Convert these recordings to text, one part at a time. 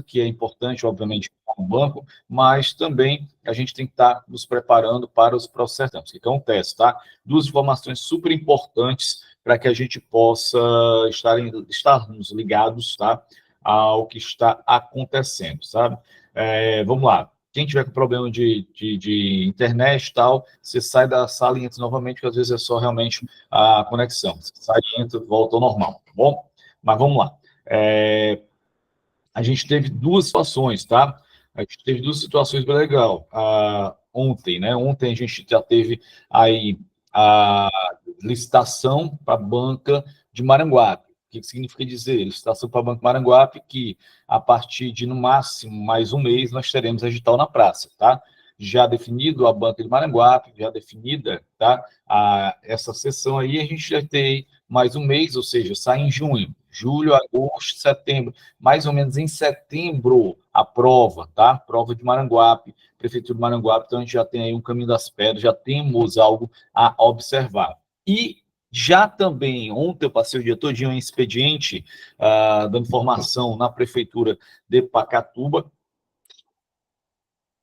que é importante, obviamente, o banco, mas também a gente tem que estar nos preparando para os processos. Que é um teste, tá? Duas informações super importantes para que a gente possa estarmos ligados, tá, ao que está acontecendo, sabe? Vamos lá. Quem tiver com problema de internet e tal, você sai da sala e entra novamente, porque às vezes é só realmente a conexão. Você sai e entra, volta ao normal, tá bom? Mas vamos lá. A gente teve duas situações, tá? A gente teve duas situações bem legais. Ontem, né? Ontem a gente já teve aí a licitação para a banca de Maranguape. O que significa dizer? Licitação para a banca de Maranguape, que a partir de, no máximo, mais um mês, nós teremos a edital na praça, tá? Já definido a banca de Maranguape, já definida, tá? Essa sessão aí, a gente já tem mais um mês, ou seja, sai em junho, julho, agosto, setembro, mais ou menos em setembro, a prova, tá? Prova de Maranguape, Prefeitura de Maranguape, então a gente já tem aí um caminho das pedras, já temos algo a observar. E já também, ontem eu passei o dia todinho em expediente, dando formação na Prefeitura de Pacatuba.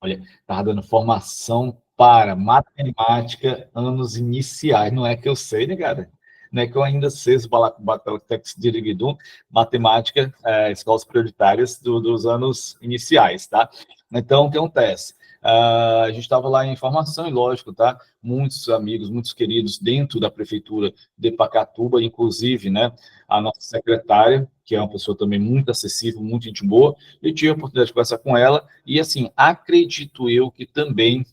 Olha, estava dando formação para matemática, anos iniciais. Não é que eu sei, né, cara? Não é que eu ainda sei os balacubateltex dirigidum, matemática, escolas prioritárias dos anos iniciais, tá? Então, o que acontece? A gente estava lá em formação, e lógico, tá? Muitos amigos, muitos queridos dentro da prefeitura de Pacatuba, inclusive, né? A nossa secretária, que é uma pessoa também muito acessível, muito gente boa, eu tive a oportunidade de conversar com ela, e assim, acredito eu que também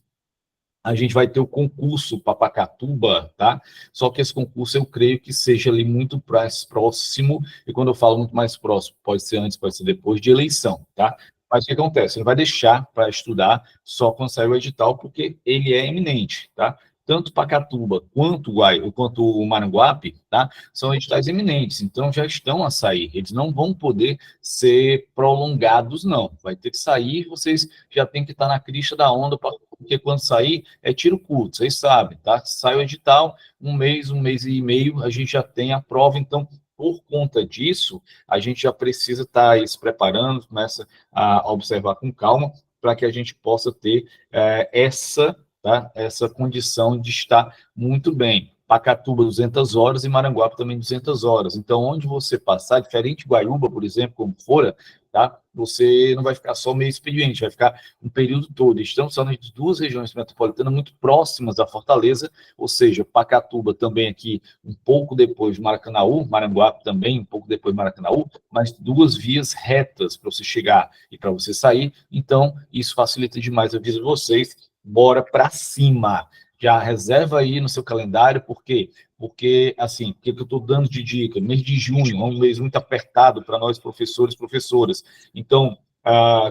a gente vai ter o concurso para Pacatuba, tá? Só que esse concurso eu creio que seja ali muito mais próximo, e quando eu falo muito mais próximo, pode ser antes, pode ser depois de eleição, tá? Mas o que acontece? Ele vai deixar para estudar só quando sair o edital, porque ele é eminente, tá? Tanto Pacatuba quanto o Maranguape, tá? São editais eminentes, então já estão a sair. Eles não vão poder ser prolongados, não. Vai ter que sair, vocês já tem que estar na crista da onda, porque quando sair é tiro curto, vocês sabem, tá? Sai o edital, um mês e meio, a gente já tem a prova, então, por conta disso, a gente já precisa estar aí se preparando, começa a observar com calma, para que a gente possa ter essa condição de estar muito bem. Pacatuba, 200 horas, e Maranguape também 200 horas. Então, onde você passar, diferente de Guaiúba, por exemplo, como fora, tá? Você não vai ficar só meio expediente, vai ficar um período todo. Estamos falando de duas regiões metropolitanas muito próximas da Fortaleza, ou seja, Pacatuba também aqui um pouco depois de Maracanaú, Maranguape também um pouco depois de Maracanaú, mas duas vias retas para você chegar e para você sair. Então, isso facilita demais. Eu aviso vocês, bora para cima. Já reserva aí no seu calendário, por quê? Porque, assim, o que eu estou dando de dica? Mês de junho é um mês muito apertado para nós, professores e professoras. Então,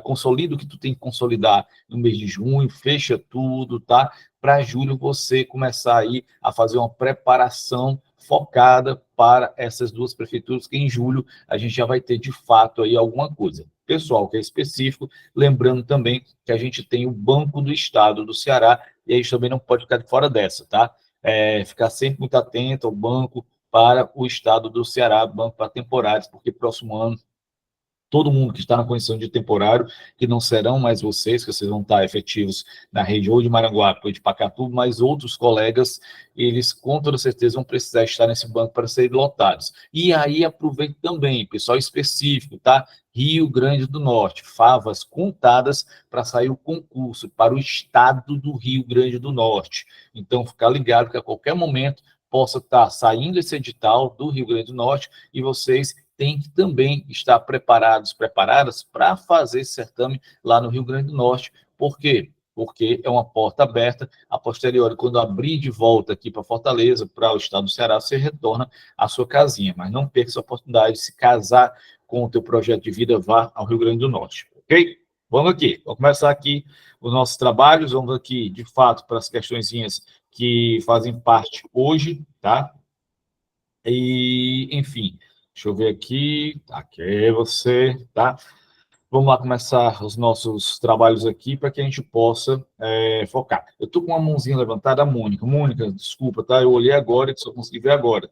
consolida o que tu tem que consolidar no mês de junho, fecha tudo, tá? Para julho você começar aí a fazer uma preparação focada para essas duas prefeituras, que em julho a gente já vai ter de fato aí alguma coisa. Pessoal, que é específico, lembrando também que a gente tem o Banco do Estado do Ceará, e a gente também não pode ficar de fora dessa, tá? Ficar sempre muito atento ao banco para o Estado do Ceará, banco para temporários, porque próximo ano todo mundo que está na condição de temporário, que não serão mais vocês, que vocês vão estar efetivos na rede ou de Maranguape ou de Pacatuba, mas outros colegas, eles com toda certeza vão precisar estar nesse banco para serem lotados. E aí aproveite também, pessoal específico, tá? Rio Grande do Norte, favas contadas para sair o concurso para o estado do Rio Grande do Norte. Então, ficar ligado que a qualquer momento possa estar saindo esse edital do Rio Grande do Norte e vocês têm que também estar preparados, preparadas para fazer esse certame lá no Rio Grande do Norte. Por quê? Porque é uma porta aberta. A posteriori, quando abrir de volta aqui para Fortaleza, para o estado do Ceará, você retorna à sua casinha. Mas não perca essa oportunidade de se casar com o teu projeto de vida, vá ao Rio Grande do Norte. Ok? Vamos aqui. Vamos começar aqui os nossos trabalhos. Vamos aqui, de fato, para as questõezinhas que fazem parte hoje, tá? E, enfim, deixa eu ver aqui. Aqui é você, tá? Vamos lá começar os nossos trabalhos aqui para que a gente possa focar. Eu estou com uma mãozinha levantada, Mônica. Mônica, desculpa, tá? Eu olhei agora e só consegui ver agora.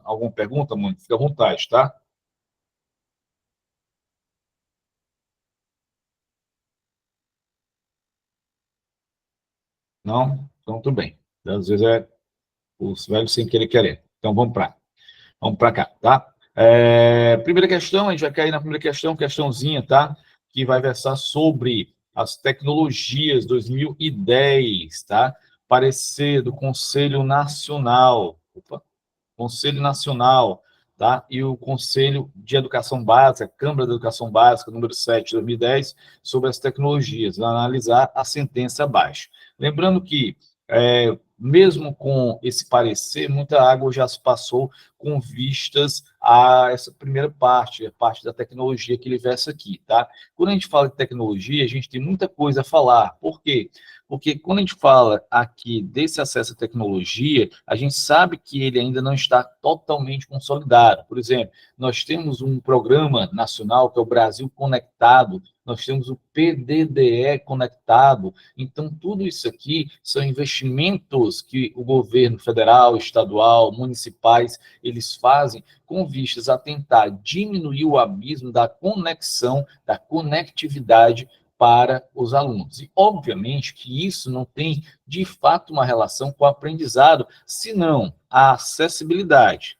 Alguma pergunta, Mônica? Fica à vontade, tá? Não? Então, tudo bem. Às vezes é os velhos sem querer querer. Então, vamos para cá, tá? Primeira questão, a gente vai cair na primeira questão, questãozinha, tá? Que vai versar sobre as tecnologias 2010, tá? Parecer do Conselho Nacional. Opa, Conselho Nacional, tá? E o Conselho de Educação Básica, Câmara de Educação Básica, número 7 de 2010, sobre as tecnologias, analisar a sentença abaixo. Lembrando que, mesmo com esse parecer, muita água já se passou com vistas a essa primeira parte, a parte da tecnologia que ele versa aqui, tá? Quando a gente fala de tecnologia, a gente tem muita coisa a falar. Por quê? Porque quando a gente fala aqui desse acesso à tecnologia, a gente sabe que ele ainda não está totalmente consolidado. Por exemplo, nós temos um programa nacional que é o Brasil Conectado, nós temos o PDDE conectado. Então, tudo isso aqui são investimentos que o governo federal, estadual, municipais, eles fazem com vistas a tentar diminuir o abismo da conexão, da conectividade para os alunos. E, obviamente, que isso não tem, de fato, uma relação com o aprendizado, senão a acessibilidade,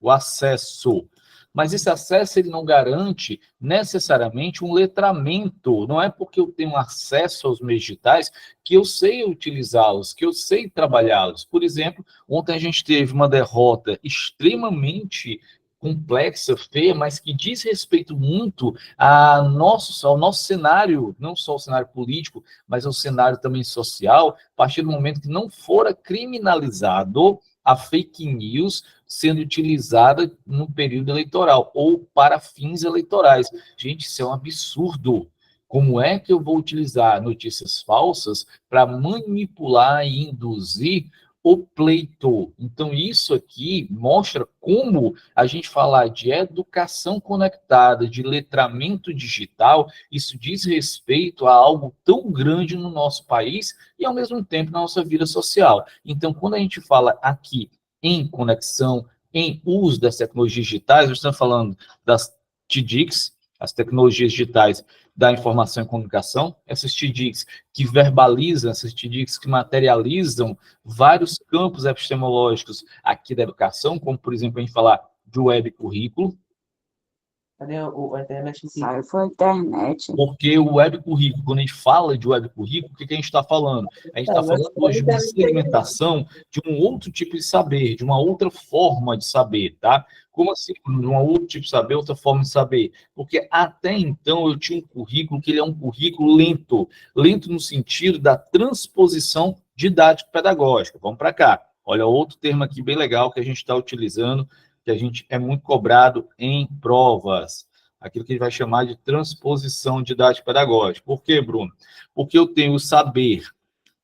o acesso. Mas esse acesso ele não garante necessariamente um letramento. Não é porque eu tenho acesso aos meios digitais que eu sei utilizá-los, que eu sei trabalhá-los. Por exemplo, ontem a gente teve uma derrota extremamente complexa, feia, mas que diz respeito muito ao nosso cenário, não só o cenário político, mas ao cenário também social, a partir do momento que não fora criminalizado a fake news sendo utilizada no período eleitoral ou para fins eleitorais. Gente, isso é um absurdo. Como é que eu vou utilizar notícias falsas para manipular e induzir o pleito? Então, isso aqui mostra como a gente falar de educação conectada, de letramento digital, isso diz respeito a algo tão grande no nosso país e, ao mesmo tempo, na nossa vida social. Então, quando a gente fala aqui em conexão, em uso das tecnologias digitais, nós estamos falando das TDICs, as tecnologias digitais da informação e comunicação, essas TDICs que verbalizam, essas TDICs que materializam vários campos epistemológicos aqui da educação, como, por exemplo, a gente falar de web currículo. Cadê a internet aqui? Saiu foi a internet. Porque o web currículo, quando a gente fala de web currículo, o que a gente está falando? A gente está falando hoje de uma segmentação de um outro tipo de saber, de uma outra forma de saber, tá? Como assim? De um outro tipo de saber, outra forma de saber? Porque até então eu tinha um currículo que ele é um currículo lento, lento no sentido da transposição didático-pedagógica. Vamos para cá. Olha, outro termo aqui bem legal que a gente está utilizando, que a gente é muito cobrado em provas, aquilo que a gente vai chamar de transposição didático-pedagógica. Por quê, Bruno? Porque eu tenho o saber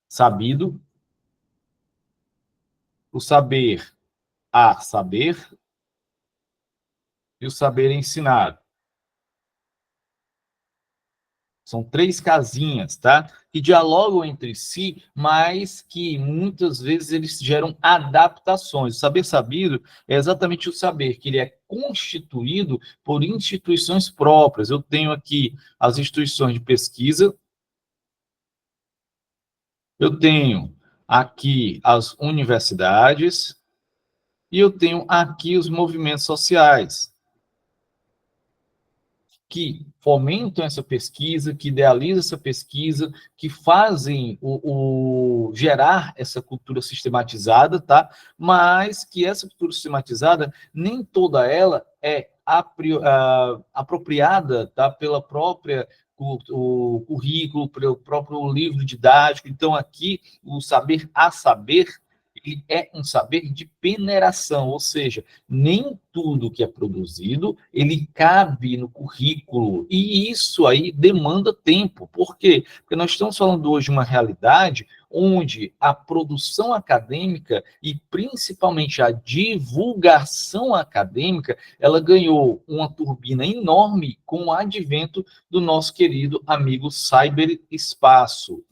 sabido, o saber a saber e o saber ensinado. São 3 casinhas, tá? Que dialogam entre si, mas que muitas vezes eles geram adaptações. O saber sabido é exatamente o saber, que ele é constituído por instituições próprias. Eu tenho aqui as instituições de pesquisa, eu tenho aqui as universidades e eu tenho aqui os movimentos sociais, que fomentam essa pesquisa, que idealizam essa pesquisa, que fazem gerar essa cultura sistematizada, tá? Mas que essa cultura sistematizada, nem toda ela é apropriada, tá? Pela própria o currículo, pelo próprio livro didático. Então, aqui, o saber a saber, ele é um saber de peneiração, ou seja, nem tudo que é produzido, ele cabe no currículo, e isso aí demanda tempo. Por quê? Porque nós estamos falando hoje de uma realidade onde a produção acadêmica e principalmente a divulgação acadêmica, ela ganhou uma turbina enorme com o advento do nosso querido amigo cyberespaço.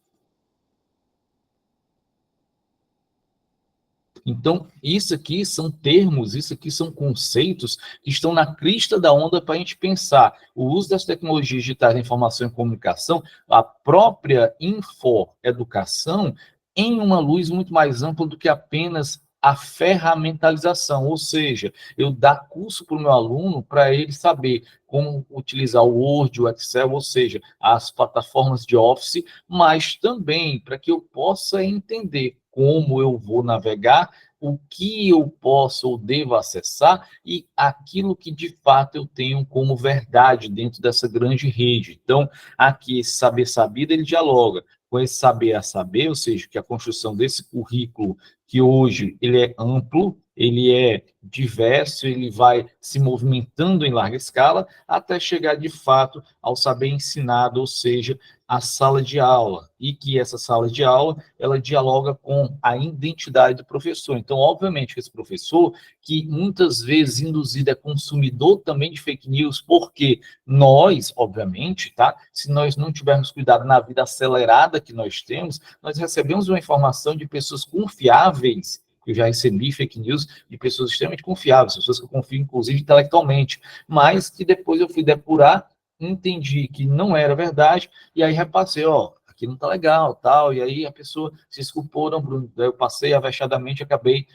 Então, isso aqui são termos, isso aqui são conceitos que estão na crista da onda para a gente pensar. O uso das tecnologias digitais da informação e comunicação, a própria infoeducação, em uma luz muito mais ampla do que apenas a ferramentalização, ou seja, eu dar curso para o meu aluno para ele saber como utilizar o Word, o Excel, ou seja, as plataformas de Office, mas também para que eu possa entender como eu vou navegar, o que eu posso ou devo acessar e aquilo que de fato eu tenho como verdade dentro dessa grande rede. Então, aqui esse saber sabido, ele dialoga com esse saber a saber, ou seja, que a construção desse currículo, que hoje ele é amplo, ele é diverso, ele vai se movimentando em larga escala, até chegar de fato ao saber ensinado, ou seja, a sala de aula, e que essa sala de aula, ela dialoga com a identidade do professor. Então, obviamente, esse professor, que muitas vezes induzido é consumidor também de fake news, porque nós, obviamente, tá? Se nós não tivermos cuidado na vida acelerada que nós temos, nós recebemos uma informação de pessoas confiáveis. Eu já recebi fake news de pessoas extremamente confiáveis, pessoas que eu confio, inclusive, intelectualmente, mas que depois eu fui depurar, entendi que não era verdade, e aí repassei, ó, aqui não tá legal, tal, e aí a pessoa se desculpou, não, Bruno, eu passei avexadamente, acabei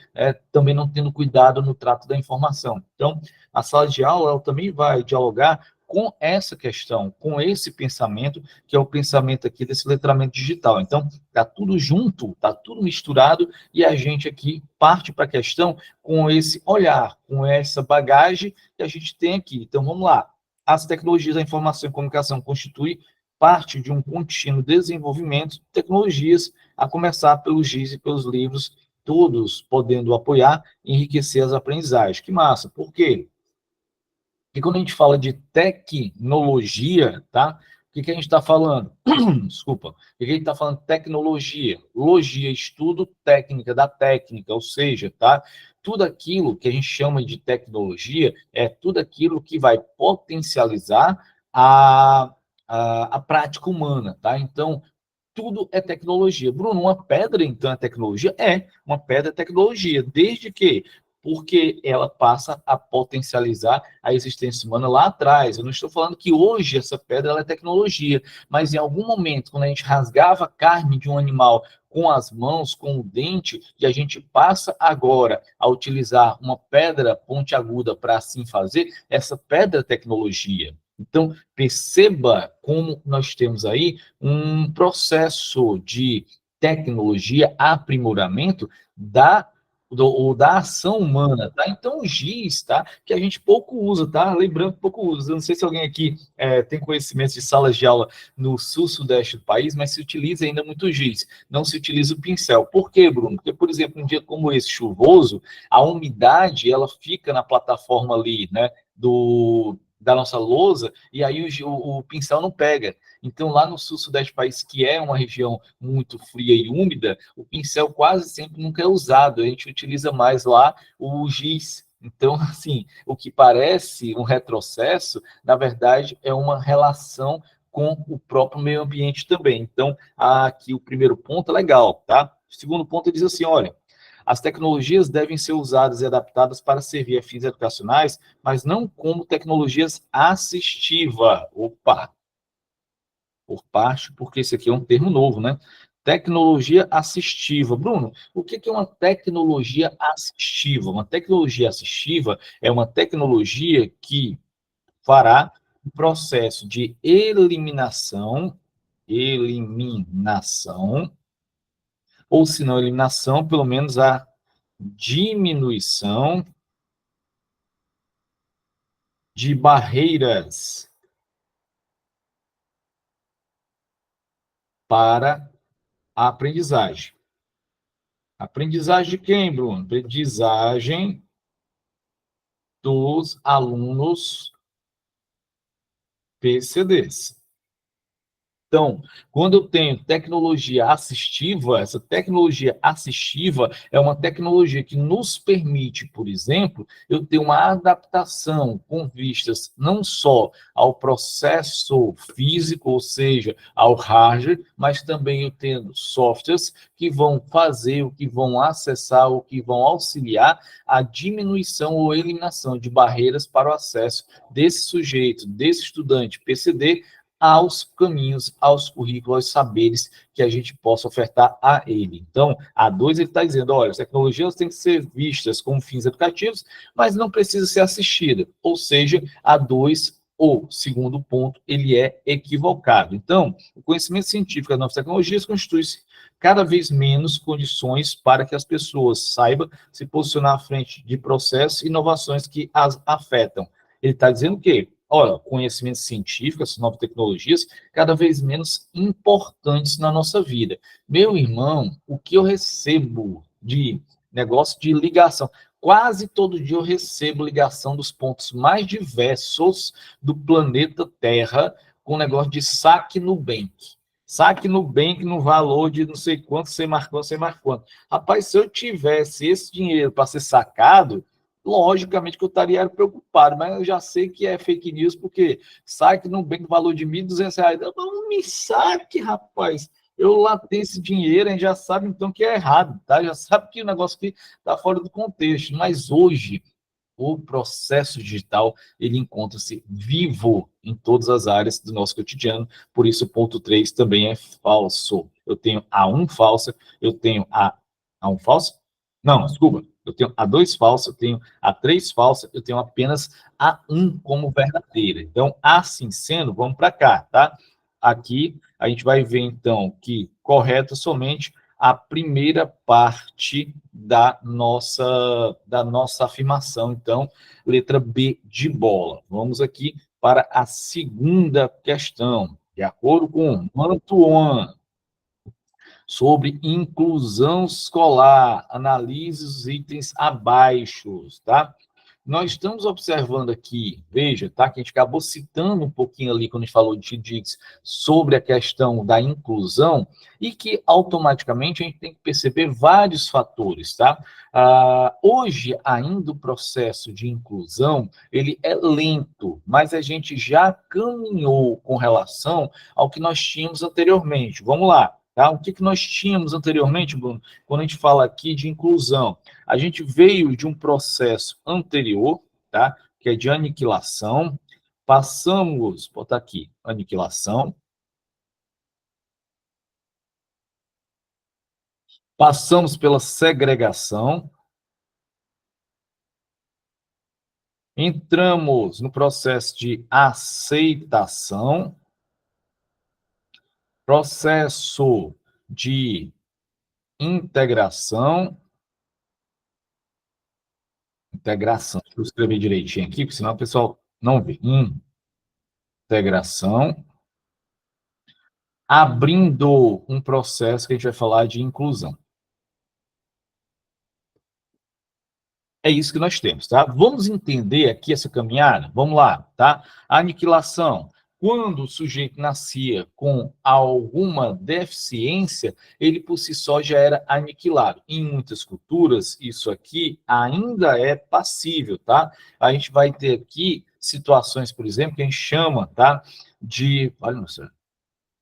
também não tendo cuidado no trato da informação. Então, a sala de aula, ela também vai dialogar com essa questão, com esse pensamento, que é o pensamento aqui desse letramento digital. Então, está tudo junto, está tudo misturado, e a gente aqui parte para a questão com esse olhar, com essa bagagem que a gente tem aqui. Então, vamos lá. As tecnologias da informação e comunicação constituem parte de um contínuo desenvolvimento de tecnologias, a começar pelos GIS e pelos livros, todos podendo apoiar e enriquecer as aprendizagens. Que massa! Por quê? Porque quando a gente fala de tecnologia, tá? O que a gente está falando? Desculpa. O que a gente está falando? Tecnologia. Logia, estudo, técnica da técnica, ou seja, tá? Tudo aquilo que a gente chama de tecnologia é tudo aquilo que vai potencializar a prática humana, tá? Então, tudo é tecnologia. Bruno, uma pedra, então, é tecnologia? É, uma pedra é tecnologia, desde que? Porque ela passa a potencializar a existência humana lá atrás. Eu não estou falando que hoje essa pedra ela é tecnologia, mas em algum momento, quando a gente rasgava a carne de um animal com as mãos, com o dente, e a gente passa agora a utilizar uma pedra pontiaguda para assim fazer, essa pedra é tecnologia. Então, perceba como nós temos aí um processo de tecnologia, aprimoramento da ação humana, tá? Então, o GIS, tá? Que a gente pouco usa, tá? Lembrando que pouco usa. Eu não sei se alguém aqui tem conhecimento de salas de aula no sul-sudeste do país, mas se utiliza ainda muito o GIS. Não se utiliza o pincel. Por quê, Bruno? Porque, por exemplo, um dia como esse, chuvoso, a umidade, ela fica na plataforma ali, né? Da nossa lousa, e aí o pincel não pega. Então, lá no sul-sudeste do país, que é uma região muito fria e úmida, o pincel quase sempre nunca é usado. A gente utiliza mais lá o giz. Então, assim, o que parece um retrocesso, na verdade, é uma relação com o próprio meio ambiente também. Então, aqui o primeiro ponto é legal, tá? O segundo ponto diz assim, olha, as tecnologias devem ser usadas e adaptadas para servir a fins educacionais, mas não como tecnologias assistivas. Opa! Por parte, porque esse aqui é um termo novo, né? Tecnologia assistiva. Bruno, o que é uma tecnologia assistiva? Uma tecnologia assistiva é uma tecnologia que fará o processo de eliminação, ou se não eliminação, pelo menos a diminuição de barreiras para a aprendizagem. Aprendizagem de quem, Bruno? Aprendizagem dos alunos PCDs. Então, quando eu tenho tecnologia assistiva, essa tecnologia assistiva é uma tecnologia que nos permite, por exemplo, eu ter uma adaptação com vistas não só ao processo físico, ou seja, ao hardware, mas também eu tendo softwares que vão fazer, o que vão acessar, o que vão auxiliar a diminuição ou eliminação de barreiras para o acesso desse sujeito, desse estudante PCD, aos caminhos, aos currículos, aos saberes que a gente possa ofertar a ele. Então, a 2 ele está dizendo, olha, as tecnologias têm que ser vistas como fins educativos, mas não precisa ser assistida. Ou seja, a 2, o segundo ponto, ele é equivocado. Então, o conhecimento científico das novas tecnologias constitui cada vez menos condições para que as pessoas saibam se posicionar à frente de processos e inovações que as afetam. Ele está dizendo o quê? Olha, conhecimento científico, essas novas tecnologias, cada vez menos importantes na nossa vida. Meu irmão, o que eu recebo de negócio de ligação? Quase todo dia eu recebo ligação dos pontos mais diversos do planeta Terra com negócio de saque Nubank. Saque Nubank no valor de não sei quanto, você marcou, você marcou. Rapaz, se eu tivesse esse dinheiro para ser sacado, logicamente que eu estaria preocupado, mas eu já sei que é fake news, porque saque no bem do valor de R$ 1.200. Não me saque, rapaz. Eu lá tenho esse dinheiro, a gente já sabe então que é errado, tá? Já sabe que o negócio aqui está fora do contexto. Mas hoje, o processo digital, ele encontra-se vivo em todas as áreas do nosso cotidiano, por isso o ponto 3 também é falso. Eu tenho A1 falsa, eu tenho A1 falso? Não, desculpa, eu tenho A2 falsa, eu tenho A3 falsa, eu tenho apenas A1 como verdadeira. Então, assim sendo, vamos para cá, tá? Aqui a gente vai ver, então, que correto somente a primeira parte da nossa afirmação. Então, letra B de bola. Vamos aqui para a segunda questão. De acordo com Mantuan, sobre inclusão escolar, analise os itens abaixo, tá? Nós estamos observando aqui, veja, tá, que a gente acabou citando um pouquinho ali, quando a gente falou de TDIX, sobre a questão da inclusão, e que automaticamente a gente tem que perceber vários fatores, tá? Hoje, ainda o processo de inclusão, ele é lento, mas a gente já caminhou com relação ao que nós tínhamos anteriormente. Vamos lá, tá? O que nós tínhamos anteriormente, Bruno, quando a gente fala aqui de inclusão? A gente veio de um processo anterior, tá? Que é de aniquilação, passamos, vou botar aqui, aniquilação, passamos pela segregação, entramos no processo de aceitação, processo de integração, deixa eu escrever direitinho aqui, porque senão o pessoal não vê. Integração, abrindo um processo que a gente vai falar de inclusão. É isso que nós temos, tá? Vamos entender aqui essa caminhada? Vamos lá, tá? A aniquilação. Quando o sujeito nascia com alguma deficiência, ele por si só já era aniquilado. Em muitas culturas, isso aqui ainda é passível, tá? A gente vai ter aqui situações, por exemplo, que a gente chama, tá? De... Olha, nossa.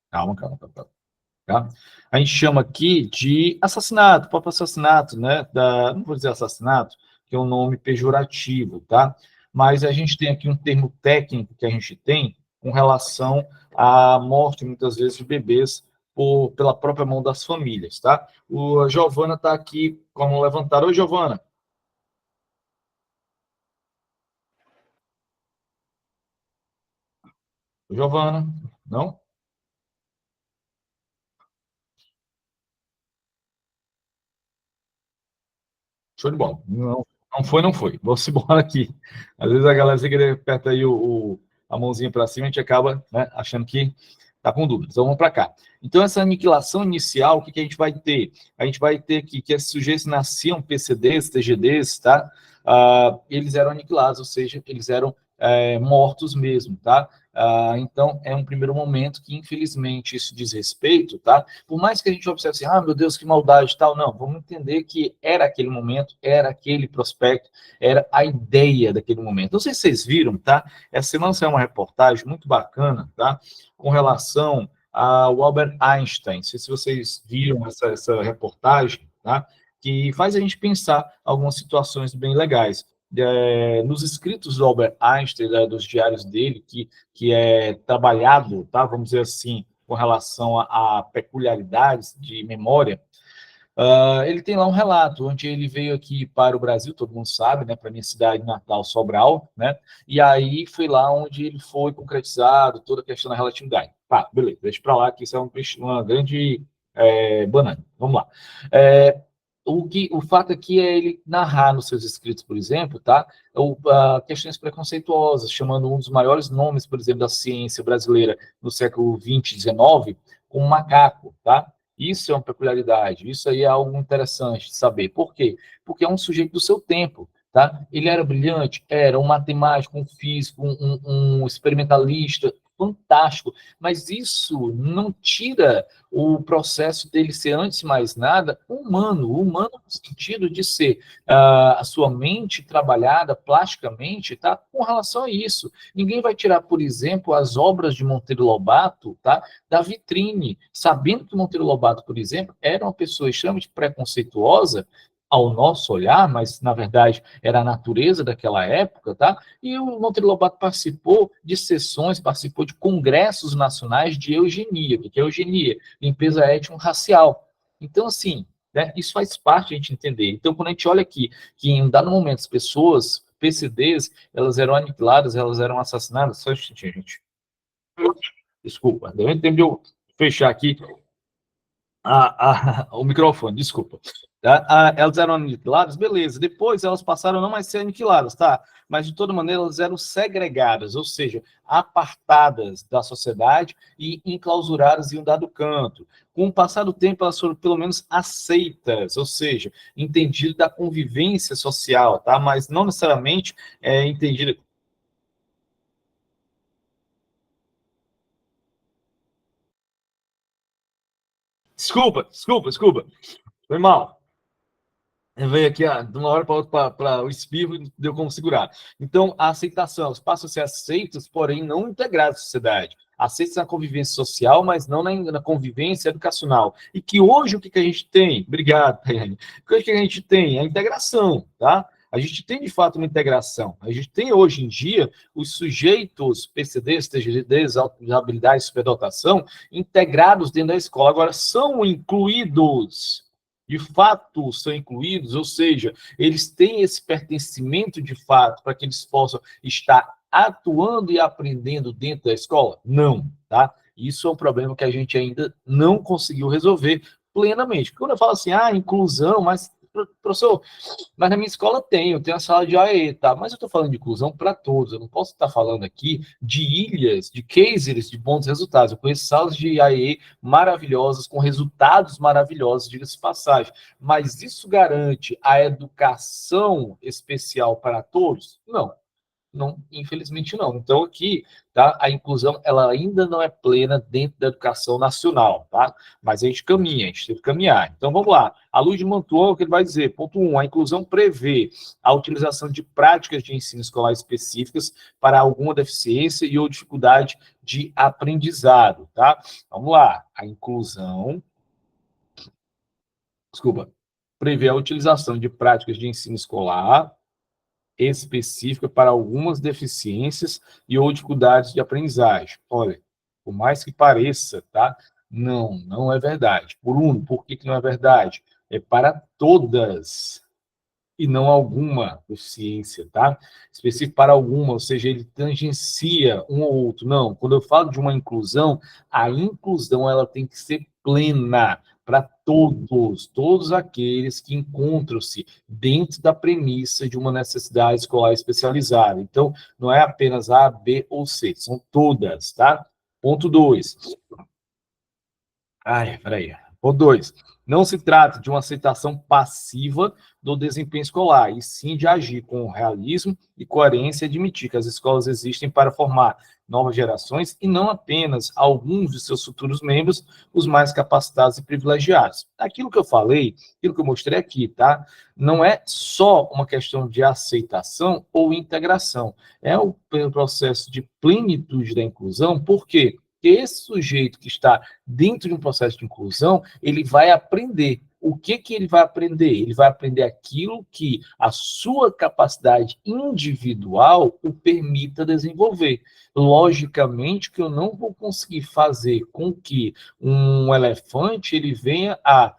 Calma, calma, calma. Tá? A gente chama aqui de assassinato, próprio assassinato, né? Não vou dizer assassinato, que é um nome pejorativo, tá? Mas a gente tem aqui um termo técnico que a gente tem com relação à morte, muitas vezes, de bebês pela própria mão das famílias, tá? A Giovana está aqui com a mão levantada. Oi, Giovana. Giovana, não? Show de bola. Não, não foi, não foi. Vamos embora aqui. Às vezes a galera, você querer apertar aí a mãozinha para cima, a gente acaba, né, achando que está com dúvidas. Então vamos para cá. Então, essa aniquilação inicial, o que a gente vai ter? A gente vai ter que esses sujeitos nasciam PCDs, TGDs, tá? Eles eram aniquilados, ou seja, eles eram mortos mesmo, tá? Então, é um primeiro momento que, infelizmente, isso diz respeito, tá? Por mais que a gente observe assim, meu Deus, que maldade e tal, não, vamos entender que era aquele momento, era aquele prospecto, era a ideia daquele momento. Não sei se vocês viram, tá? Essa semana saiu uma reportagem muito bacana, tá? Com relação ao Albert Einstein. Não sei se vocês viram essa reportagem, tá? Que faz a gente pensar algumas situações bem legais. nos escritos do Albert Einstein, dos diários dele, que é trabalhado, tá, vamos dizer assim, com relação a peculiaridades de memória, ele tem lá um relato, onde ele veio aqui para o Brasil, todo mundo sabe, né, para minha cidade natal, Sobral, né, e aí foi lá onde ele foi concretizado toda a questão da relatividade. Tá, beleza, deixa para lá, que isso é uma grande banana. Vamos lá. O fato aqui é ele narrar nos seus escritos, por exemplo, tá, questões preconceituosas, chamando um dos maiores nomes, por exemplo, da ciência brasileira no século XX e XIX, como macaco, tá? Isso é uma peculiaridade, isso aí é algo interessante de saber. Por quê? Porque é um sujeito do seu tempo, tá? Ele era brilhante, era um matemático, um físico, um experimentalista, fantástico, mas isso não tira o processo dele ser, antes de mais nada, humano no sentido de ser a sua mente trabalhada plasticamente, tá? Com relação a isso. Ninguém vai tirar, por exemplo, as obras de Monteiro Lobato, tá? Da vitrine, sabendo que Monteiro Lobato, por exemplo, era uma pessoa extremamente preconceituosa ao nosso olhar, mas na verdade era a natureza daquela época, tá? E o Monteiro Lobato participou de sessões, participou de congressos nacionais de eugenia. O que é eugenia? Limpeza étnico-racial. Então, assim, né, isso faz parte de a gente entender. Então, quando a gente olha aqui, que em um dado momento as pessoas, PCDs, elas eram aniquiladas, elas eram assassinadas, só um instantinho, gente. Desculpa, deu tempo de eu fechar aqui o microfone, desculpa. Tá? Elas eram aniquiladas, beleza. Depois elas passaram a não mais ser aniquiladas, tá? Mas de toda maneira elas eram segregadas, ou seja, apartadas da sociedade e enclausuradas em um dado canto. Com o passar do tempo, elas foram pelo menos aceitas, ou seja, entendido da convivência social, tá? Mas não necessariamente entendido. Desculpa. Foi mal. Veio aqui de uma hora para outra para o espirro e não deu como segurar. Então, a aceitação, elas passam a ser aceitas, porém não integradas à sociedade. Aceitas na convivência social, mas não na convivência educacional. E que hoje o que a gente tem? Obrigado, Tayane. O que a gente tem? A integração, tá? A gente tem, de fato, uma integração. A gente tem, hoje em dia, os sujeitos PCDs, TGDs, habilidades de superdotação, integrados dentro da escola. Agora, são incluídos, de fato são incluídos, ou seja, eles têm esse pertencimento de fato para que eles possam estar atuando e aprendendo dentro da escola? Não, tá? Isso é um problema que a gente ainda não conseguiu resolver plenamente. Porque quando eu falo assim, inclusão, mas, professor, mas na minha escola eu tenho a sala de AE, tá? Mas eu estou falando de inclusão para todos. Eu não posso estar falando aqui de ilhas, de cases de bons resultados. Eu conheço salas de AE maravilhosas, com resultados maravilhosos, diga-se de passagem. Mas isso garante a educação especial para todos? Não. Não, infelizmente não. Então, aqui, tá, a inclusão ela ainda não é plena dentro da educação nacional, tá? Mas a gente caminha, a gente tem que caminhar. Então, vamos lá. A Luz de Mantuan, o que ele vai dizer? Ponto 1, a inclusão prevê a utilização de práticas de ensino escolar específicas para alguma deficiência e ou dificuldade de aprendizado, tá? Vamos lá. A inclusão, desculpa, prevê a utilização de práticas de ensino escolar específica para algumas deficiências e ou dificuldades de aprendizagem. Olha, por mais que pareça, tá? Não é verdade. Por que não é verdade? É para todas e não alguma deficiência, tá? Específico para alguma, ou seja, ele tangencia um ou outro. Não, quando eu falo de uma inclusão, a inclusão ela tem que ser plena para todos aqueles que encontram-se dentro da premissa de uma necessidade escolar especializada. Então, não é apenas A, B ou C, são todas, tá? Ponto 2. Peraí. Ponto 2. Não se trata de uma aceitação passiva do desempenho escolar, e sim de agir com realismo e coerência e admitir que as escolas existem para formar novas gerações e não apenas alguns de seus futuros membros, os mais capacitados e privilegiados. Aquilo que eu falei, aquilo que eu mostrei aqui, tá? Não é só uma questão de aceitação ou integração, é o processo de plenitude da inclusão. Por quê? esse sujeito que está dentro de um processo de inclusão, ele vai aprender. O que ele vai aprender? Ele vai aprender aquilo que a sua capacidade individual o permita desenvolver. Logicamente que eu não vou conseguir fazer com que um elefante ele venha a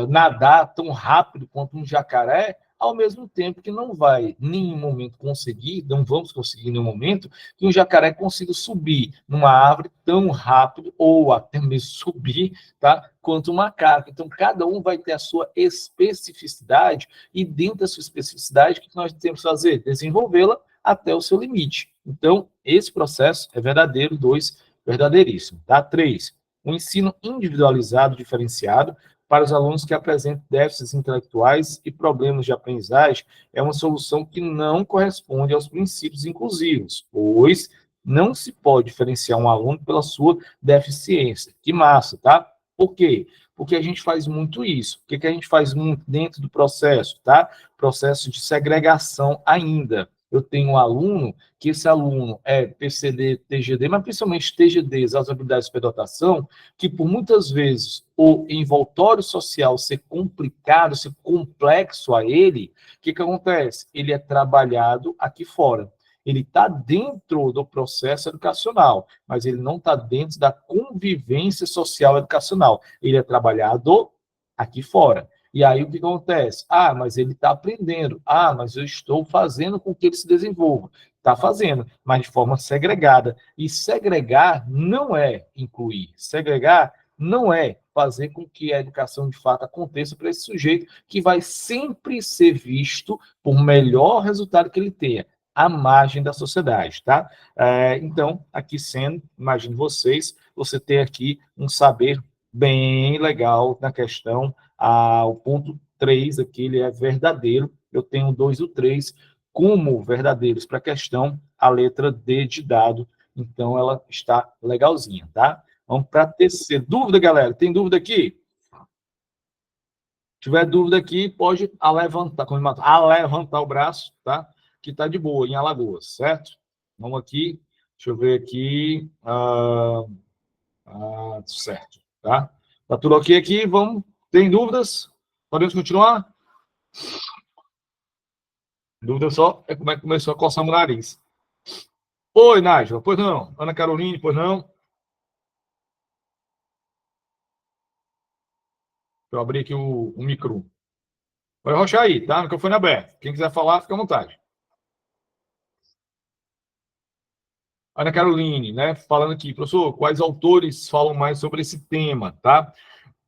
nadar tão rápido quanto um jacaré, ao mesmo tempo que não vai, em nenhum momento, conseguir, não vamos conseguir em nenhum momento, que um jacaré consiga subir numa árvore tão rápido, ou até mesmo subir, tá, quanto um macaco. Então, cada um vai ter a sua especificidade, e dentro da sua especificidade, o que nós temos que fazer? Desenvolvê-la até o seu limite. Então, esse processo é verdadeiro, 2, verdadeiríssimo. Tá? 3, um ensino individualizado, diferenciado, para os alunos que apresentam déficits intelectuais e problemas de aprendizagem, é uma solução que não corresponde aos princípios inclusivos, pois não se pode diferenciar um aluno pela sua deficiência. Que massa, tá? Por quê? Porque a gente faz muito isso. O que a gente faz muito dentro do processo, tá? Processo de segregação ainda. Eu tenho um aluno, que esse aluno é PCD, TGD, mas principalmente TGDs, as habilidades de superdotação, que por muitas vezes o envoltório social ser complicado, ser complexo a ele, o que acontece? Ele é trabalhado aqui fora. Ele está dentro do processo educacional, mas ele não está dentro da convivência social educacional. Ele é trabalhado aqui fora. E aí o que acontece? Ah, mas ele está aprendendo. Ah, mas eu estou fazendo com que ele se desenvolva. Está fazendo, mas de forma segregada. E segregar não é incluir. Segregar não é fazer com que a educação de fato aconteça para esse sujeito que vai sempre ser visto por melhor resultado que ele tenha, à margem da sociedade, tá? Então, aqui sendo, imagine vocês, você ter aqui um saber bem legal na questão, o ponto 3 aqui, ele é verdadeiro, eu tenho o 2 e o 3 como verdadeiros para a questão, a letra D de dado, então ela está legalzinha, tá? Vamos para a terceira. Dúvida, galera? Tem dúvida aqui? Se tiver dúvida aqui, pode levantar o braço, tá? Que está de boa, em Alagoas, certo? Vamos aqui, deixa eu ver aqui. Certo, tá? Tá tudo ok aqui? Vamos. Tem dúvidas? Podemos continuar? Dúvida só é como é que começou a coçar o nariz. Oi, Nájila, pois não. Ana Caroline, pois não. Deixa eu abrir aqui o micro. Vai roxar aí, tá? Microfone aberto. Quem quiser falar, fica à vontade. Ana Caroline, né? Falando aqui, professor, quais autores falam mais sobre esse tema, tá?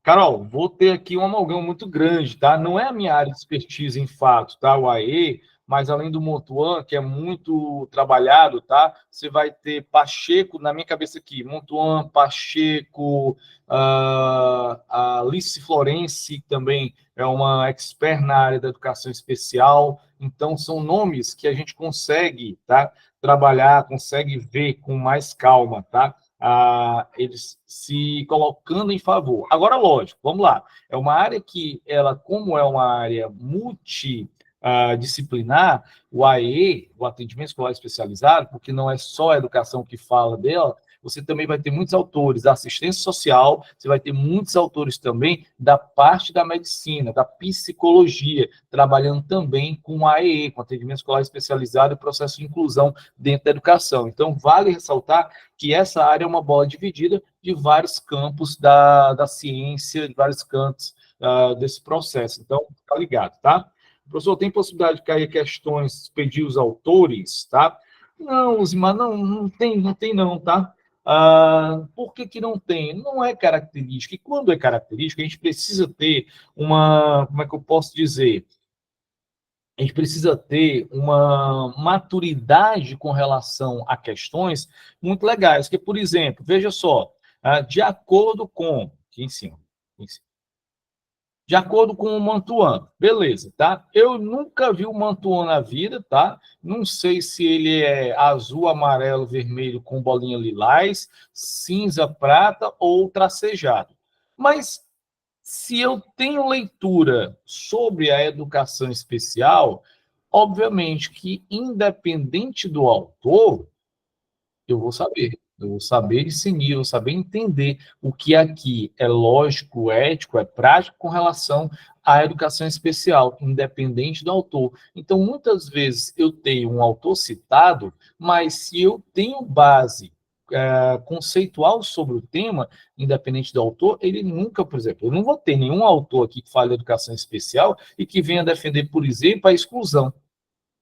Carol, vou ter aqui um amalgama muito grande, tá? Não é a minha área de expertise em fato, tá? O AE, mas além do Montuan, que é muito trabalhado, tá? Você vai ter Pacheco, na minha cabeça aqui, Montuan, Pacheco, a Alice Florence, que também é uma expert na área da educação especial. Então, são nomes que a gente consegue, tá? Trabalhar, consegue ver com mais calma, tá? Eles se colocando em favor. Agora, lógico, vamos lá. É uma área que, ela, como é uma área multidisciplinar, o AE, o atendimento escolar especializado, porque não é só a educação que fala dela, você também vai ter muitos autores da assistência social, você vai ter muitos autores também da parte da medicina, da psicologia, trabalhando também com a AEE, com atendimento escolar especializado e processo de inclusão dentro da educação. Então, vale ressaltar que essa área é uma bola dividida de vários campos da ciência, de vários campos desse processo. Então, tá ligado, tá? Professor, tem possibilidade de cair questões, pedir os autores, tá? Não, Zimar, não tem não, tá? Por que não tem? Não é característica. E quando é característica, a gente precisa ter como é que eu posso dizer? A gente precisa ter uma maturidade com relação a questões muito legais. Que, por exemplo, veja só, de acordo com... Aqui em cima. De acordo com o Mantuan, beleza, tá? Eu nunca vi o Mantuan na vida, tá? Não sei se ele é azul, amarelo, vermelho com bolinha lilás, cinza, prata ou tracejado. Mas se eu tenho leitura sobre a educação especial, obviamente que, independente do autor, eu vou saber. O saber discernir, o saber entender o que aqui é lógico, ético, é prático com relação à educação especial, independente do autor. Então, muitas vezes eu tenho um autor citado, mas se eu tenho base conceitual sobre o tema, independente do autor, ele nunca, por exemplo, eu não vou ter nenhum autor aqui que fale de educação especial e que venha defender, por exemplo, a exclusão.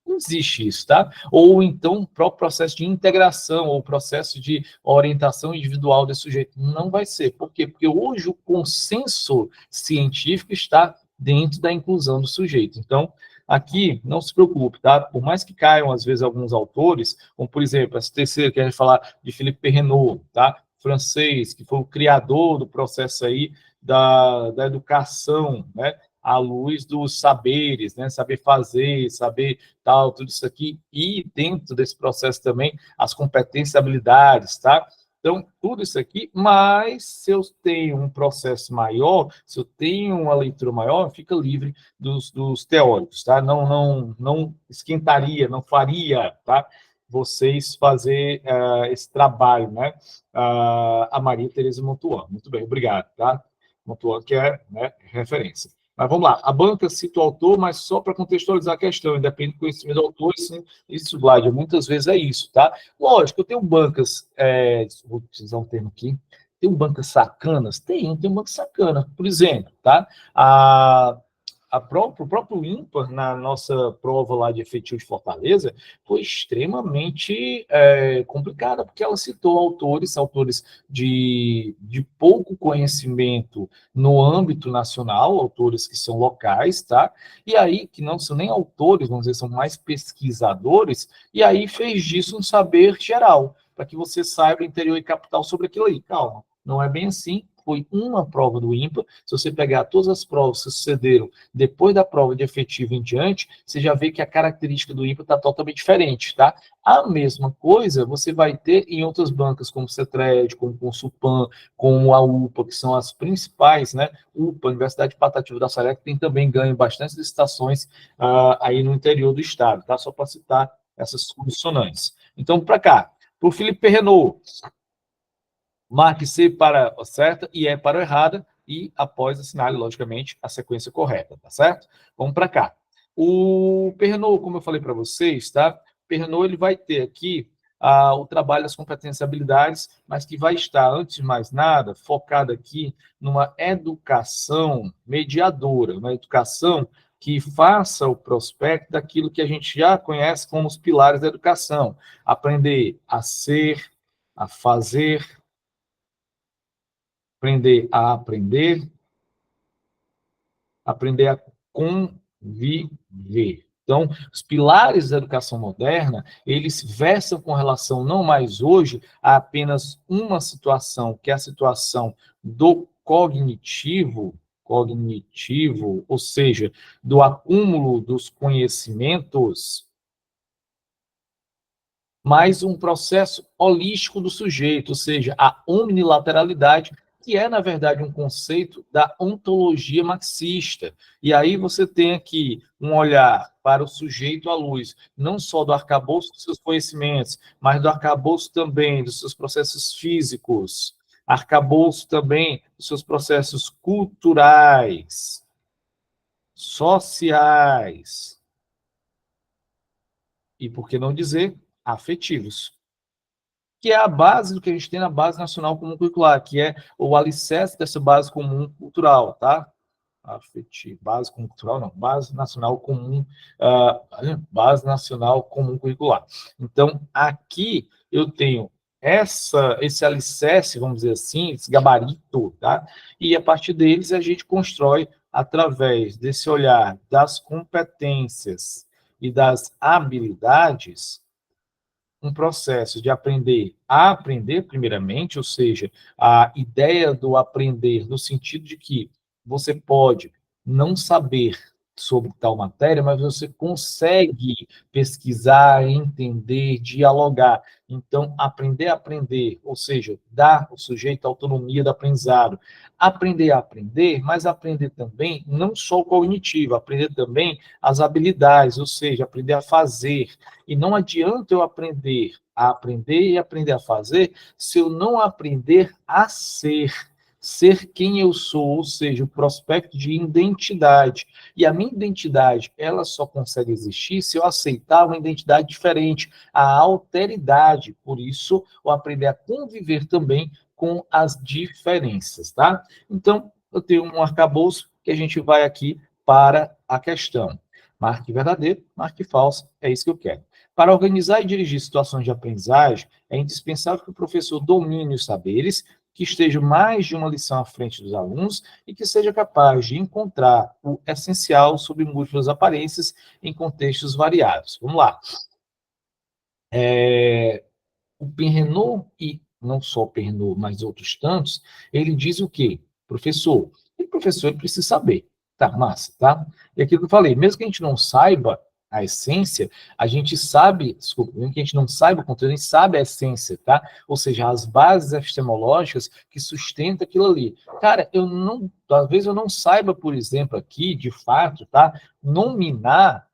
Não existe isso, tá? Ou então o próprio processo de integração, ou processo de orientação individual desse sujeito. Não vai ser. Por quê? Porque hoje o consenso científico está dentro da inclusão do sujeito. Então, aqui, não se preocupe, tá? Por mais que caiam, às vezes, alguns autores, como, por exemplo, essa terceira, que a gente falar de Philippe Perrenot, tá? Francês, que foi o criador do processo aí da educação, né? À luz dos saberes, né? Saber fazer, saber tal, tudo isso aqui, e dentro desse processo também as competências e habilidades, tá? Então, tudo isso aqui, mas se eu tenho um processo maior, se eu tenho uma leitura maior, fica livre dos teóricos, tá? Não esquentaria, não faria, tá? Vocês fazer esse trabalho, né? A Maria Tereza Montuan. Muito bem, obrigado, tá? Montuan, que é, né, referência. Mas vamos lá, a banca cita o autor, mas só para contextualizar a questão, independente do conhecimento do autor, isso, Vlad, muitas vezes é isso, tá? Lógico, eu tenho bancas, vou precisar um termo aqui, tem bancas sacanas? Tem banca sacana, por exemplo, tá? O próprio ímpar, na nossa prova lá de efetivo de Fortaleza, foi extremamente complicada, porque ela citou autores de pouco conhecimento no âmbito nacional, autores que são locais, tá? E aí, que não são nem autores, vamos dizer, são mais pesquisadores, e aí fez disso um saber geral, para que você saiba interior e capital sobre aquilo aí. Calma, não é bem assim. Foi uma prova do ímpar. Se você pegar todas as provas que sucederam depois da prova de efetivo em diante, você já vê que a característica do ímpar está totalmente diferente, tá? A mesma coisa você vai ter em outras bancas, como o CETRED, como o Consulpan, como a UPA, que são as principais, né? UPA, Universidade Patativa da Saré, que tem também ganho bastante licitações aí no interior do estado, tá? Só para citar essas condicionantes. Então, para cá, para o Felipe Perrenot, marque C para a certa e E para a errada, e após assinale, logicamente, a sequência correta, tá certo? Vamos para cá. O Perrenot, como eu falei para vocês, tá? O Perrenot, ele vai ter aqui o trabalho das competências e habilidades, mas que vai estar, antes de mais nada, focado aqui numa educação mediadora, uma educação que faça o prospecto daquilo que a gente já conhece como os pilares da educação. Aprender a ser, a fazer, aprender a aprender a conviver. Então, os pilares da educação moderna, eles versam com relação não mais hoje a apenas uma situação, que é a situação do cognitivo, ou seja, do acúmulo dos conhecimentos, mas um processo holístico do sujeito, ou seja, a omnilateralidade, que é, na verdade, um conceito da ontologia marxista. E aí você tem aqui um olhar para o sujeito à luz, não só do arcabouço dos seus conhecimentos, mas do arcabouço também dos seus processos físicos, arcabouço também dos seus processos culturais, sociais, e, por que não dizer, afetivos, que é a base do que a gente tem na Base Nacional Comum Curricular, que é o alicerce dessa base comum cultural, tá? Afetivo, base comum cultural, não, Base Nacional Comum, Base Nacional Comum Curricular. Então, aqui eu tenho esse alicerce, vamos dizer assim, esse gabarito, tá? E a partir deles a gente constrói, através desse olhar das competências e das habilidades, um processo de aprender a aprender, primeiramente, ou seja, a ideia do aprender no sentido de que você pode não saber sobre tal matéria, mas você consegue pesquisar, entender, dialogar. Então, aprender a aprender, ou seja, dar ao sujeito a autonomia do aprendizado. Aprender a aprender, mas aprender também, não só o cognitivo, aprender também as habilidades, ou seja, aprender a fazer. E não adianta eu aprender a aprender e aprender a fazer se eu não aprender a ser quem eu sou, ou seja, o prospecto de identidade. E a minha identidade, ela só consegue existir se eu aceitar uma identidade diferente, a alteridade. Por isso, eu aprender a conviver também com as diferenças, tá? Então, eu tenho um arcabouço que a gente vai aqui para a questão. Marque verdadeiro, marque falso, é isso que eu quero. Para organizar e dirigir situações de aprendizagem, é indispensável que o professor domine os saberes, que esteja mais de uma lição à frente dos alunos e que seja capaz de encontrar o essencial sob múltiplas aparências em contextos variados. Vamos lá. O Penrenaud, e não só o Penrenaud, mas outros tantos, ele diz o quê? Professor, e professor ele precisa saber. Tá, massa, tá? E aquilo que eu falei, mesmo que a gente não saiba a essência, a gente sabe, desculpa, mesmo que a gente não saiba o conteúdo, a gente sabe a essência, tá? Ou seja, as bases epistemológicas que sustentam aquilo ali. Cara, talvez eu não saiba, por exemplo, aqui, de fato, tá? Nominar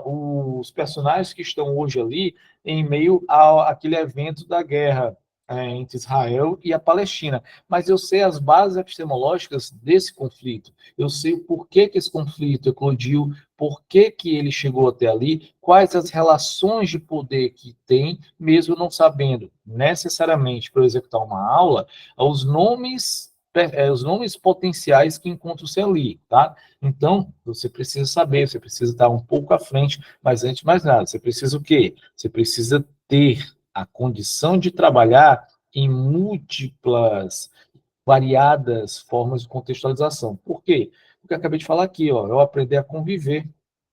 os personagens que estão hoje ali em meio àquele evento da guerra entre Israel e a Palestina. Mas eu sei as bases epistemológicas desse conflito. Eu sei o porquê que esse conflito eclodiu, por que ele chegou até ali, quais as relações de poder que tem, mesmo não sabendo necessariamente para eu executar uma aula, os nomes potenciais que encontram-se ali, tá? Então, você precisa saber, você precisa estar um pouco à frente, mas antes de mais nada, você precisa o quê? Você precisa ter a condição de trabalhar em múltiplas, variadas formas de contextualização. Por quê? Porque eu acabei de falar aqui, ó, eu aprender a conviver.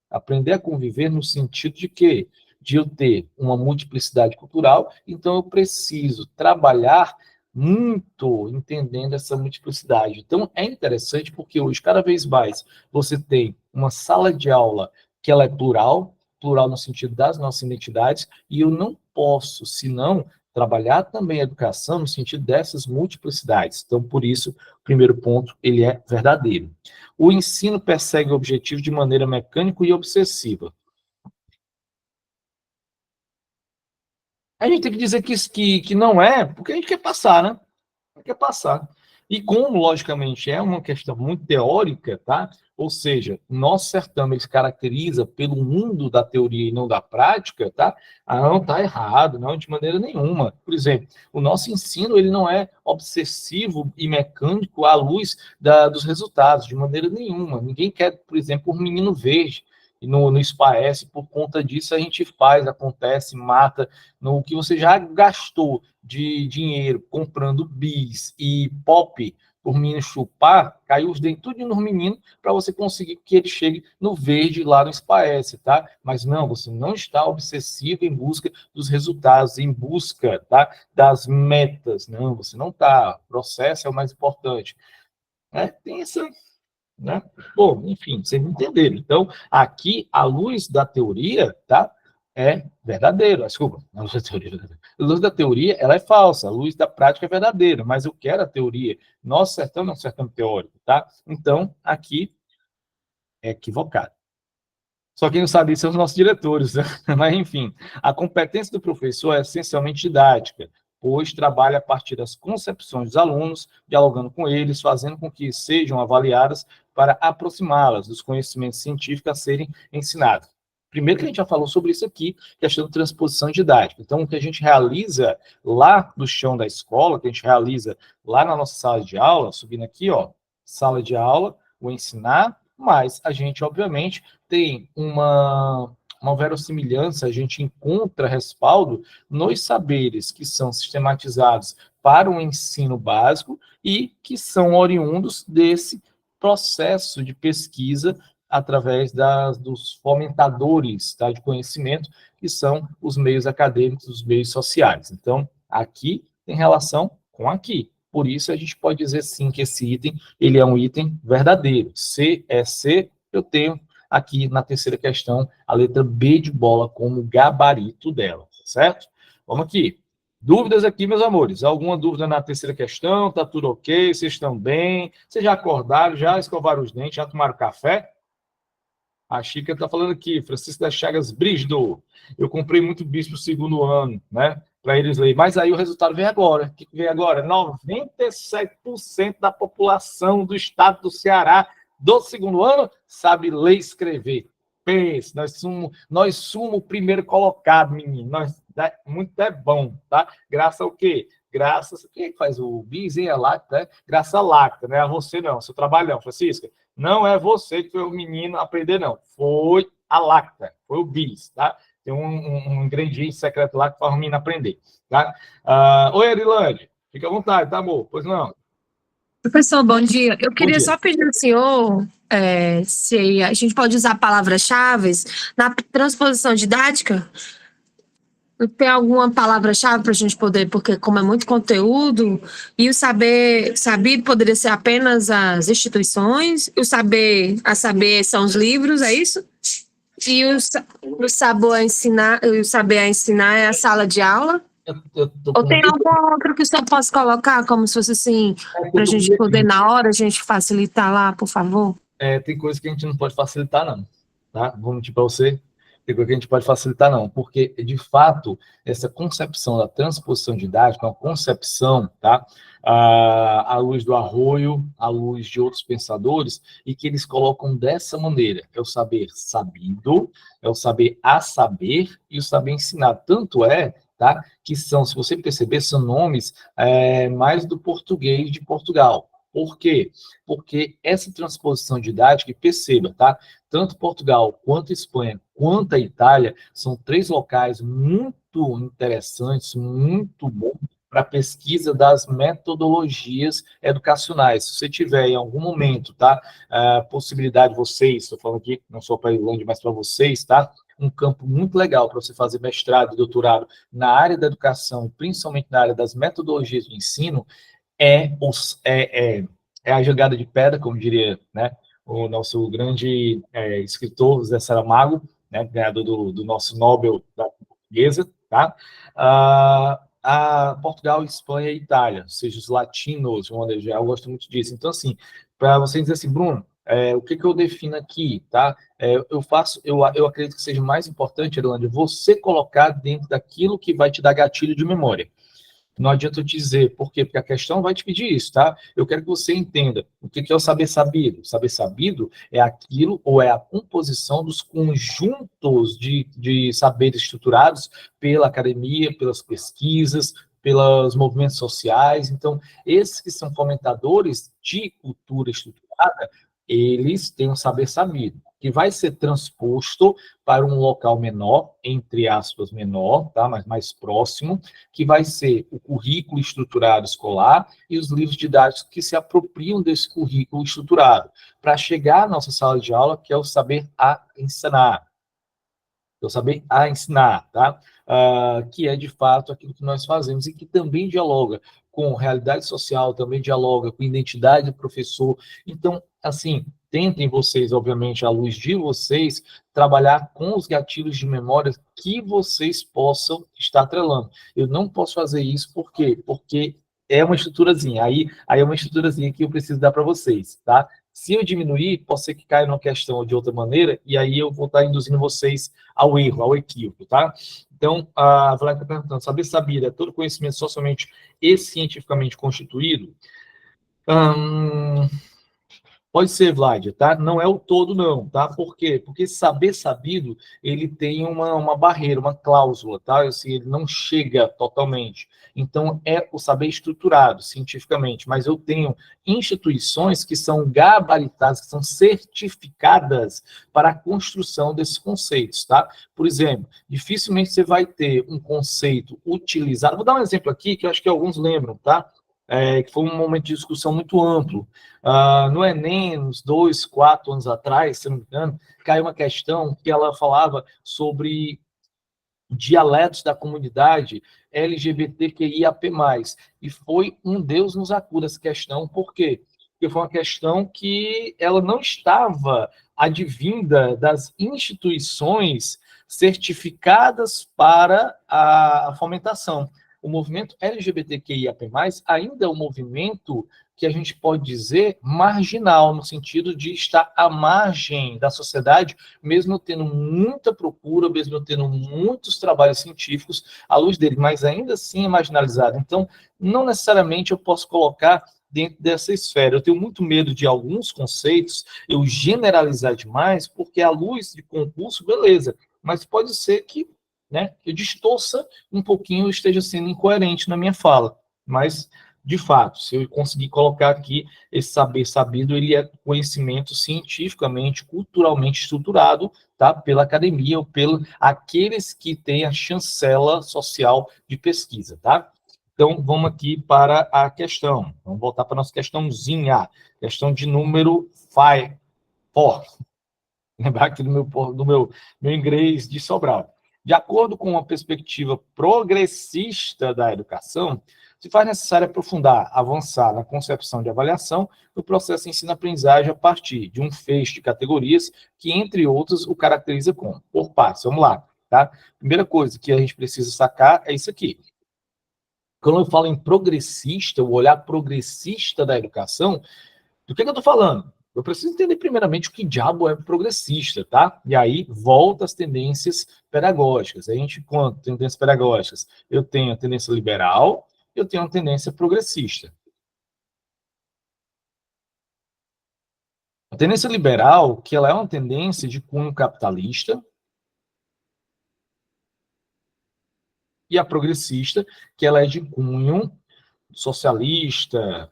Aprender a conviver no sentido de quê? De eu ter uma multiplicidade cultural, então eu preciso trabalhar muito entendendo essa multiplicidade. Então, é interessante porque hoje, cada vez mais, você tem uma sala de aula que ela é plural, plural no sentido das nossas identidades, e eu não posso, senão, trabalhar também a educação no sentido dessas multiplicidades. Então, por isso, o primeiro ponto, ele é verdadeiro. O ensino persegue o objetivo de maneira mecânica e obsessiva. A gente tem que dizer que não é, porque a gente quer passar, né? Quer passar. E como, logicamente, é uma questão muito teórica, tá? Ou seja, nosso certame ele se caracteriza pelo mundo da teoria e não da prática, tá? Ah, não, tá errado, não, de maneira nenhuma. Por exemplo, o nosso ensino ele não é obsessivo e mecânico à luz dos resultados, de maneira nenhuma. Ninguém quer, por exemplo, um menino verde e no SPAES, por conta disso a gente faz, acontece, mata, no que você já gastou de dinheiro comprando bis e pop por menino chupar, caiu os dentes tudo no menino para você conseguir que ele chegue no verde lá no SPAES, tá? Mas não, você não está obsessivo em busca dos resultados, em busca, tá, das metas. Não, você não está. O processo é o mais importante. Tem essa, né? Bom, enfim, vocês entenderam. Então, aqui, a luz da teoria, tá? É verdadeiro. Desculpa, a luz da teoria. A luz da teoria, ela é falsa. A luz da prática é verdadeira. Mas eu quero a teoria. Nosso sertão não é um sertão teórico, tá? Então, aqui é equivocado. Só quem não sabe isso são os nossos diretores, né? Mas, enfim, a competência do professor é essencialmente didática, pois trabalha a partir das concepções dos alunos, dialogando com eles, fazendo com que sejam avaliadas para aproximá-las dos conhecimentos científicos a serem ensinados. Primeiro que a gente já falou sobre isso aqui, questão da transposição didática. Então, o que a gente realiza lá no chão da escola, que a gente realiza lá na nossa sala de aula, subindo aqui, ó, sala de aula, o ensinar, mas a gente, obviamente, tem uma verossimilhança, a gente encontra respaldo nos saberes que são sistematizados para o ensino básico e que são oriundos desse processo de pesquisa através dos fomentadores, tá, de conhecimento, que são os meios acadêmicos, os meios sociais. Então, aqui tem relação com aqui. Por isso, a gente pode dizer sim que esse item ele é um item verdadeiro. C é C, eu tenho aqui na terceira questão, a letra B de bola como gabarito dela, certo? Vamos aqui. Dúvidas aqui, meus amores? Alguma dúvida na terceira questão? Tá tudo ok? Vocês estão bem? Vocês já acordaram? Já escovaram os dentes? Já tomaram café? A Chica está falando aqui, Francisco das Chagas Brígido. Eu comprei muito bis para o segundo ano, né? Para eles lerem. Mas aí o resultado vem agora. O que vem agora? 97% da população do estado do Ceará do segundo ano sabe ler e escrever. Pense, nós somos o primeiro colocado, menino. Muito é bom, tá? Graças ao quê? Graças. Quem é que faz o bis, hein? A Lacta, né? Graças a Lacta, né? A você não, seu trabalho não, Francisca. Não é você que foi o menino a aprender, não. Foi a Lacta, foi o bis, tá? Tem um ingrediente secreto lá que faz o menino aprender, tá? Oi, Arilane. Fica à vontade, tá, amor? Pois não. Professor, bom dia. Eu Bom queria dia. só pedir ao senhor se a gente pode usar palavras-chave na transposição didática. Tem alguma palavra-chave para a gente poder, porque como é muito conteúdo, e o sabido poderia ser apenas as instituições, a saber são os livros, é isso? E o saber a ensinar é a sala de aula? Ou tem algum outro que o senhor possa colocar, como se fosse assim, para a gente poder, na hora, a gente facilitar lá, por favor? Tem coisa que a gente não pode facilitar, não. Tá? Vou mentir para você. Tem coisa que a gente pode facilitar, não. Porque, de fato, essa concepção da transposição didática é uma concepção, tá? À luz do Arroio, à luz de outros pensadores, e que eles colocam dessa maneira. É o saber sabido, é o saber a saber e o saber ensinar. Tanto é, tá? Que são, se você perceber, são nomes mais do português de Portugal. Por quê? Porque essa transposição didática, e perceba, tá? Tanto Portugal, quanto Espanha, quanto a Itália, são três locais muito interessantes, muito bons para a pesquisa das metodologias educacionais. Se você tiver em algum momento, tá? Possibilidade de vocês, estou falando aqui não só para a Irlande, mas para vocês, tá? Um campo muito legal para você fazer mestrado e doutorado na área da educação, principalmente na área das metodologias de ensino, é a jogada de pedra, como diria, né, o nosso grande escritor José Saramago, né, ganhador do nosso Nobel da Portuguesa, tá? A Portugal, Espanha e Itália, ou seja, os latinos, eu gosto muito disso. Então, assim, para vocês dizer assim, Bruno, o que eu defino aqui, tá? Eu acredito que seja mais importante, Irlanda, você colocar dentro daquilo que vai te dar gatilho de memória. Não adianta eu te dizer, por quê? Porque a questão vai te pedir isso, tá? Eu quero que você entenda o que é o saber sabido. Saber sabido é aquilo, ou é a composição dos conjuntos de saberes estruturados pela academia, pelas pesquisas, pelos movimentos sociais. Então, esses que são fomentadores de cultura estruturada, eles têm um saber sabido, que vai ser transposto para um local menor, entre aspas, menor, tá? Mas mais próximo, que vai ser o currículo estruturado escolar e os livros didáticos que se apropriam desse currículo estruturado, para chegar à nossa sala de aula, que é o saber a ensinar. Eu saber a ensinar, tá? Que é, de fato, aquilo que nós fazemos e que também dialoga com realidade social, também dialoga com identidade do professor. Então, assim, tentem vocês, obviamente, à luz de vocês, trabalhar com os gatilhos de memória que vocês possam estar atrelando. Eu não posso fazer isso, por quê? Porque é uma estruturazinha. Aí é uma estruturazinha que eu preciso dar para vocês, tá? Se eu diminuir, pode ser que caia numa questão ou de outra maneira, e aí eu vou estar induzindo vocês ao erro, ao equívoco, tá? Então, a Vlad está perguntando, saber saber é todo conhecimento socialmente e cientificamente constituído? Pode ser, Vlad, tá? Não é o todo, não, tá? Por quê? Porque saber sabido, ele tem uma barreira, uma cláusula, tá? Assim, ele não chega totalmente. Então, é o saber estruturado, cientificamente. Mas eu tenho instituições que são gabaritadas, que são certificadas para a construção desses conceitos, tá? Por exemplo, dificilmente você vai ter um conceito utilizado. Vou dar um exemplo aqui, que eu acho que alguns lembram, tá? Que foi um momento de discussão muito amplo. No Enem, uns 2, 4 anos atrás, se não me engano, caiu uma questão que ela falava sobre dialetos da comunidade LGBTQIAP+. E foi um Deus nos acuda essa questão, por quê? porque foi uma questão que ela não estava advinda das instituições certificadas para a fomentação. O movimento LGBTQIAP+, ainda é um movimento que a gente pode dizer marginal, no sentido de estar à margem da sociedade, mesmo tendo muita procura, mesmo tendo muitos trabalhos científicos à luz dele, mas ainda assim é marginalizado. Então, não necessariamente eu posso colocar dentro dessa esfera. Eu tenho muito medo de alguns conceitos eu generalizar demais, porque à luz de concurso, beleza, mas pode ser que, né, eu distorça um pouquinho, eu esteja sendo incoerente na minha fala, mas de fato, se eu conseguir colocar aqui esse saber sabido, ele é conhecimento cientificamente, culturalmente estruturado, tá? Pela academia ou pelos aqueles que têm a chancela social de pesquisa, tá? Então, vamos aqui para a questão. Vamos voltar para a nossa questãozinha. Questão de número 5. Lembrar aqui do meu inglês de Sobral. De acordo com uma perspectiva progressista da educação, se faz necessário aprofundar, avançar na concepção de avaliação do processo de ensino-aprendizagem a partir de um feixe de categorias que, entre outras, o caracteriza como por partes. Vamos lá, tá? Primeira coisa que a gente precisa sacar é isso aqui. Quando eu falo em progressista, o olhar progressista da educação, do que eu estou falando? Eu preciso entender primeiramente o que diabo é progressista, tá? E aí volta às tendências pedagógicas. A gente, quanto tendências pedagógicas, eu tenho a tendência liberal, eu tenho a tendência progressista. A tendência liberal, que ela é uma tendência de cunho capitalista, e a progressista, que ela é de cunho socialista,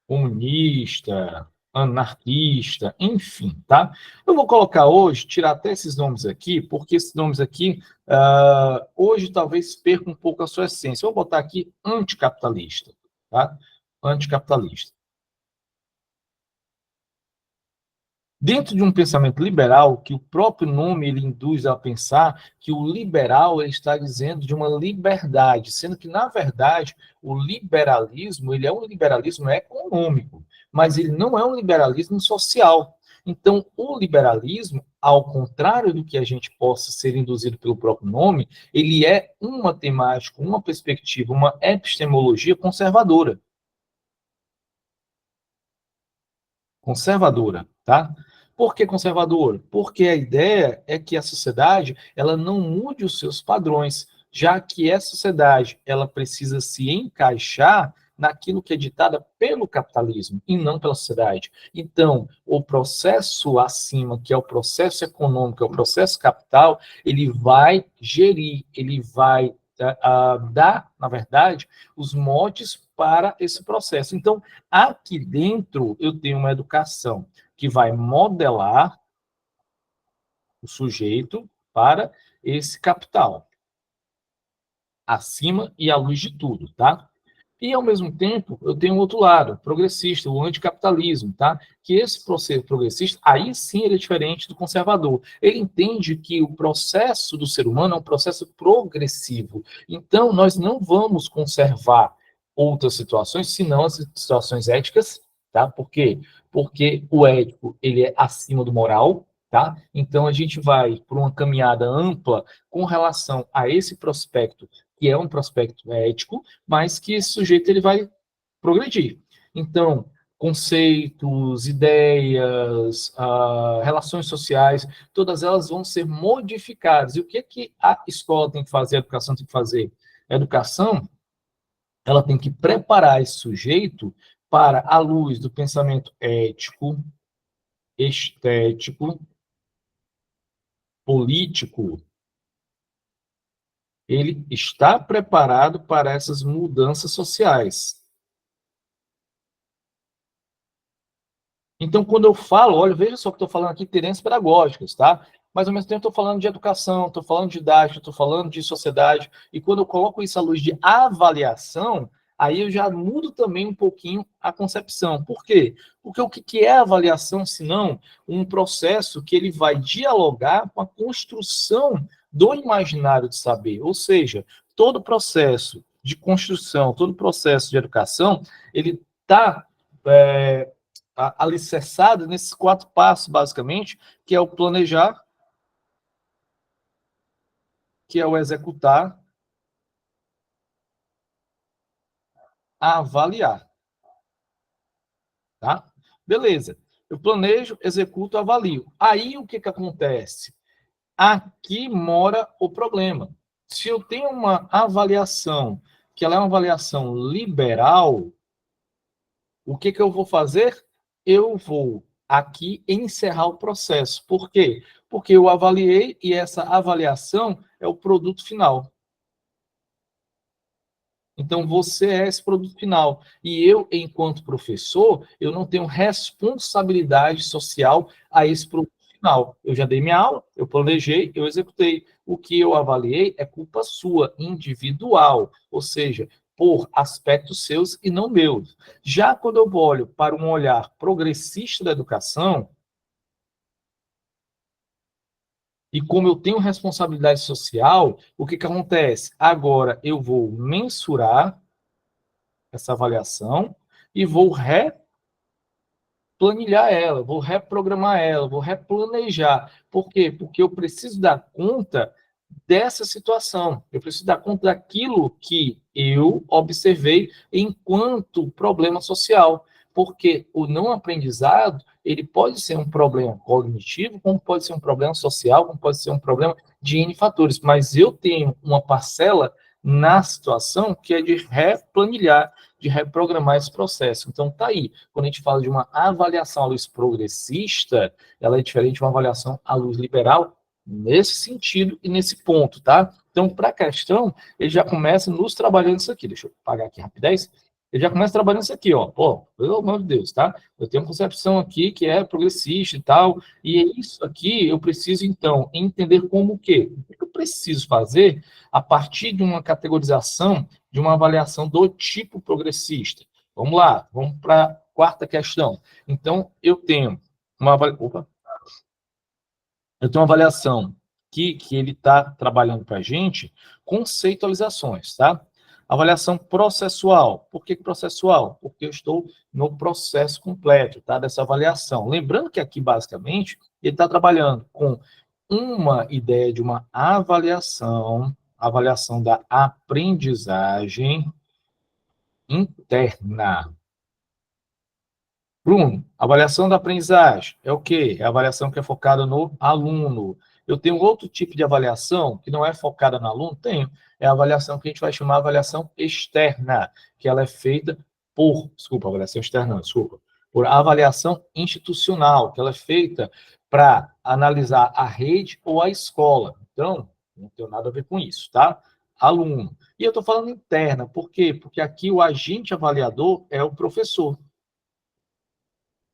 comunista, anarquista, enfim, tá? Eu vou colocar hoje, tirar até esses nomes aqui, porque esses nomes aqui, hoje talvez percam um pouco a sua essência. Eu vou botar aqui anticapitalista, tá? Anticapitalista. Dentro de um pensamento liberal, que o próprio nome ele induz a pensar que o liberal ele está dizendo de uma liberdade, sendo que, na verdade, o liberalismo ele é um liberalismo econômico, mas ele não é um liberalismo social. Então, o liberalismo, ao contrário do que a gente possa ser induzido pelo próprio nome, ele é uma temática, uma perspectiva, uma epistemologia conservadora. Conservadora, tá? Por que conservadora? Porque a ideia é que a sociedade ela não mude os seus padrões, já que essa sociedade ela precisa se encaixar naquilo que é ditada pelo capitalismo e não pela sociedade. Então, o processo acima, que é o processo econômico, é o processo capital, ele vai gerir, ele vai dar, na verdade, os motes para esse processo. Então, aqui dentro eu tenho uma educação que vai modelar o sujeito para esse capital, acima e à luz de tudo, tá? E, ao mesmo tempo, eu tenho um outro lado, progressista, o anticapitalismo, tá? Que esse processo progressista, aí sim ele é diferente do conservador. Ele entende que o processo do ser humano é um processo progressivo. Então, nós não vamos conservar outras situações, senão as situações éticas, tá? Por quê? Porque o ético, ele é acima do moral, tá? Então, a gente vai por uma caminhada ampla com relação a esse prospecto, que é um prospecto ético, mas que esse sujeito ele vai progredir. Então, conceitos, ideias, relações sociais, todas elas vão ser modificadas. E o que a escola tem que fazer, a educação tem que fazer? A educação, ela tem que preparar esse sujeito para, à luz do pensamento ético, estético, político, ele está preparado para essas mudanças sociais. Então, quando eu falo, olha, veja só que estou falando aqui de tendências pedagógicas, tá? Mas, ao mesmo tempo, estou falando de educação, estou falando de didática, estou falando de sociedade, e quando eu coloco isso à luz de avaliação, aí eu já mudo também um pouquinho a concepção. Por quê? Porque o que é avaliação, senão um processo que ele vai dialogar com a construção do imaginário de saber, ou seja, todo processo de construção, todo processo de educação, ele está alicerçada nesses 4 passos, basicamente, que é o planejar, que é o executar, avaliar, tá? Beleza. Eu planejo, executo, avalio. Aí, o que acontece? Aqui mora o problema. Se eu tenho uma avaliação, que ela é uma avaliação liberal, o que eu vou fazer? Eu vou aqui encerrar o processo. Por quê? Porque eu avaliei e essa avaliação é o produto final. Então, você é esse produto final. E eu, enquanto professor, eu não tenho responsabilidade social a esse produto final. Eu já dei minha aula, eu planejei, eu executei. O que eu avaliei é culpa sua, individual, ou seja, por aspectos seus e não meus. Já quando eu olho para um olhar progressista da educação, e como eu tenho responsabilidade social, o que acontece? Agora eu vou mensurar essa avaliação e vou replanilhar ela, vou reprogramar ela, vou replanejar. Por quê? Porque eu preciso dar conta dessa situação. Eu preciso dar conta daquilo que eu observei enquanto problema social. Porque o não aprendizado, ele pode ser um problema cognitivo, como pode ser um problema social, como pode ser um problema de N fatores. Mas eu tenho uma parcela na situação que é de replanilhar, de reprogramar esse processo. Então, tá aí. Quando a gente fala de uma avaliação à luz progressista, ela é diferente de uma avaliação à luz liberal, nesse sentido e nesse ponto, tá? Então, para a questão, ele já começa nos trabalhando isso aqui. Deixa eu pagar aqui rapidez. Ele já começa trabalhando isso aqui, ó. Pô, pelo amor de Deus, tá? Eu tenho uma concepção aqui que é progressista e tal, e isso aqui eu preciso, então, entender como o quê? O que eu preciso fazer a partir de uma categorização, de uma avaliação do tipo progressista? Vamos lá, vamos para a 4ª questão. Então, eu tenho uma avaliação. Opa! Eu tenho uma avaliação que ele está trabalhando para a gente, conceitualizações, tá? Avaliação processual. Por que processual? Porque eu estou no processo completo, tá? Dessa avaliação. Lembrando que aqui, basicamente, ele está trabalhando com uma ideia de uma avaliação da aprendizagem interna. Bruno, avaliação da aprendizagem é o quê? É a avaliação que é focada no aluno. Eu tenho outro tipo de avaliação que não é focada no aluno? Tenho. É a avaliação que a gente vai chamar de avaliação externa, que ela é feita avaliação externa, desculpa, por avaliação institucional, que ela é feita para analisar a rede ou a escola. Então, não tem nada a ver com isso, tá? Aluno. E eu estou falando interna, por quê? Porque aqui o agente avaliador é o professor.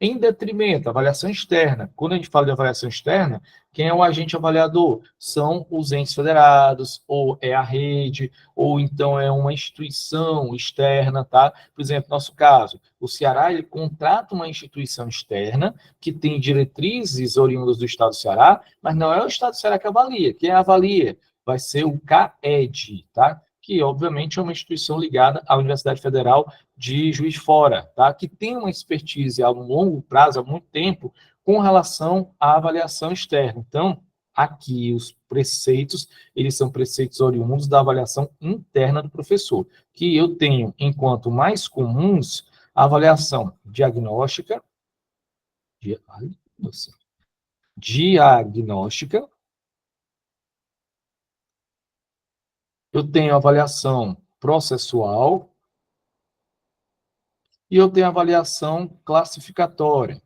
Em detrimento, avaliação externa. Quando a gente fala de avaliação externa, quem é o agente avaliador? São os entes federados, ou é a rede, ou então é uma instituição externa, tá? Por exemplo, no nosso caso, o Ceará, ele contrata uma instituição externa que tem diretrizes oriundas do Estado do Ceará, mas não é o Estado do Ceará que avalia. Quem avalia vai ser o CAED, tá? Que, obviamente, é uma instituição ligada à Universidade Federal de Juiz de Fora, tá? Que tem uma expertise a longo prazo, há muito tempo, com relação à avaliação externa. Então, aqui os preceitos, eles são preceitos oriundos da avaliação interna do professor, que eu tenho, enquanto mais comuns, a avaliação diagnóstica, eu tenho avaliação processual, e eu tenho avaliação classificatória.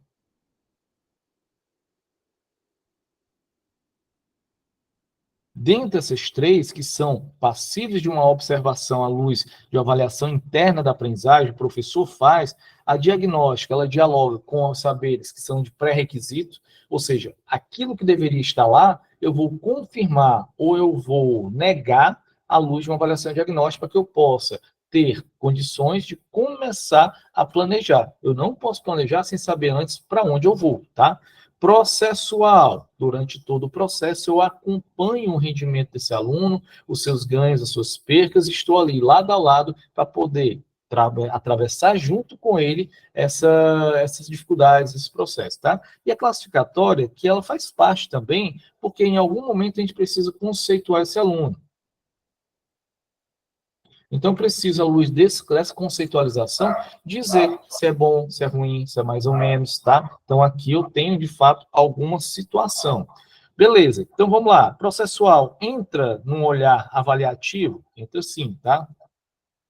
Dentre essas 3, que são passíveis de uma observação à luz de uma avaliação interna da aprendizagem, o professor faz, a diagnóstica, ela dialoga com os saberes que são de pré-requisito, ou seja, aquilo que deveria estar lá, eu vou confirmar ou eu vou negar à luz de uma avaliação diagnóstica para que eu possa ter condições de começar a planejar. Eu não posso planejar sem saber antes para onde eu vou, tá? Processual. Durante todo o processo, eu acompanho o rendimento desse aluno, os seus ganhos, as suas percas, estou ali lado a lado para poder atravessar junto com ele essas dificuldades, esse processo, tá? E a classificatória, que ela faz parte também, porque em algum momento a gente precisa conceituar esse aluno. Então, precisa, à luz dessa conceitualização, dizer se é bom, se é ruim, se é mais ou menos, tá? Então, aqui eu tenho, de fato, alguma situação. Beleza, então vamos lá. Processual, entra num olhar avaliativo? Entra sim, tá?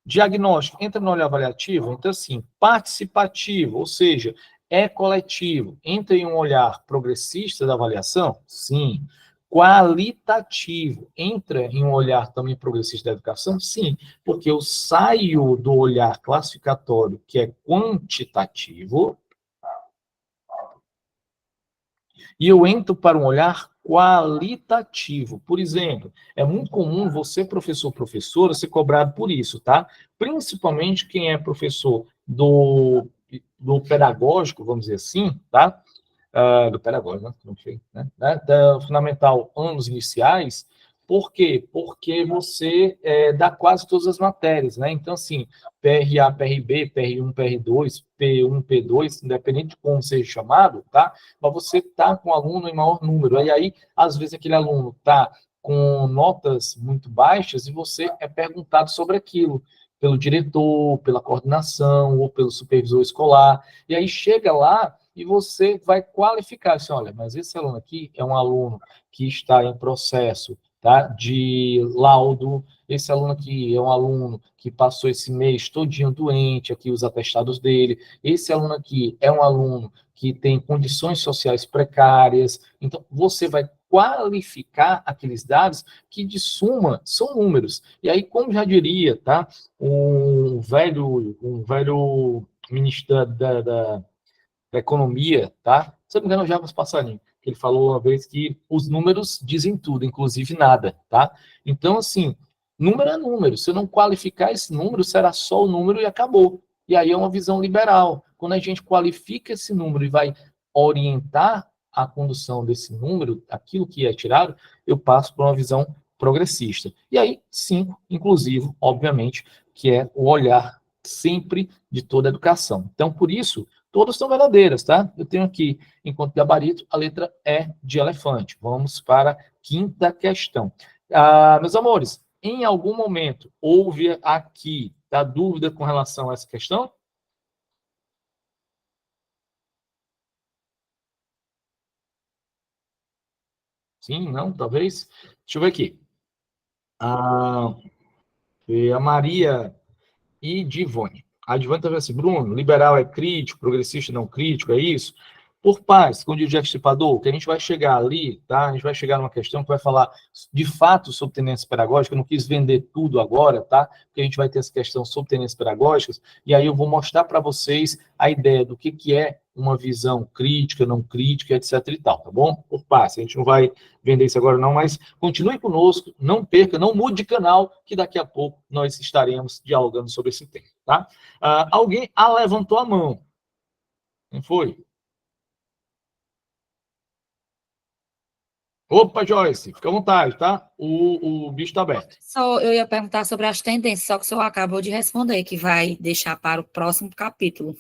Diagnóstico, entra no olhar avaliativo? Entra sim. Participativo, ou seja, é coletivo, entra em um olhar progressista da avaliação? Sim. Qualitativo, entra em um olhar também progressista da educação? Sim, porque eu saio do olhar classificatório, que é quantitativo, e eu entro para um olhar qualitativo. Por exemplo, é muito comum você, professor, professora, ser cobrado por isso, tá? Principalmente quem é professor do pedagógico, vamos dizer assim, tá? Do pedagógico, né? Não sei, né? Da fundamental, anos iniciais. Por quê? Porque você dá quase todas as matérias, né? Então, assim, PRA, PRB, PR1, PR2, P1, P2, independente de como seja chamado, tá? Mas você está com aluno em maior número. E aí, às vezes, aquele aluno está com notas muito baixas e você é perguntado sobre aquilo pelo diretor, pela coordenação ou pelo supervisor escolar. E aí chega lá e você vai qualificar. Assim, olha, mas esse aluno aqui é um aluno que está em processo, tá, de laudo. Esse aluno aqui é um aluno que passou esse mês todinho doente, aqui os atestados dele. Esse aluno aqui é um aluno que tem condições sociais precárias. Então, você vai qualificar aqueles dados que, de suma, são números. E aí, como já diria, tá, um velho ministro da economia, tá? Se eu não me engano, o Jarbas Passarinho, que ele falou uma vez que os números dizem tudo, inclusive nada, tá? Então, assim, número é número. Se eu não qualificar esse número, será só o número e acabou. E aí é uma visão liberal. Quando a gente qualifica esse número e vai orientar a condução desse número, aquilo que é tirado, eu passo para uma visão progressista. E aí, 5, inclusive, obviamente, que é o olhar sempre de toda a educação. Então, por isso, todas são verdadeiras, tá? Eu tenho aqui, enquanto gabarito, a letra E de elefante. Vamos para a quinta questão. Meus amores, em algum momento houve aqui dúvida com relação a essa questão? Sim, não, talvez? Deixa eu ver aqui. A Maria e Divone. A Divone está vendo assim, Bruno, liberal é crítico, progressista não crítico, é isso? Por paz, com o Jack Stripador, que a gente vai chegar ali, tá? A gente vai chegar numa questão que vai falar de fato sobre tendência pedagógica. Eu não quis vender tudo agora, tá? Porque a gente vai ter essa questão sobre tendências pedagógicas, e aí eu vou mostrar para vocês a ideia do que é uma visão crítica, não crítica, etc e tal, tá bom? Por paz, a gente não vai vender isso agora não, mas continue conosco, não perca, não mude de canal, que daqui a pouco nós estaremos dialogando sobre esse tema, tá? Alguém levantou a mão. Quem foi? Opa, Joyce, fica à vontade, tá? O bicho tá aberto. Só eu ia perguntar sobre as tendências, só que o senhor acabou de responder, que vai deixar para o próximo capítulo.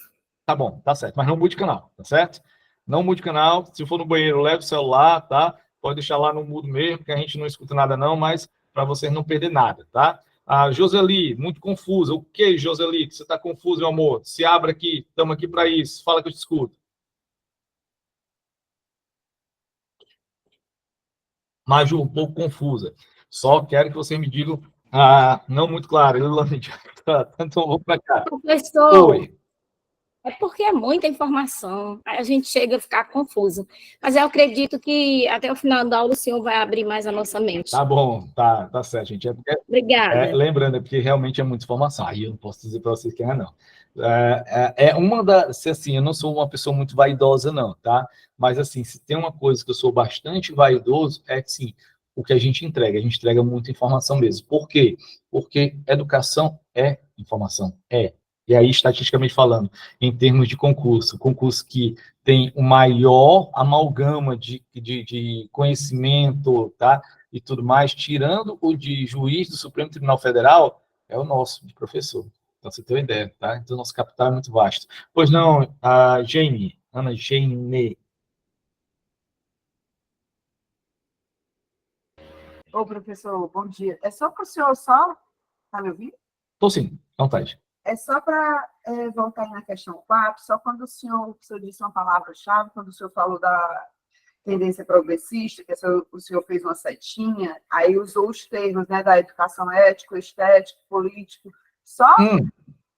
Tá bom, tá certo. Mas não mude canal, tá certo? Não mude canal. Se for no banheiro, leve o celular, tá? Pode deixar lá no mudo mesmo, que a gente não escuta nada não, mas para vocês não perder nada, tá? A Joseli, muito confusa. O que, Joseli? Que você tá confuso, meu amor? Se abre aqui, estamos aqui para isso. Fala que eu te escuto. Maju, um pouco confusa. Só quero que você me diga, não muito claro. Então, vou para cá. Professor, Oi. é porque é muita informação, aí a gente chega a ficar confuso. Mas eu acredito que até o final da aula o senhor vai abrir mais a nossa mente. Tá bom, tá certo, gente. Obrigada. Lembrando, é porque realmente é muita informação. Aí eu não posso dizer para vocês que não. Uma das. Assim, eu não sou uma pessoa muito vaidosa, não, tá? Mas, assim, se tem uma coisa que eu sou bastante vaidoso, é que, sim, o que a gente entrega muita informação mesmo. Por quê? Porque educação é informação, é. E aí, estatisticamente falando, em termos de concurso que tem o maior amalgama de conhecimento, tá? E tudo mais, tirando o de juiz do Supremo Tribunal Federal, é o nosso, de professor. Pra você ter uma ideia, tá? Então, nosso capital é muito vasto. Pois não, a Jane, Ana Jane. Ô, professor, bom dia. É só para o senhor só, tá me ouvindo? Tô sim, à vontade. É só para voltar aí na questão 4, só quando o senhor disse uma palavra-chave, quando o senhor falou da tendência progressista, que o senhor fez uma setinha, aí usou os termos, né, da educação ético, estético, político, só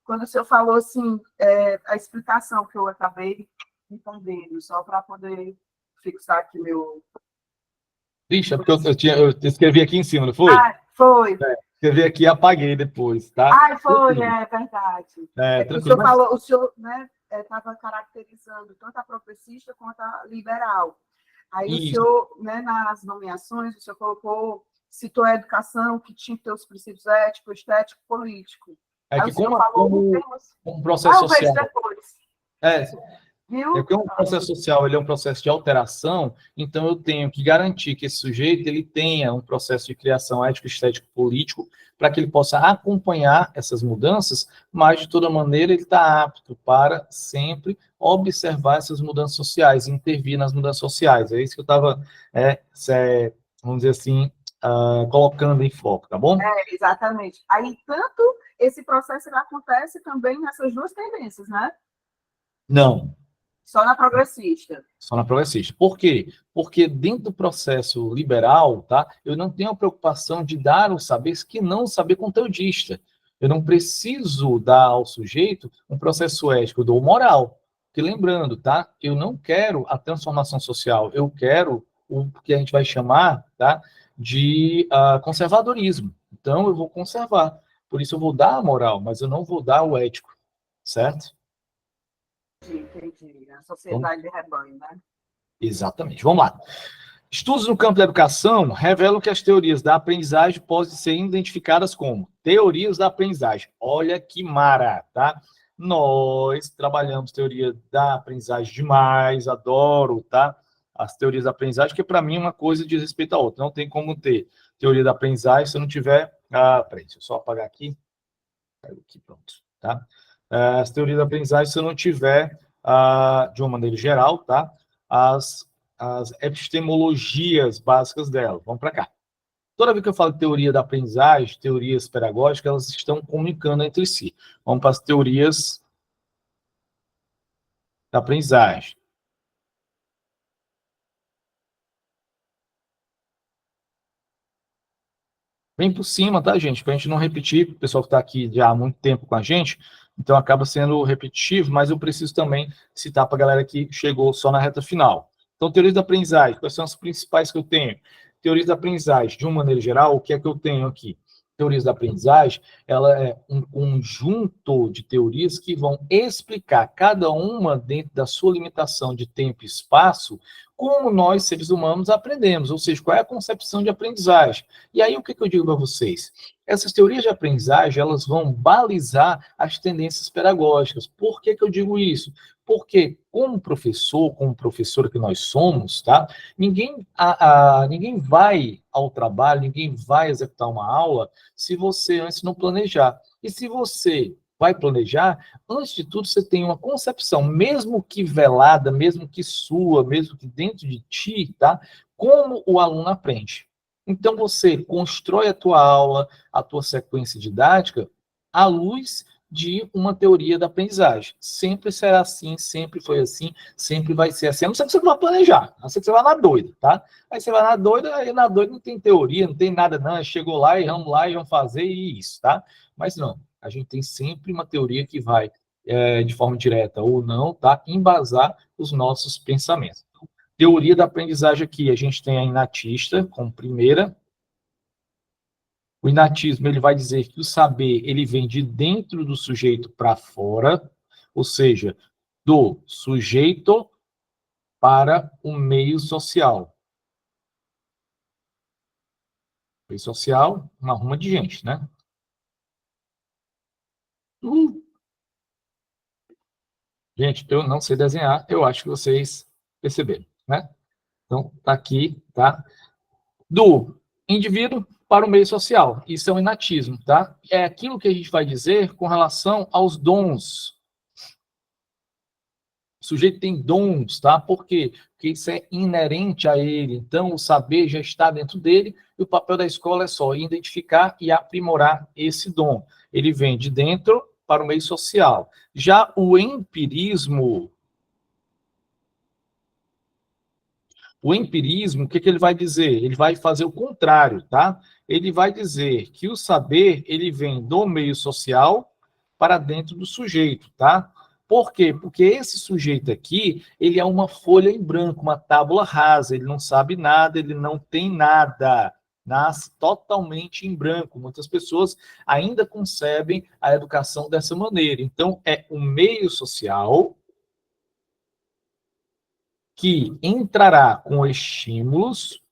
quando o senhor falou, assim, a explicação que eu acabei entendendo, só para poder fixar aqui meu... Vixe, é porque eu escrevi aqui em cima, não foi? Ah, foi. Escrevi aqui e apaguei depois, tá? Ah, foi, é verdade. Tranquilo. O senhor, né, estava caracterizando tanto a progressista quanto a liberal. Aí Isso. o senhor, né, nas nomeações, o senhor citou a educação que tinha que ter os princípios ético, estético, político. É Aí que o senhor como falou termos... um processo eu vejo social... depois. É porque um processo social, ele é um processo de alteração, então eu tenho que garantir que esse sujeito ele tenha um processo de criação ético, estético, político, para que ele possa acompanhar essas mudanças, mas de toda maneira ele está apto para sempre observar essas mudanças sociais, intervir nas mudanças sociais. É isso que eu estava, vamos dizer assim, colocando em foco, tá bom? Exatamente. Aí, tanto esse processo ele acontece também nessas duas tendências, né? Não. Só na progressista. Só na progressista. Por quê? Porque dentro do processo liberal, tá, eu não tenho a preocupação de dar o saber que não o saber conteudista. Eu não preciso dar ao sujeito um processo ético, eu dou moral. Porque lembrando, tá, eu não quero a transformação social, eu quero o que a gente vai chamar, tá, de conservadorismo. Então, eu vou conservar. Por isso, eu vou dar a moral, mas eu não vou dar o ético. Certo? Entendi. A sociedade de rebanho, né? Exatamente. Vamos lá. Estudos no campo da educação revelam que as teorias da aprendizagem podem ser identificadas como teorias da aprendizagem. Olha que mara, tá? Nós trabalhamos teoria da aprendizagem demais, adoro, tá? As teorias da aprendizagem, que para mim uma coisa diz respeito à outra. Não tem como ter teoria da aprendizagem se eu não tiver... peraí, deixa eu só apagar aqui. Aqui, pronto, tá? As teorias da aprendizagem, se eu não tiver, de uma maneira geral, tá? As epistemologias básicas dela. Vamos para cá. Toda vez que eu falo de teoria da aprendizagem, teorias pedagógicas, elas estão comunicando entre si. Vamos para as teorias da aprendizagem. Bem por cima, tá, gente? Para a gente não repetir, o pessoal que está aqui já há muito tempo com a gente, então acaba sendo repetitivo, mas eu preciso também citar para a galera que chegou só na reta final. Então, teorias da aprendizagem, quais são as principais que eu tenho? Teorias da aprendizagem, de uma maneira geral, o que é que eu tenho aqui? Teorias da aprendizagem, ela é um conjunto de teorias que vão explicar, cada uma dentro da sua limitação de tempo e espaço, como nós, seres humanos, aprendemos, ou seja, qual é a concepção de aprendizagem. E aí, o que eu digo para vocês? Essas teorias de aprendizagem, elas vão balizar as tendências pedagógicas. Por que eu digo isso? Porque, como professor, como professora que nós somos, tá? Ninguém vai ao trabalho, ninguém vai executar uma aula se você antes não planejar. E se você vai planejar, antes de tudo você tem uma concepção, mesmo que velada, mesmo que sua, mesmo que dentro de ti, tá? Como o aluno aprende. Então você constrói a tua aula, a tua sequência didática à luz de uma teoria da aprendizagem. Sempre será assim, sempre foi assim, sempre vai ser assim. A não ser que você não vai planejar, a não ser que você vá na doida, tá? Aí você vai na doida, aí na doida não tem teoria, não tem nada não, chegou lá e vamos fazer e isso, tá? Mas não, a gente tem sempre uma teoria que vai, de forma direta ou não, tá? Embasar os nossos pensamentos. Teoria da aprendizagem aqui, a gente tem a inatista como primeira. O inatismo, ele vai dizer que o saber, ele vem de dentro do sujeito para fora, ou seja, do sujeito para o meio social. Meio social, uma ruma de gente, né? Gente, eu não sei desenhar, eu acho que vocês perceberam, né? Então, tá aqui, tá? Do indivíduo para o meio social. Isso é um inatismo, tá? É aquilo que a gente vai dizer com relação aos dons. O sujeito tem dons, tá? Por quê? Porque isso é inerente a ele. Então, o saber já está dentro dele e o papel da escola é só identificar e aprimorar esse dom. Ele vem de dentro para o meio social. Já o empirismo, o que ele vai dizer? Ele vai fazer o contrário, tá? Ele vai dizer que o saber, ele vem do meio social para dentro do sujeito, tá? Por quê? Porque esse sujeito aqui, ele é uma folha em branco, uma tábula rasa, ele não sabe nada, ele não tem nada, nasce totalmente em branco. Muitas pessoas ainda concebem a educação dessa maneira. Então, é o meio social que entrará com estímulos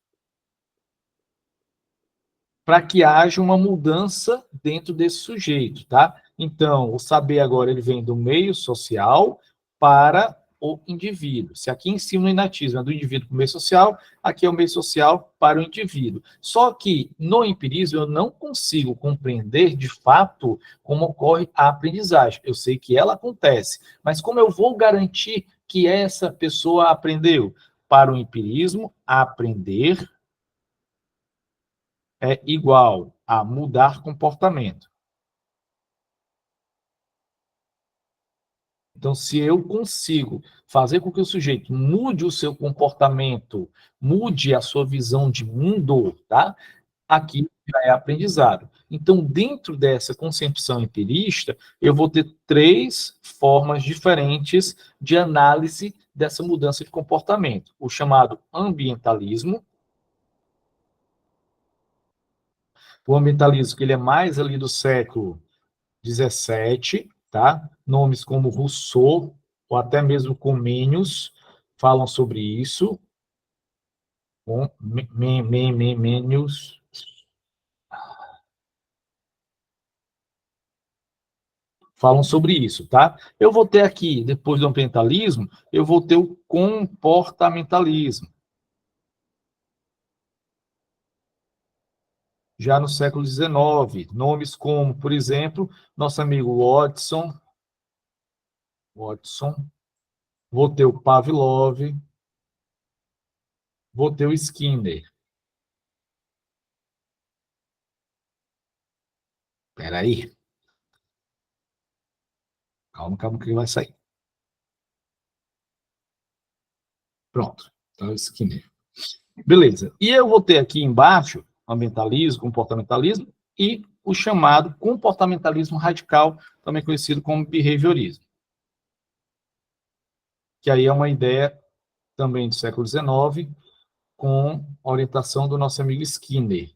para que haja uma mudança dentro desse sujeito, tá? Então, o saber agora ele vem do meio social para o indivíduo. Se aqui em cima o inatismo é do indivíduo para o meio social, aqui é o meio social para o indivíduo. Só que no empirismo eu não consigo compreender de fato como ocorre a aprendizagem. Eu sei que ela acontece, mas como eu vou garantir que essa pessoa aprendeu? Para o empirismo, aprender é igual a mudar comportamento. Então, se eu consigo fazer com que o sujeito mude o seu comportamento, mude a sua visão de mundo, tá? Aqui já é aprendizado. Então, dentro dessa concepção empirista, eu vou ter 3 formas diferentes de análise dessa mudança de comportamento. O chamado ambientalismo. O ambientalismo, que ele é mais ali do século 17, tá? Nomes como Rousseau, ou até mesmo Comênios, falam sobre isso. Comênios falam sobre isso, tá? Eu vou ter aqui, depois do ambientalismo, eu vou ter o comportamentalismo. Já no século XIX, nomes como, por exemplo, nosso amigo Watson, vou ter o Pavlov, vou ter o Skinner. Espera aí. Calma que vai sair. Pronto. Então, o Skinner. Beleza. E eu vou ter aqui embaixo ambientalismo, comportamentalismo e o chamado comportamentalismo radical, também conhecido como behaviorismo. Que aí é uma ideia também do século XIX, com orientação do nosso amigo Skinner.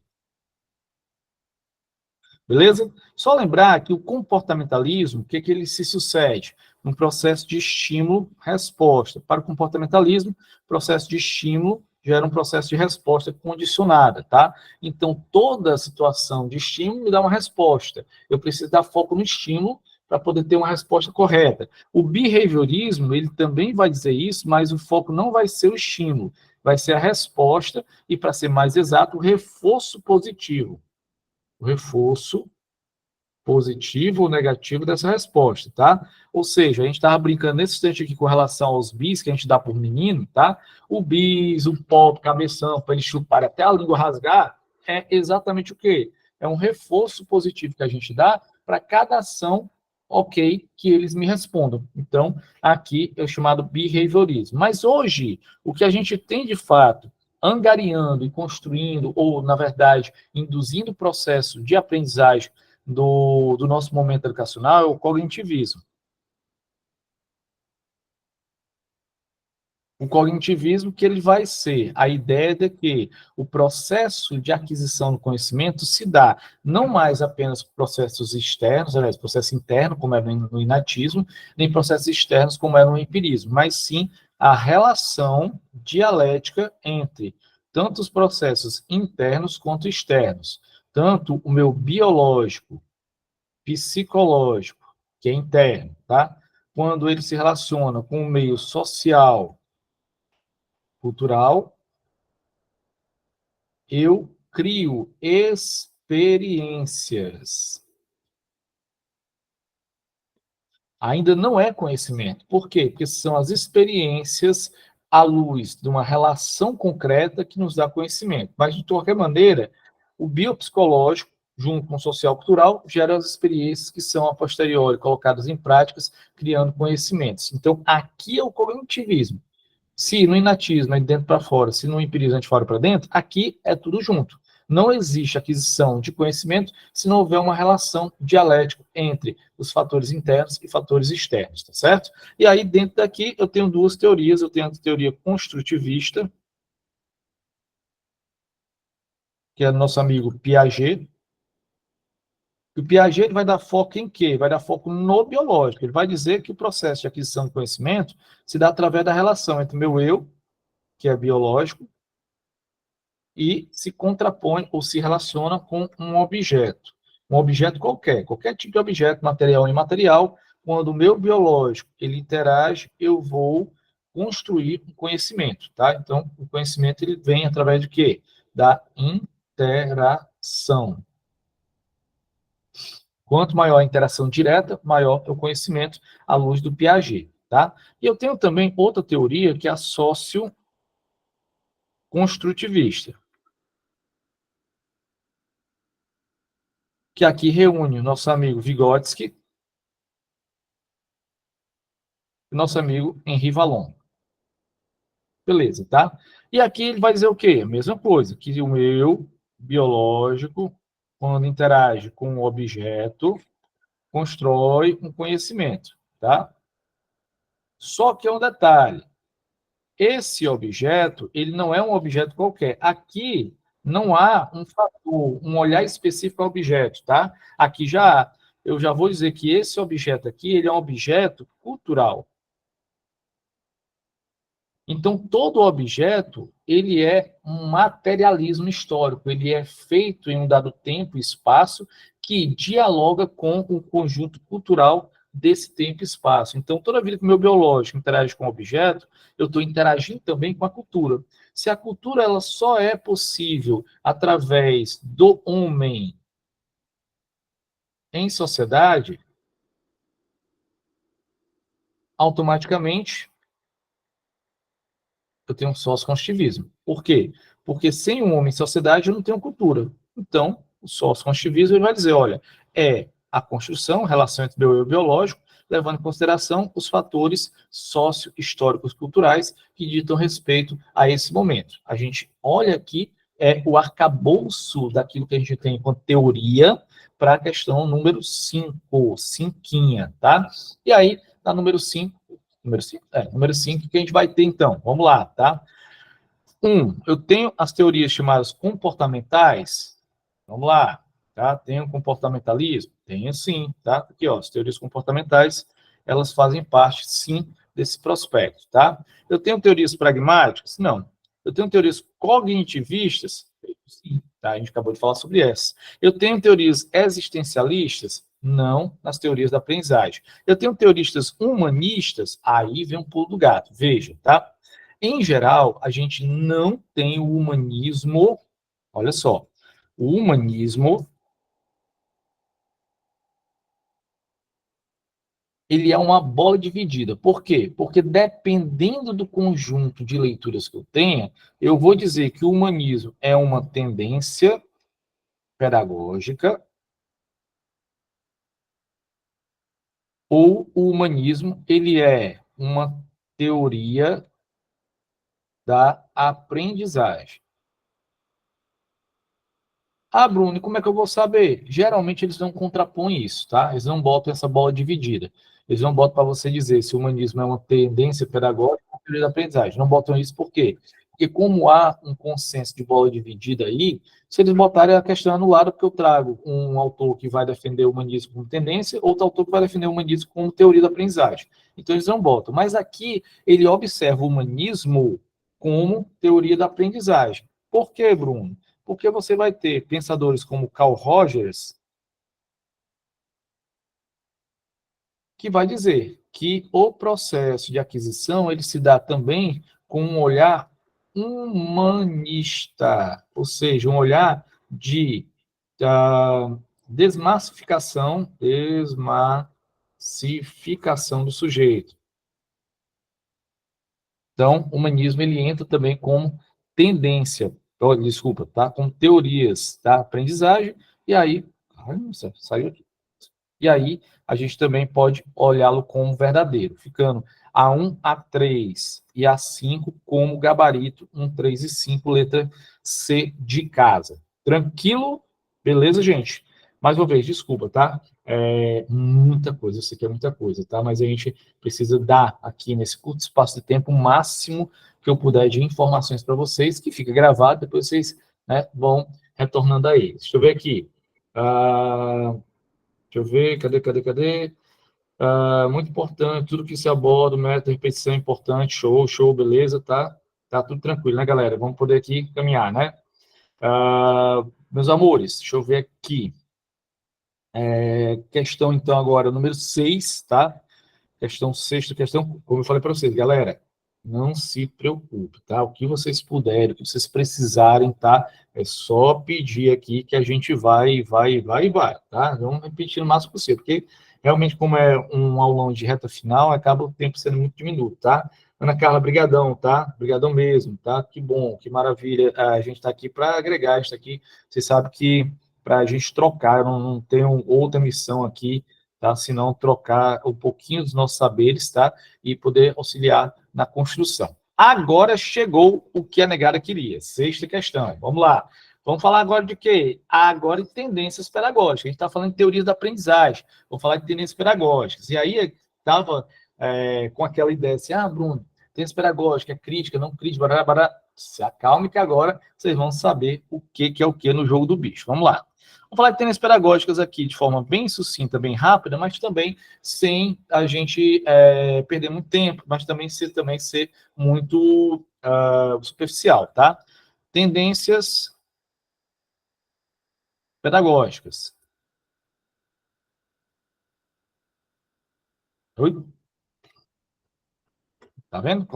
Beleza? Só lembrar que o comportamentalismo, o que ele se sucede? Um processo de estímulo-resposta. Para o comportamentalismo, processo de estímulo gera um processo de resposta condicionada, tá? Então, toda situação de estímulo me dá uma resposta. Eu preciso dar foco no estímulo para poder ter uma resposta correta. O behaviorismo, ele também vai dizer isso, mas o foco não vai ser o estímulo, vai ser a resposta e, para ser mais exato, o reforço positivo. O reforço positivo ou negativo dessa resposta, tá? Ou seja, a gente estava brincando nesse instante aqui com relação aos bis que a gente dá por menino, tá? O bis, o pop, cabeção, para ele chupar até a língua rasgar, é exatamente o quê? É um reforço positivo que a gente dá para cada ação, ok, que eles me respondam. Então, aqui é o chamado behaviorismo. Mas hoje, o que a gente tem de fato angariando e construindo, ou, na verdade, induzindo o processo de aprendizagem do nosso momento educacional é o cognitivismo. O cognitivismo que ele vai ser a ideia de que o processo de aquisição do conhecimento se dá não mais apenas por processos externos, aliás, processo interno, como é no inatismo, nem processos externos, como é no empirismo, mas sim a relação dialética entre tanto os processos internos quanto externos. Tanto o meu biológico, psicológico, que é interno, tá? Quando ele se relaciona com o meio social, cultural, eu crio experiências. Ainda não é conhecimento. Por quê? Porque são as experiências à luz de uma relação concreta que nos dá conhecimento. Mas, de qualquer maneira, o biopsicológico, junto com o social-cultural, gera as experiências que são, a posteriori, colocadas em práticas, criando conhecimentos. Então, aqui é o cognitivismo. Se no inatismo é de dentro para fora, se no empirismo é de fora para dentro, aqui é tudo junto. Não existe aquisição de conhecimento se não houver uma relação dialética entre os fatores internos e fatores externos, tá certo? E aí, dentro daqui, eu tenho duas teorias. Eu tenho a teoria construtivista, que é do nosso amigo Piaget. O Piaget ele vai dar foco em quê? Vai dar foco no biológico. Ele vai dizer que o processo de aquisição de conhecimento se dá através da relação entre o meu eu, que é biológico, e se contrapõe ou se relaciona com um objeto. Um objeto qualquer tipo de objeto, material ou imaterial. Quando o meu biológico ele interage, eu vou construir um conhecimento, tá? Então, o conhecimento ele vem através de quê? Da interação. Quanto maior a interação direta, maior é o conhecimento à luz do Piaget, tá? E eu tenho também outra teoria que é a socioconstrutivista, que aqui reúne o nosso amigo Vygotsky e o nosso amigo Henri Vallon. Beleza, tá? E aqui ele vai dizer o quê? A mesma coisa, que o eu biológico, quando interage com o objeto, constrói um conhecimento, tá? Só que é um detalhe. Esse objeto, ele não é um objeto qualquer. Aqui não há um fator, um olhar específico ao objeto, tá? Aqui já, eu já vou dizer que esse objeto aqui, ele é um objeto cultural. Então, todo objeto, ele é um materialismo histórico, ele é feito em um dado tempo e espaço que dialoga com o conjunto cultural desse tempo e espaço. Então, toda vida que o meu biológico interage com o objeto, eu estou interagindo também com a cultura. Se a cultura ela só é possível através do homem em sociedade, automaticamente eu tenho um sócio-construtivismo. Por quê? Porque sem um homem em sociedade eu não tenho cultura. Então, o sócio-construtivismo ele vai dizer, olha, é a construção, a relação entre meu eu biológico, levando em consideração os fatores sócio-históricos culturais que ditam respeito a esse momento. A gente olha aqui o arcabouço daquilo que a gente tem enquanto teoria para a questão número 5, cinquinha, tá? E aí, na número 5, número 5 que a gente vai ter, então. Vamos lá, tá? Eu tenho as teorias chamadas comportamentais. Vamos lá, tá? Tenho comportamentalismo? Tenho sim, tá? Aqui, ó, as teorias comportamentais, elas fazem parte, sim, desse prospecto, tá? Eu tenho teorias pragmáticas? Não. Eu tenho teorias cognitivistas? Sim, tá? A gente acabou de falar sobre essas. Eu tenho teorias existencialistas? Não, nas teorias da aprendizagem. Eu tenho teoristas humanistas? Aí vem um pulo do gato. Veja, tá? Em geral, a gente não tem o humanismo. Olha só, o humanismo ele é uma bola dividida. Por quê? Porque dependendo do conjunto de leituras que eu tenha, eu vou dizer que o humanismo é uma tendência pedagógica ou o humanismo ele é uma teoria da aprendizagem. Ah, Bruno, como é que eu vou saber? Geralmente eles não contrapõem isso, tá? Eles não botam essa bola dividida. Eles não botam para você dizer se o humanismo é uma tendência pedagógica ou teoria da aprendizagem. Não botam isso por quê? Porque como há um consenso de bola dividida aí, se eles botarem a questão anulada, porque eu trago um autor que vai defender o humanismo como tendência, outro autor que vai defender o humanismo como teoria da aprendizagem. Então eles não botam. Mas aqui ele observa o humanismo como teoria da aprendizagem. Por quê, Bruno? Porque você vai ter pensadores como Carl Rogers, que vai dizer que o processo de aquisição ele se dá também com um olhar humanista, ou seja, um olhar de desmassificação do sujeito. Então, o humanismo ele entra também como tendência, desculpa, tá? Com teorias da aprendizagem, e aí, saiu aqui. E aí, a gente também pode olhá-lo como verdadeiro, ficando A1, A3 e A5 como gabarito, 1, 3 e 5, letra C de casa. Tranquilo? Beleza, gente? Mais uma vez, desculpa, tá? Muita coisa, eu sei que é muita coisa, tá? Mas a gente precisa dar aqui, nesse curto espaço de tempo, o máximo que eu puder de informações para vocês, que fica gravado, depois vocês, né, vão retornando a eles. Deixa eu ver aqui. Deixa eu ver, cadê? Muito importante, tudo que se aborda, o método, repetição é importante, show, beleza, tá? Tá tudo tranquilo, né, galera? Vamos poder aqui caminhar, né? Meus amores, deixa eu ver aqui. Questão, então, agora, número 6, tá? Sexta questão, como eu falei para vocês, galera, não se preocupe, tá? O que vocês puderem, o que vocês precisarem, tá? É só pedir aqui que a gente vai, tá? Vamos repetir o máximo possível, porque realmente, como é um aulão de reta final, acaba o tempo sendo muito diminuto, tá? Ana Carla, brigadão, tá? Brigadão mesmo, tá? Que bom, que maravilha. A gente está aqui para agregar, a gente está aqui, você sabe que para a gente trocar, eu não tenho outra missão aqui, tá? Senão trocar um pouquinho dos nossos saberes, tá? E poder auxiliar na construção. Agora chegou o que a negada queria. Sexta questão. Vamos lá. Vamos falar agora de quê? Agora de tendências pedagógicas. A gente está falando de teorias da aprendizagem. Vou falar de tendências pedagógicas. E aí estava com aquela ideia assim, Bruno, tendência pedagógica, crítica, não crítica, barará. Se acalme que agora vocês vão saber o que é o que no jogo do bicho. Vamos lá. Vamos falar de tendências pedagógicas aqui de forma bem sucinta, bem rápida, mas também sem a gente perder muito tempo, mas também ser muito superficial, tá? Tendências pedagógicas. Oi? Tá vendo?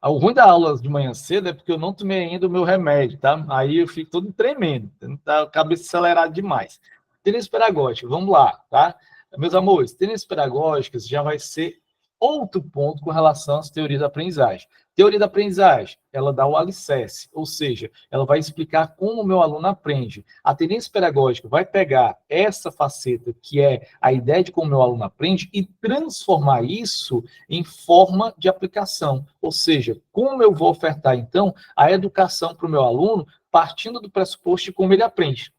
O ruim da aula de manhã cedo é porque eu não tomei ainda o meu remédio, tá? Aí eu fico todo tremendo, tá? A cabeça acelerada demais. Tendências pedagógicas, vamos lá, tá? Meus amores, tendências pedagógicas já vai ser outro ponto com relação às teorias da aprendizagem. Teoria da aprendizagem, ela dá o alicerce, ou seja, ela vai explicar como o meu aluno aprende. A tendência pedagógica vai pegar essa faceta, que é a ideia de como o meu aluno aprende, e transformar isso em forma de aplicação. Ou seja, como eu vou ofertar, então, a educação para o meu aluno, partindo do pressuposto de como ele aprende.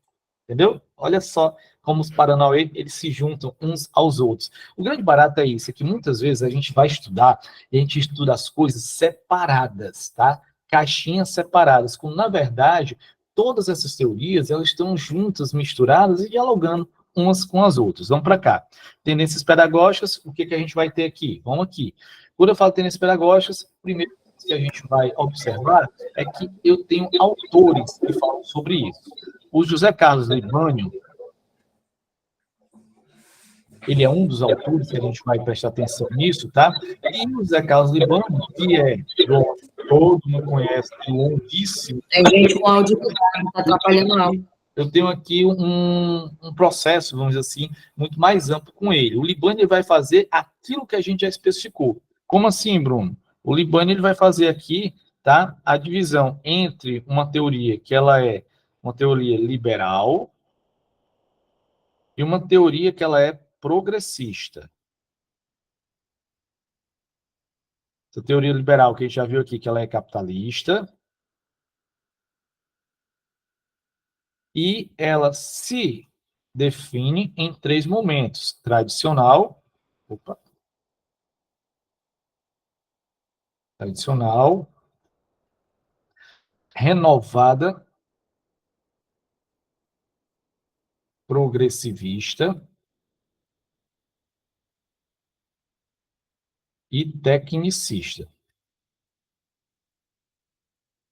Entendeu? Olha só como os Paranauê, eles se juntam uns aos outros. O grande barato é isso, é que muitas vezes a gente vai estudar e a gente estuda as coisas separadas, tá? Caixinhas separadas, quando, na verdade, todas essas teorias, elas estão juntas, misturadas e dialogando umas com as outras. Vamos para cá. Tendências pedagógicas, o que a gente vai ter aqui? Vamos aqui. Quando eu falo tendências pedagógicas, primeiro que a gente vai observar é que eu tenho autores que falam sobre isso. O José Carlos Libânio, ele é um dos autores que a gente vai prestar atenção nisso, tá? E o José Carlos Libânio, que todo mundo conhece, longuíssimo. Tem gente com áudio que está atrapalhando o áudio. Eu tenho aqui um processo, vamos dizer assim, muito mais amplo com ele. O Libânio vai fazer aquilo que a gente já especificou. Como assim, Bruno? O Libânio ele vai fazer aqui, tá? A divisão entre uma teoria que ela é uma teoria liberal e uma teoria que ela é progressista. Essa teoria liberal que a gente já viu aqui, que ela é capitalista, e ela se define em 3 momentos: tradicional, renovada, progressivista e tecnicista.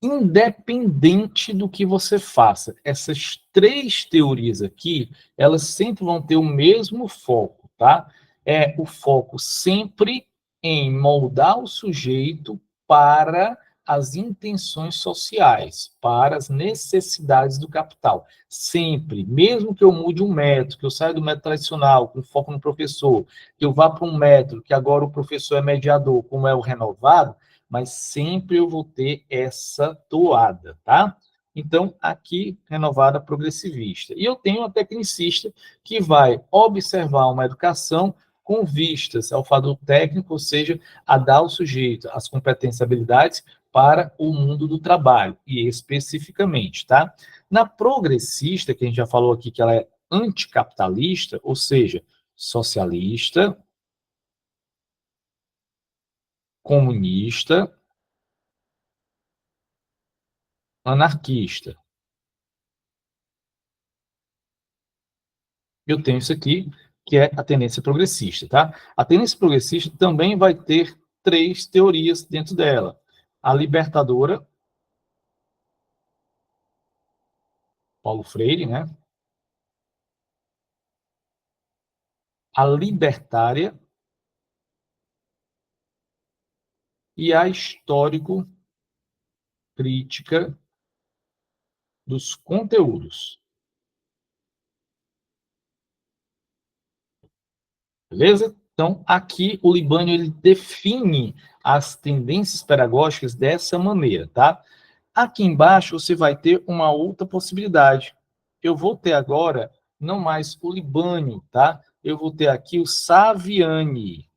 Independente do que você faça, essas 3 teorias aqui, elas sempre vão ter o mesmo foco, tá? É o foco sempre em moldar o sujeito para as intenções sociais, para as necessidades do capital. Sempre, mesmo que eu mude um método, que eu saia do método tradicional, com foco no professor, que eu vá para um método que agora o professor é mediador, como é o renovado, mas sempre eu vou ter essa toada, tá? Então, aqui, renovada progressivista. E eu tenho uma tecnicista que vai observar uma educação com vistas ao fator técnico, ou seja, a dar ao sujeito as competências e habilidades para o mundo do trabalho, e especificamente, tá? Na progressista, que a gente já falou aqui que ela é anticapitalista, ou seja, socialista, comunista, anarquista. Eu tenho isso aqui, que é a tendência progressista, tá? A tendência progressista também vai ter 3 teorias dentro dela. A libertadora, Paulo Freire, né? A libertária e a histórico-crítica dos conteúdos. Beleza? Então, aqui o Libânio ele define as tendências pedagógicas dessa maneira, tá? Aqui embaixo você vai ter uma outra possibilidade. Eu vou ter agora não mais o Libânio, tá? Eu vou ter aqui o Saviani.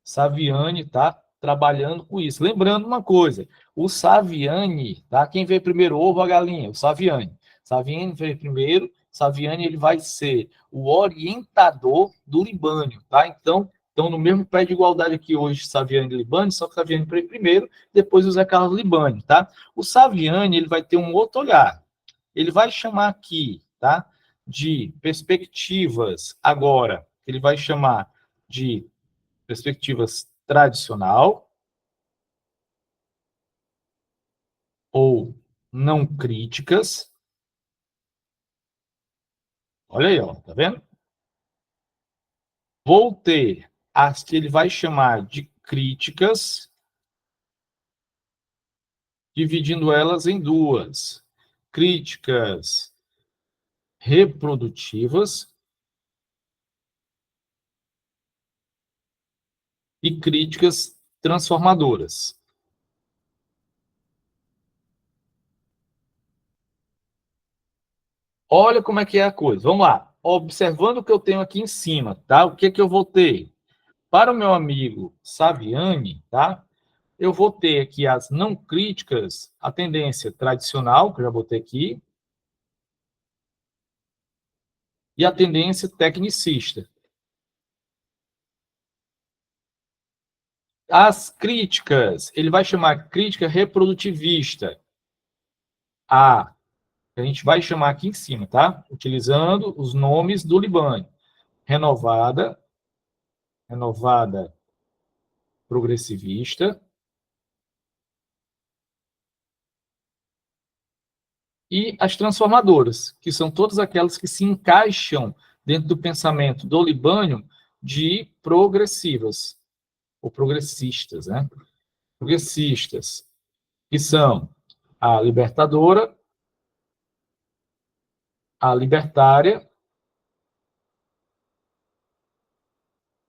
Saviani tá trabalhando com isso. Lembrando uma coisa, o Saviani, tá? Quem veio primeiro, ovo ou a galinha? O Saviani. Saviani veio primeiro, Saviani ele vai ser o orientador do Libânio, tá? Então, no mesmo pé de igualdade aqui hoje, Saviani e Libânio, só que Saviani veio primeiro, depois o Zé Carlos Libânio, tá? O Saviani, ele vai ter um outro olhar. Ele vai chamar aqui, tá? De perspectivas agora, ele vai chamar de perspectivas tradicional ou não críticas. Olha aí, ó, tá vendo? Vou ter as que ele vai chamar de críticas, dividindo elas em 2. Críticas reprodutivas e críticas transformadoras. Olha como é que é a coisa. Vamos lá. Observando o que eu tenho aqui em cima, tá? O que eu vou ter? Para o meu amigo Saviani, tá? Eu vou ter aqui as não críticas, a tendência tradicional, que eu já botei aqui, e a tendência tecnicista. As críticas, ele vai chamar crítica reprodutivista. A gente vai chamar aqui em cima, tá? Utilizando os nomes do Libânio. Renovada progressivista, e as transformadoras, que são todas aquelas que se encaixam dentro do pensamento do Libânio de progressivas, ou progressistas, né? Progressistas, que são a libertadora, a libertária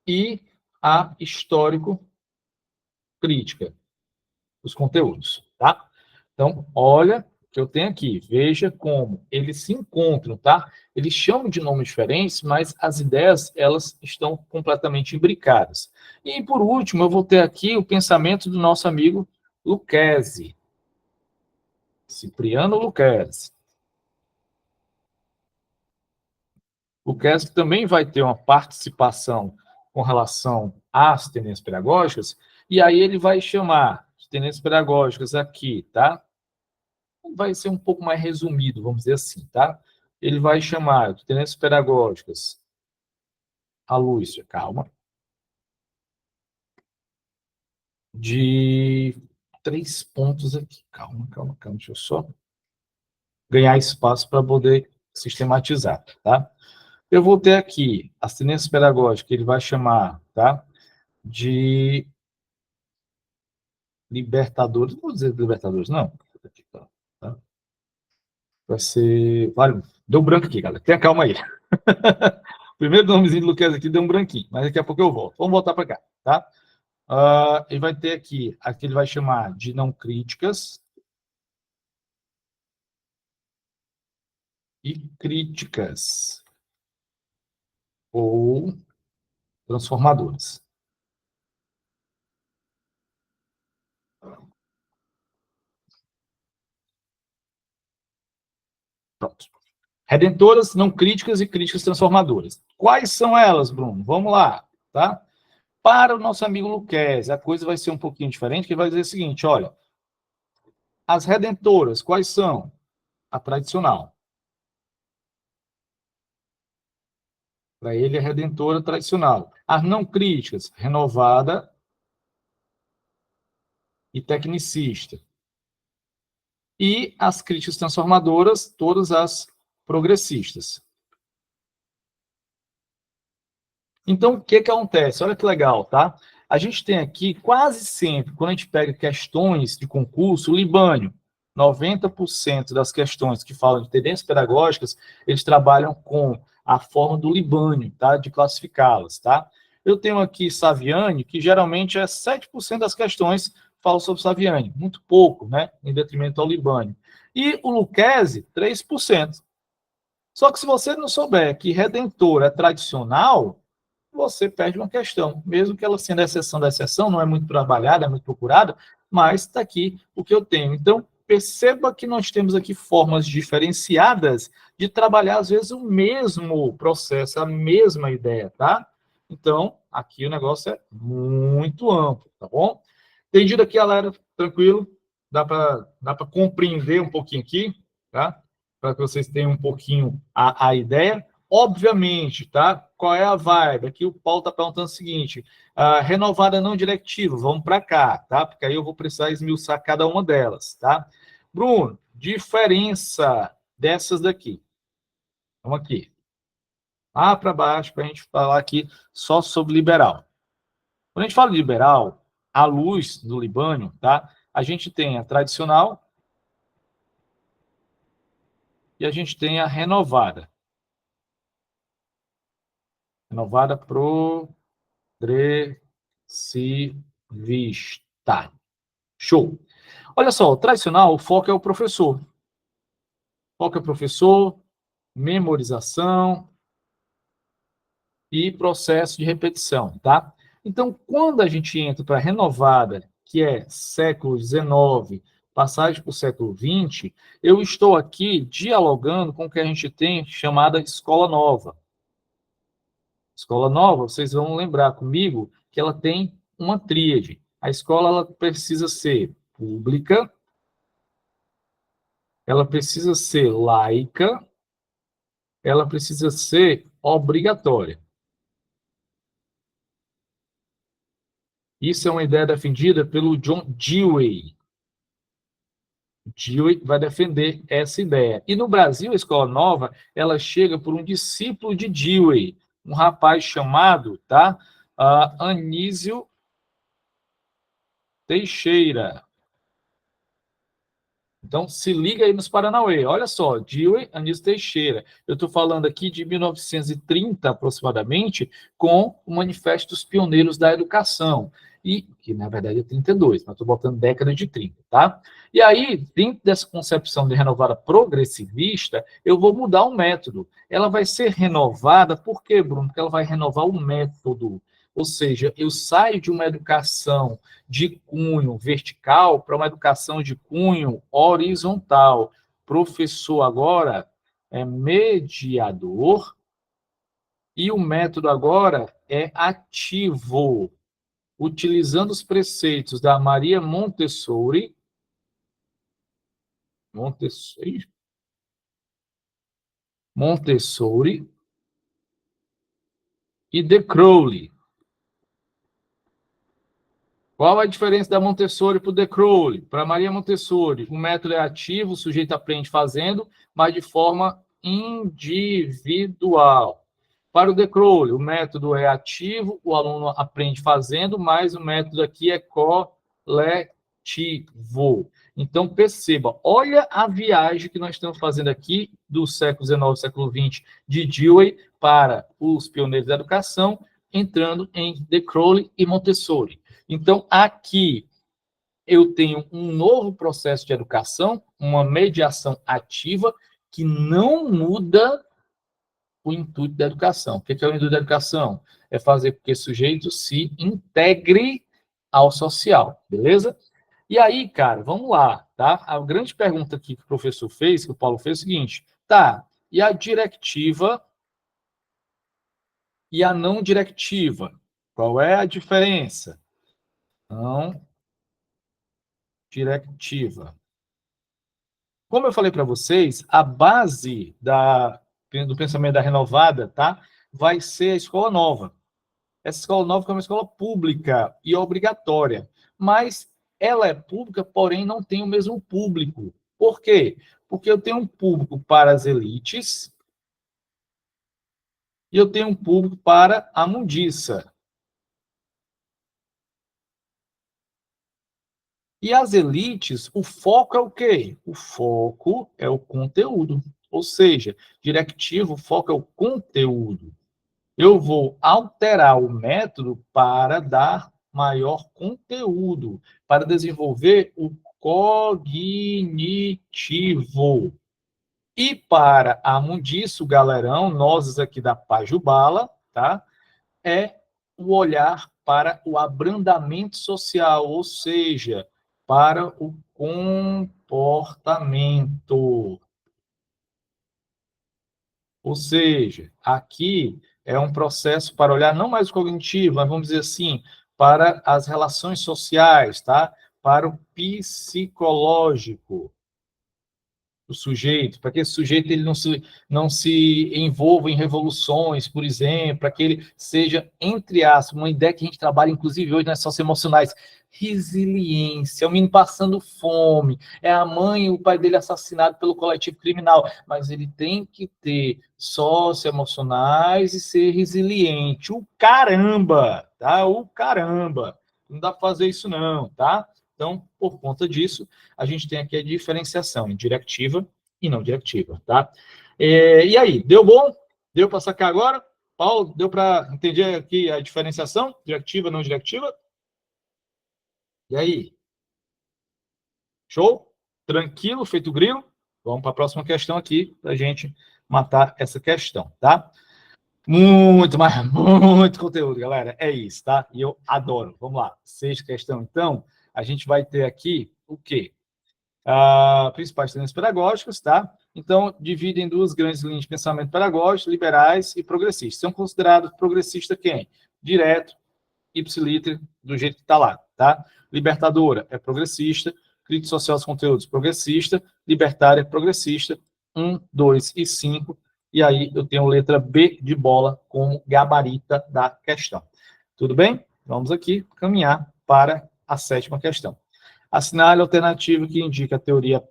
e a histórico-crítica, os conteúdos, tá? Então, olha o que eu tenho aqui, veja como eles se encontram, tá? Eles chamam de nomes diferentes, mas as ideias, elas estão completamente imbricadas. E, por último, eu vou ter aqui o pensamento do nosso amigo Lucchesi, Cipriano Lucchesi. Lucchesi também vai ter uma participação com relação às tendências pedagógicas, e aí ele vai chamar de tendências pedagógicas aqui, tá? Vai ser um pouco mais resumido, vamos dizer assim, tá? Ele vai chamar de tendências pedagógicas a Lúcia, calma, de 3 pontos aqui. Calma, deixa eu só ganhar espaço para poder sistematizar, tá? Eu vou ter aqui as tendências pedagógicas, que ele vai chamar, tá? De Libertadores, não vou dizer Libertadores, não. Tá? Vai ser... Deu um branco aqui, galera. Tenha calma aí. Primeiro nomezinho do Luquezzi aqui deu um branquinho, mas daqui a pouco eu volto. Vamos voltar para cá, tá? Ele vai ter aqui ele vai chamar de não críticas e críticas ou transformadoras. Pronto. Redentoras, não críticas e críticas transformadoras. Quais são elas, Bruno? Vamos lá, tá? Para o nosso amigo Luquezzi, a coisa vai ser um pouquinho diferente, que ele vai dizer o seguinte, olha, as redentoras, quais são? A tradicional. Para ele é redentora tradicional. As não críticas, renovada e tecnicista. E as críticas transformadoras, todas as progressistas. Então, o que acontece? Olha que legal, tá? A gente tem aqui, quase sempre, quando a gente pega questões de concurso, o Libânio, 90% das questões que falam de tendências pedagógicas, eles trabalham com a forma do Libânio, tá? De classificá-las, tá? Eu tenho aqui Saviani, que geralmente é 7% das questões falam sobre Saviani, muito pouco, né? Em detrimento ao Libânio. E o Luquezzi, 3%. Só que se você não souber que Redentor é tradicional, você perde uma questão, mesmo que ela sendo a exceção da exceção, não é muito trabalhada, é muito procurada, mas está aqui o que eu tenho. Então, perceba que nós temos aqui formas diferenciadas de trabalhar, às vezes, o mesmo processo, a mesma ideia, tá? Então, aqui o negócio é muito amplo, tá bom? Entendido aqui, galera? Tranquilo? Dá para compreender um pouquinho aqui, tá? Para que vocês tenham um pouquinho a ideia. Obviamente, tá? Qual é a vibe? Aqui o Paulo está perguntando o seguinte, renovada não diretiva, vamos para cá, tá? Porque aí eu vou precisar esmiuçar cada uma delas, tá? Bruno, diferença dessas daqui. Vamos aqui. Lá para baixo, para a gente falar aqui só sobre liberal. Quando a gente fala de liberal, à luz do Libânio, tá? A gente tem a tradicional e a gente tem a renovada. Renovada progressivista. Show. Olha só, o tradicional, o foco é o professor. O foco é o professor, memorização e processo de repetição, tá? Então, quando a gente entra para a renovada, que é século XIX, passagem para o século XX, eu estou aqui dialogando com o que a gente tem chamada escola nova. Escola nova, vocês vão lembrar comigo que ela tem uma tríade. A escola ela precisa ser pública, ela precisa ser laica, ela precisa ser obrigatória. Isso é uma ideia defendida pelo John Dewey. Dewey vai defender essa ideia. E no Brasil, a escola nova, ela chega por um discípulo de Dewey, um rapaz chamado, tá? Anísio Teixeira. Então, se liga aí nos Paranauê. Olha só, Dewey, Anísio Teixeira. Eu estou falando aqui de 1930, aproximadamente, com o Manifesto dos Pioneiros da Educação. E, que na verdade é 32, mas estou botando década de 30, tá? E aí, dentro dessa concepção de renovada progressivista, eu vou mudar o método. Ela vai ser renovada, por quê, Bruno? Porque ela vai renovar o método. Ou seja, eu saio de uma educação de cunho vertical para uma educação de cunho horizontal. Professor agora é mediador e o método agora é ativo, utilizando os preceitos da Maria Montessori e de Crowley. Qual a diferença da Montessori para o de Crowley? Para Maria Montessori, o método é ativo, o sujeito aprende fazendo, mas de forma individual. Para o de Crowley, o método é ativo, o aluno aprende fazendo, mas o método aqui é coletivo. diretivo. Então, perceba, olha a viagem que nós estamos fazendo aqui do século XIX, século XX, de Dewey para os pioneiros da educação, entrando em De Crowley e Montessori. Então, aqui eu tenho um novo processo de educação, uma mediação ativa, que não muda o intuito da educação. O que é o intuito da educação? É fazer com que o sujeito se integre ao social, beleza? E aí, cara, vamos lá, tá? A grande pergunta que o professor fez, que o Paulo fez, é o seguinte, tá, e a diretiva e a não diretiva? Qual é a diferença? Não diretiva. Como eu falei para vocês, a base do pensamento da renovada, tá? Vai ser a escola nova. Essa escola nova é uma escola pública e obrigatória, mas ela é pública, porém não tem o mesmo público. Por quê? Porque eu tenho um público para as elites e eu tenho um público para a mundiça. E as elites, o foco é o quê? O foco é o conteúdo. Ou seja, directivo, o foco é o conteúdo. Eu vou alterar o método para dar maior conteúdo, para desenvolver o cognitivo. E para a mundiço, galerão, nós aqui da Pajubala, tá? É o olhar para o abrandamento social, ou seja, para o comportamento. Ou seja, aqui é um processo para olhar não mais o cognitivo, mas vamos dizer assim, para as relações sociais, tá? Para o psicológico do sujeito, para que esse sujeito ele não se envolva em revoluções, por exemplo, para que ele seja, entre aspas, uma ideia que a gente trabalha, inclusive, hoje nas socioemocionais, resiliência, é o menino passando fome, é a mãe e o pai dele assassinado pelo coletivo criminal, mas ele tem que ter socioemocionais e ser resiliente. O caramba, tá? O caramba. Não dá para fazer isso não, tá? Então, por conta disso, a gente tem aqui a diferenciação em diretiva e não diretiva, tá? E aí, deu bom? Deu para sacar agora? Paulo, deu para entender aqui a diferenciação? Diretiva, não diretiva? E aí? Show? Tranquilo? Feito grilo? Vamos para a próxima questão aqui, para a gente matar essa questão, tá? Muito, mas muito conteúdo, galera. É isso, tá? E eu adoro. Vamos lá. Sexta questão, então. A gente vai ter aqui o quê? Principais tendências pedagógicas, tá? Então, dividem em duas grandes linhas de pensamento pedagógico, liberais e progressistas. São considerados progressistas quem? Direto, ipsiliter, do jeito que está lá, tá? Libertadora é progressista, crítica social dos conteúdos progressista, libertária progressista, 1, 2 e 5, e aí eu tenho letra B de bola como gabarita da questão. Tudo bem? Vamos aqui caminhar para a sétima questão. Assinale a alternativa que indica a teoria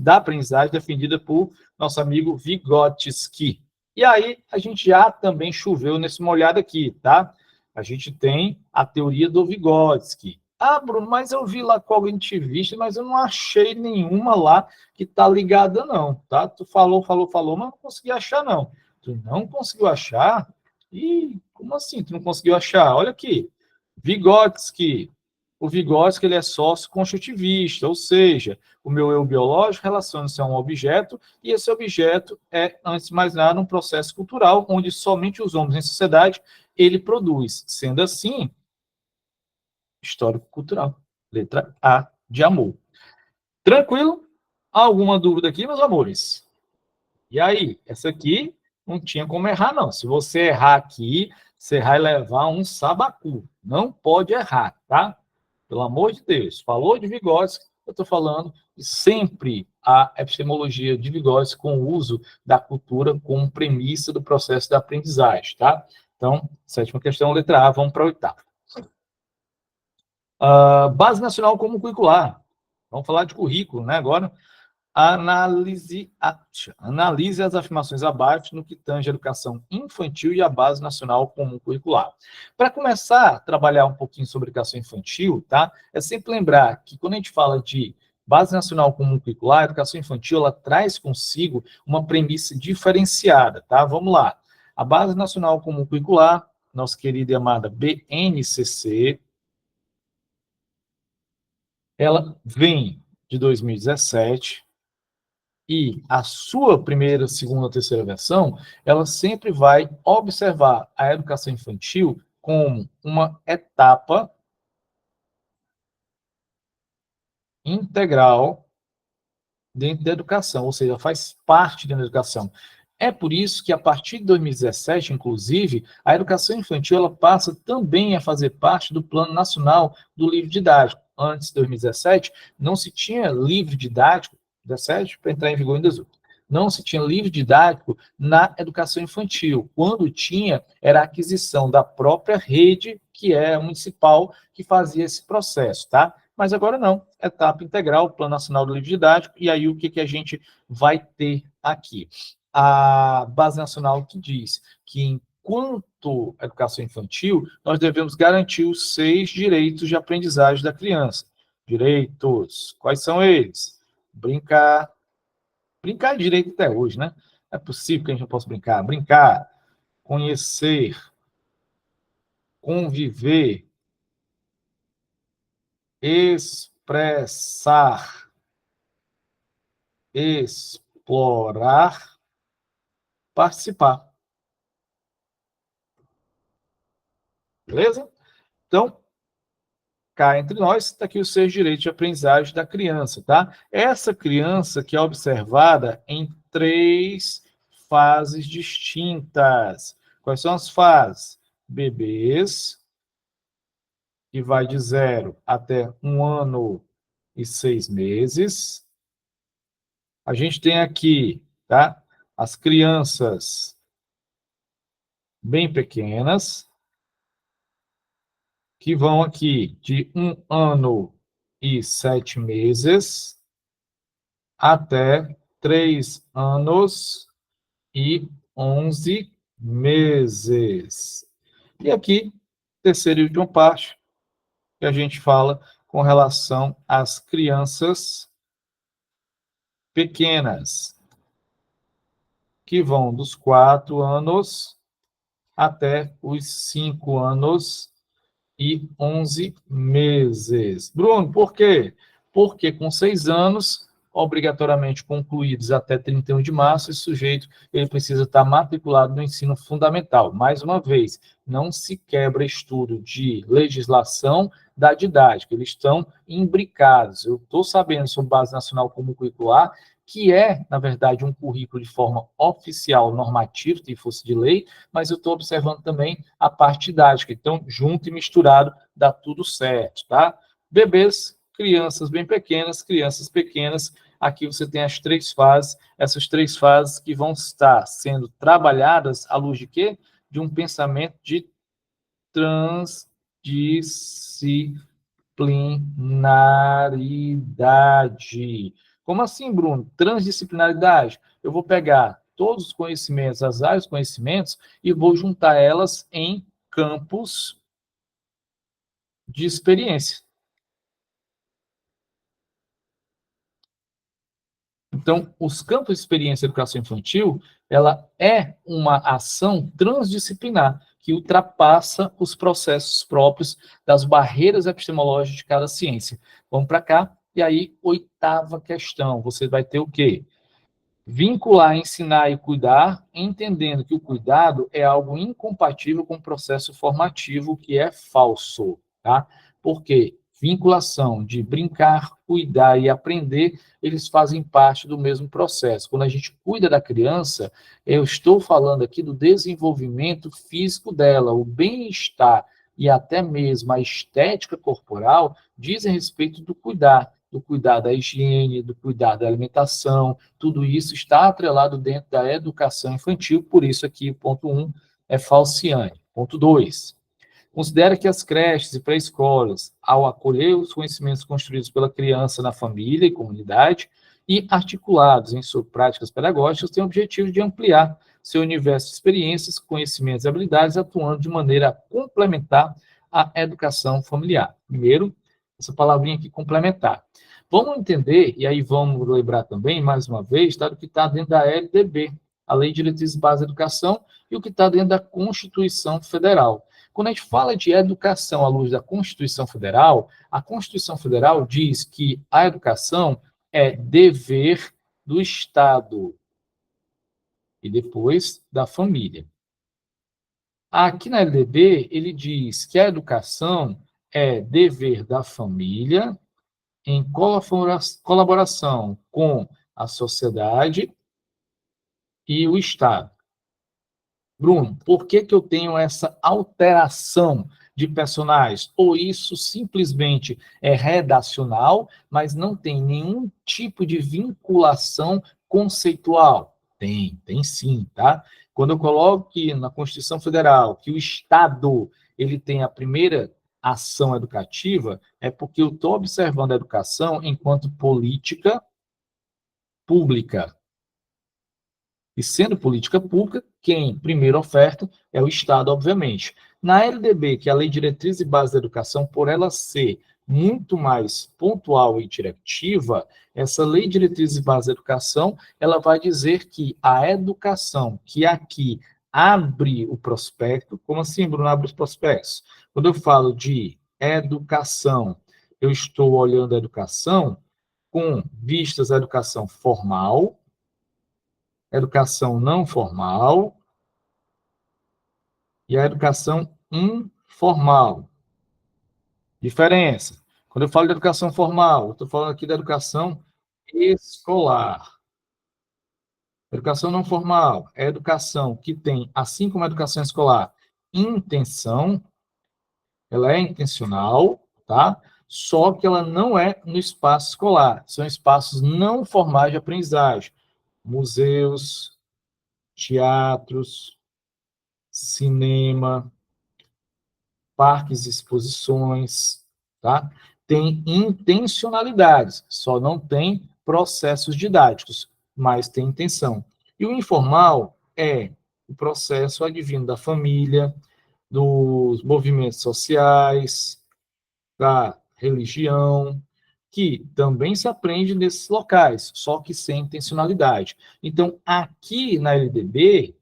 da aprendizagem defendida por nosso amigo Vygotsky. E aí, a gente já também choveu nesse molhado aqui, tá? A gente tem a teoria do Vygotsky. Ah, Bruno, mas eu vi lá cognitivista, mas eu não achei nenhuma lá que tá ligada, não, tá? Tu falou, mas não consegui achar, não. Tu não conseguiu achar? Ih, como assim tu não conseguiu achar? Olha aqui. Vygotsky. O Vygotsky, ele é sócio-construtivista, ou seja, o meu eu biológico relaciona-se a um objeto, e esse objeto é, antes de mais nada, um processo cultural, onde somente os homens em sociedade ele produz. Sendo assim, histórico-cultural. Letra A de amor. Tranquilo? Alguma dúvida aqui, meus amores? E aí? Essa aqui não tinha como errar, não. Se você errar aqui, você vai levar um sabacu. Não pode errar, tá? Pelo amor de Deus. Falou de Vygotsky, eu estou falando de sempre a epistemologia de Vygotsky com o uso da cultura como premissa do processo da aprendizagem, tá? Então, sétima questão, letra A, vamos para a oitava. Base nacional como curricular. Vamos falar de currículo, né, agora. Analise as afirmações abaixo no que tange a educação infantil e a Base Nacional Comum Curricular. Para começar a trabalhar um pouquinho sobre educação infantil, tá? É sempre lembrar que quando a gente fala de Base Nacional Comum Curricular, a educação infantil, ela traz consigo uma premissa diferenciada, tá? Vamos lá. A Base Nacional Comum Curricular, nossa querida e amada BNCC, ela vem de 2017, e a sua primeira, segunda, terceira versão, ela sempre vai observar a educação infantil como uma etapa integral dentro da educação, ou seja, faz parte da educação. É por isso que, a partir de 2017, inclusive, a educação infantil ela passa também a fazer parte do Plano Nacional do Livro Didático. Antes de 2017, não se tinha livro didático, 17 para entrar em vigor em 18. Não se tinha livro didático na educação infantil. Quando tinha, era a aquisição da própria rede, que é municipal, que fazia esse processo, tá? Mas agora não, etapa integral, Plano Nacional do Livro Didático, e aí o que a gente vai ter aqui? A Base Nacional que diz que, enquanto educação infantil, nós devemos garantir os 6 direitos de aprendizagem da criança. Direitos, quais são eles? Brincar é direito até hoje, né? Não é possível que a gente não possa brincar. Brincar, conhecer, conviver, expressar, explorar, participar. Beleza? Então, cá entre nós, está aqui os 6 direitos de aprendizagem da criança, tá? Essa criança que é observada em 3 fases distintas. Quais são as fases? Bebês, que vai de 0 até 1 ano e 6 meses. A gente tem aqui, tá? As crianças bem pequenas, que vão aqui de 1 ano e 7 meses até 3 anos e 11 meses. E aqui, terceira e última parte, que a gente fala com relação às crianças pequenas, que vão dos 4 anos até os 5 anos e 11 meses. Bruno, por quê? Porque com 6 anos, obrigatoriamente concluídos até 31 de março, esse sujeito ele precisa estar matriculado no ensino fundamental. Mais uma vez, não se quebra estudo de legislação da didática, eles estão imbricados. Eu estou sabendo sobre Base Nacional Comum Curricular, que é, na verdade, um currículo de forma oficial, normativo, se fosse de lei, mas eu estou observando também a parte didática. Então, junto e misturado, dá tudo certo, tá? Bebês, crianças bem pequenas, crianças pequenas, aqui você tem as 3 fases, essas 3 fases que vão estar sendo trabalhadas à luz de quê? De um pensamento de transdisciplinaridade. Como assim, Bruno? Transdisciplinaridade. Eu vou pegar todos os conhecimentos, as áreas de conhecimentos, e vou juntar elas em campos de experiência. Então, os campos de experiência da educação infantil, ela é uma ação transdisciplinar, que ultrapassa os processos próprios das barreiras epistemológicas de cada ciência. Vamos para cá, e aí, 8ª questão, você vai ter o quê? Vincular, ensinar e cuidar, entendendo que o cuidado é algo incompatível com o processo formativo, que é falso, tá? Por quê? Vinculação de brincar, cuidar e aprender, eles fazem parte do mesmo processo. Quando a gente cuida da criança, eu estou falando aqui do desenvolvimento físico dela, o bem-estar e até mesmo a estética corporal dizem respeito do cuidar da higiene, do cuidar da alimentação, tudo isso está atrelado dentro da educação infantil, por isso aqui o ponto 1 é falciane. Ponto 2. Considera que as creches e pré-escolas, ao acolher os conhecimentos construídos pela criança na família e comunidade, e articulados em suas práticas pedagógicas, têm o objetivo de ampliar seu universo de experiências, conhecimentos e habilidades, atuando de maneira a complementar a educação familiar. Primeiro, essa palavrinha aqui, complementar. Vamos entender, e aí vamos lembrar também, mais uma vez, tá, do que está dentro da LDB, a Lei de Diretrizes Básicas da Educação, e o que está dentro da Constituição Federal. Quando a gente fala de educação à luz da Constituição Federal, a Constituição Federal diz que a educação é dever do Estado e depois da família. Aqui na LDB, ele diz que a educação é dever da família em colaboração com a sociedade e o Estado. Bruno, por que eu tenho essa alteração de personagens? Ou isso simplesmente é redacional, mas não tem nenhum tipo de vinculação conceitual? Tem sim, tá? Quando eu coloco aqui na Constituição Federal que o Estado ele tem a primeira ação educativa, é porque eu estou observando a educação enquanto política pública. E sendo política pública, quem primeiro oferta é o Estado, obviamente. Na LDB, que é a Lei de Diretrizes e Bases da Educação, por ela ser muito mais pontual e diretiva, essa Lei de Diretrizes e Bases da Educação, ela vai dizer que a educação que aqui abre o prospecto, como assim, Bruno, abre os prospectos? Quando eu falo de educação, eu estou olhando a educação com vistas à educação formal, educação não formal e a educação informal. Diferença. Quando eu falo de educação formal, eu estou falando aqui da educação escolar. Educação não formal é educação que tem, assim como a educação escolar, intenção, ela é intencional, tá? Só que ela não é no espaço escolar. São espaços não formais de aprendizagem. Museus, teatros, cinema, parques e exposições, tá? Tem intencionalidades, só não tem processos didáticos, mas tem intenção. E o informal é o processo advindo da família, dos movimentos sociais, da religião, que também se aprende nesses locais, só que sem intencionalidade. Então, aqui na LDB,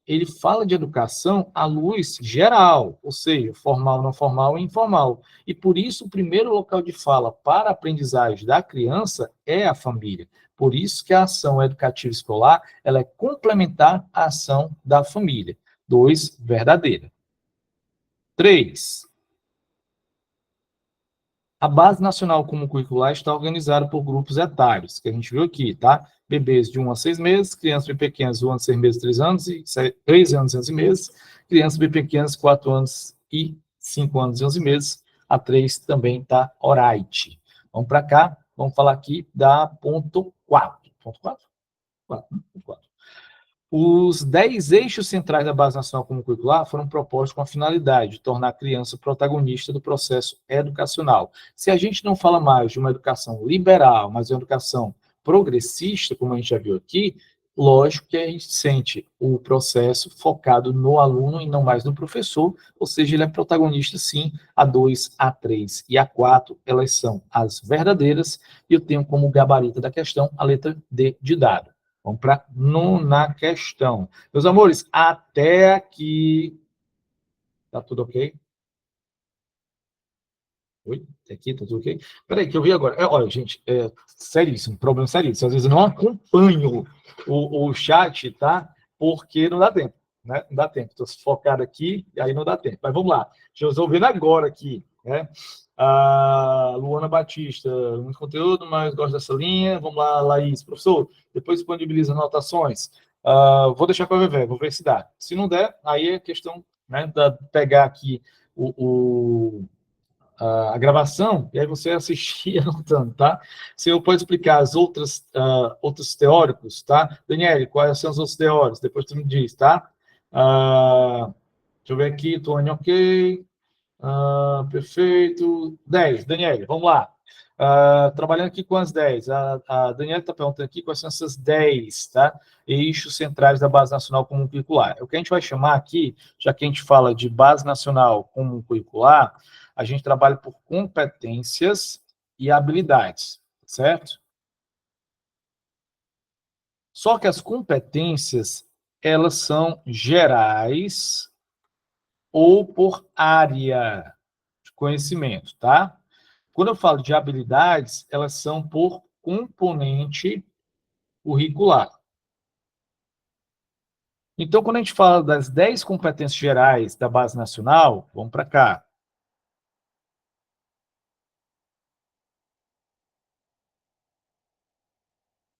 ele fala de educação à luz geral, ou seja, formal, não formal e informal. E por isso, o primeiro local de fala para a aprendizagem da criança é a família. Por isso que a ação educativa escolar, ela é complementar à ação da família. 2, verdadeira. 3, a Base Nacional Comum Curricular está organizada por grupos etários, que a gente viu aqui, tá? Bebês de 1 a 6 meses, crianças bem pequenas de 1 a 6 meses, 3 anos, e 3 anos e 11 meses, crianças bem pequenas, 4 anos e 5 anos e 11 meses, a 3 também está orite. Vamos para cá, vamos falar aqui da ponto 4. Ponto 4? 4. Os 10 eixos centrais da Base Nacional Comum Curricular foram propostos com a finalidade de tornar a criança protagonista do processo educacional. Se a gente não fala mais de uma educação liberal, mas de uma educação progressista, como a gente já viu aqui, lógico que a gente sente o processo focado no aluno e não mais no professor, ou seja, ele é protagonista sim. A 2, a 3 e a 4, elas são as verdadeiras, e eu tenho como gabarito da questão a letra D de dado. Vamos para a 9ª questão. Meus amores, até aqui. Tá tudo ok? Oi? Até aqui, tá tudo ok? Peraí, que eu vi agora. Olha, gente, seríssimo, problema seríssimo. Às vezes eu não acompanho o chat, tá? Porque não dá tempo, né? Não dá tempo. Estou focado aqui e aí não dá tempo. Mas vamos lá. Deixa eu resolver agora aqui, né? A Luana Batista, muito conteúdo, mas gosto dessa linha. Vamos lá, Laís. Professor, depois disponibiliza anotações. Vou deixar para ver, vou ver se dá. Se não der, aí é questão, né, de pegar aqui a gravação e aí você assistir anotando, tá? O senhor pode explicar as outros teóricos, tá? Daniele, quais são os outros teóricos? Depois tu me diz, tá? Deixa eu ver aqui, Tony, ok. Perfeito. 10, Daniele, vamos lá. Trabalhando aqui com as 10. A Daniela está perguntando aqui quais são essas 10, tá? Eixos centrais da Base Nacional Comum Curricular. O que a gente vai chamar aqui, já que a gente fala de Base Nacional Comum Curricular, a gente trabalha por competências e habilidades, certo? Só que as competências, elas são gerais ou por área de conhecimento, tá? Quando eu falo de habilidades, elas são por componente curricular. Então, quando a gente fala das 10 competências gerais da Base Nacional, vamos para cá.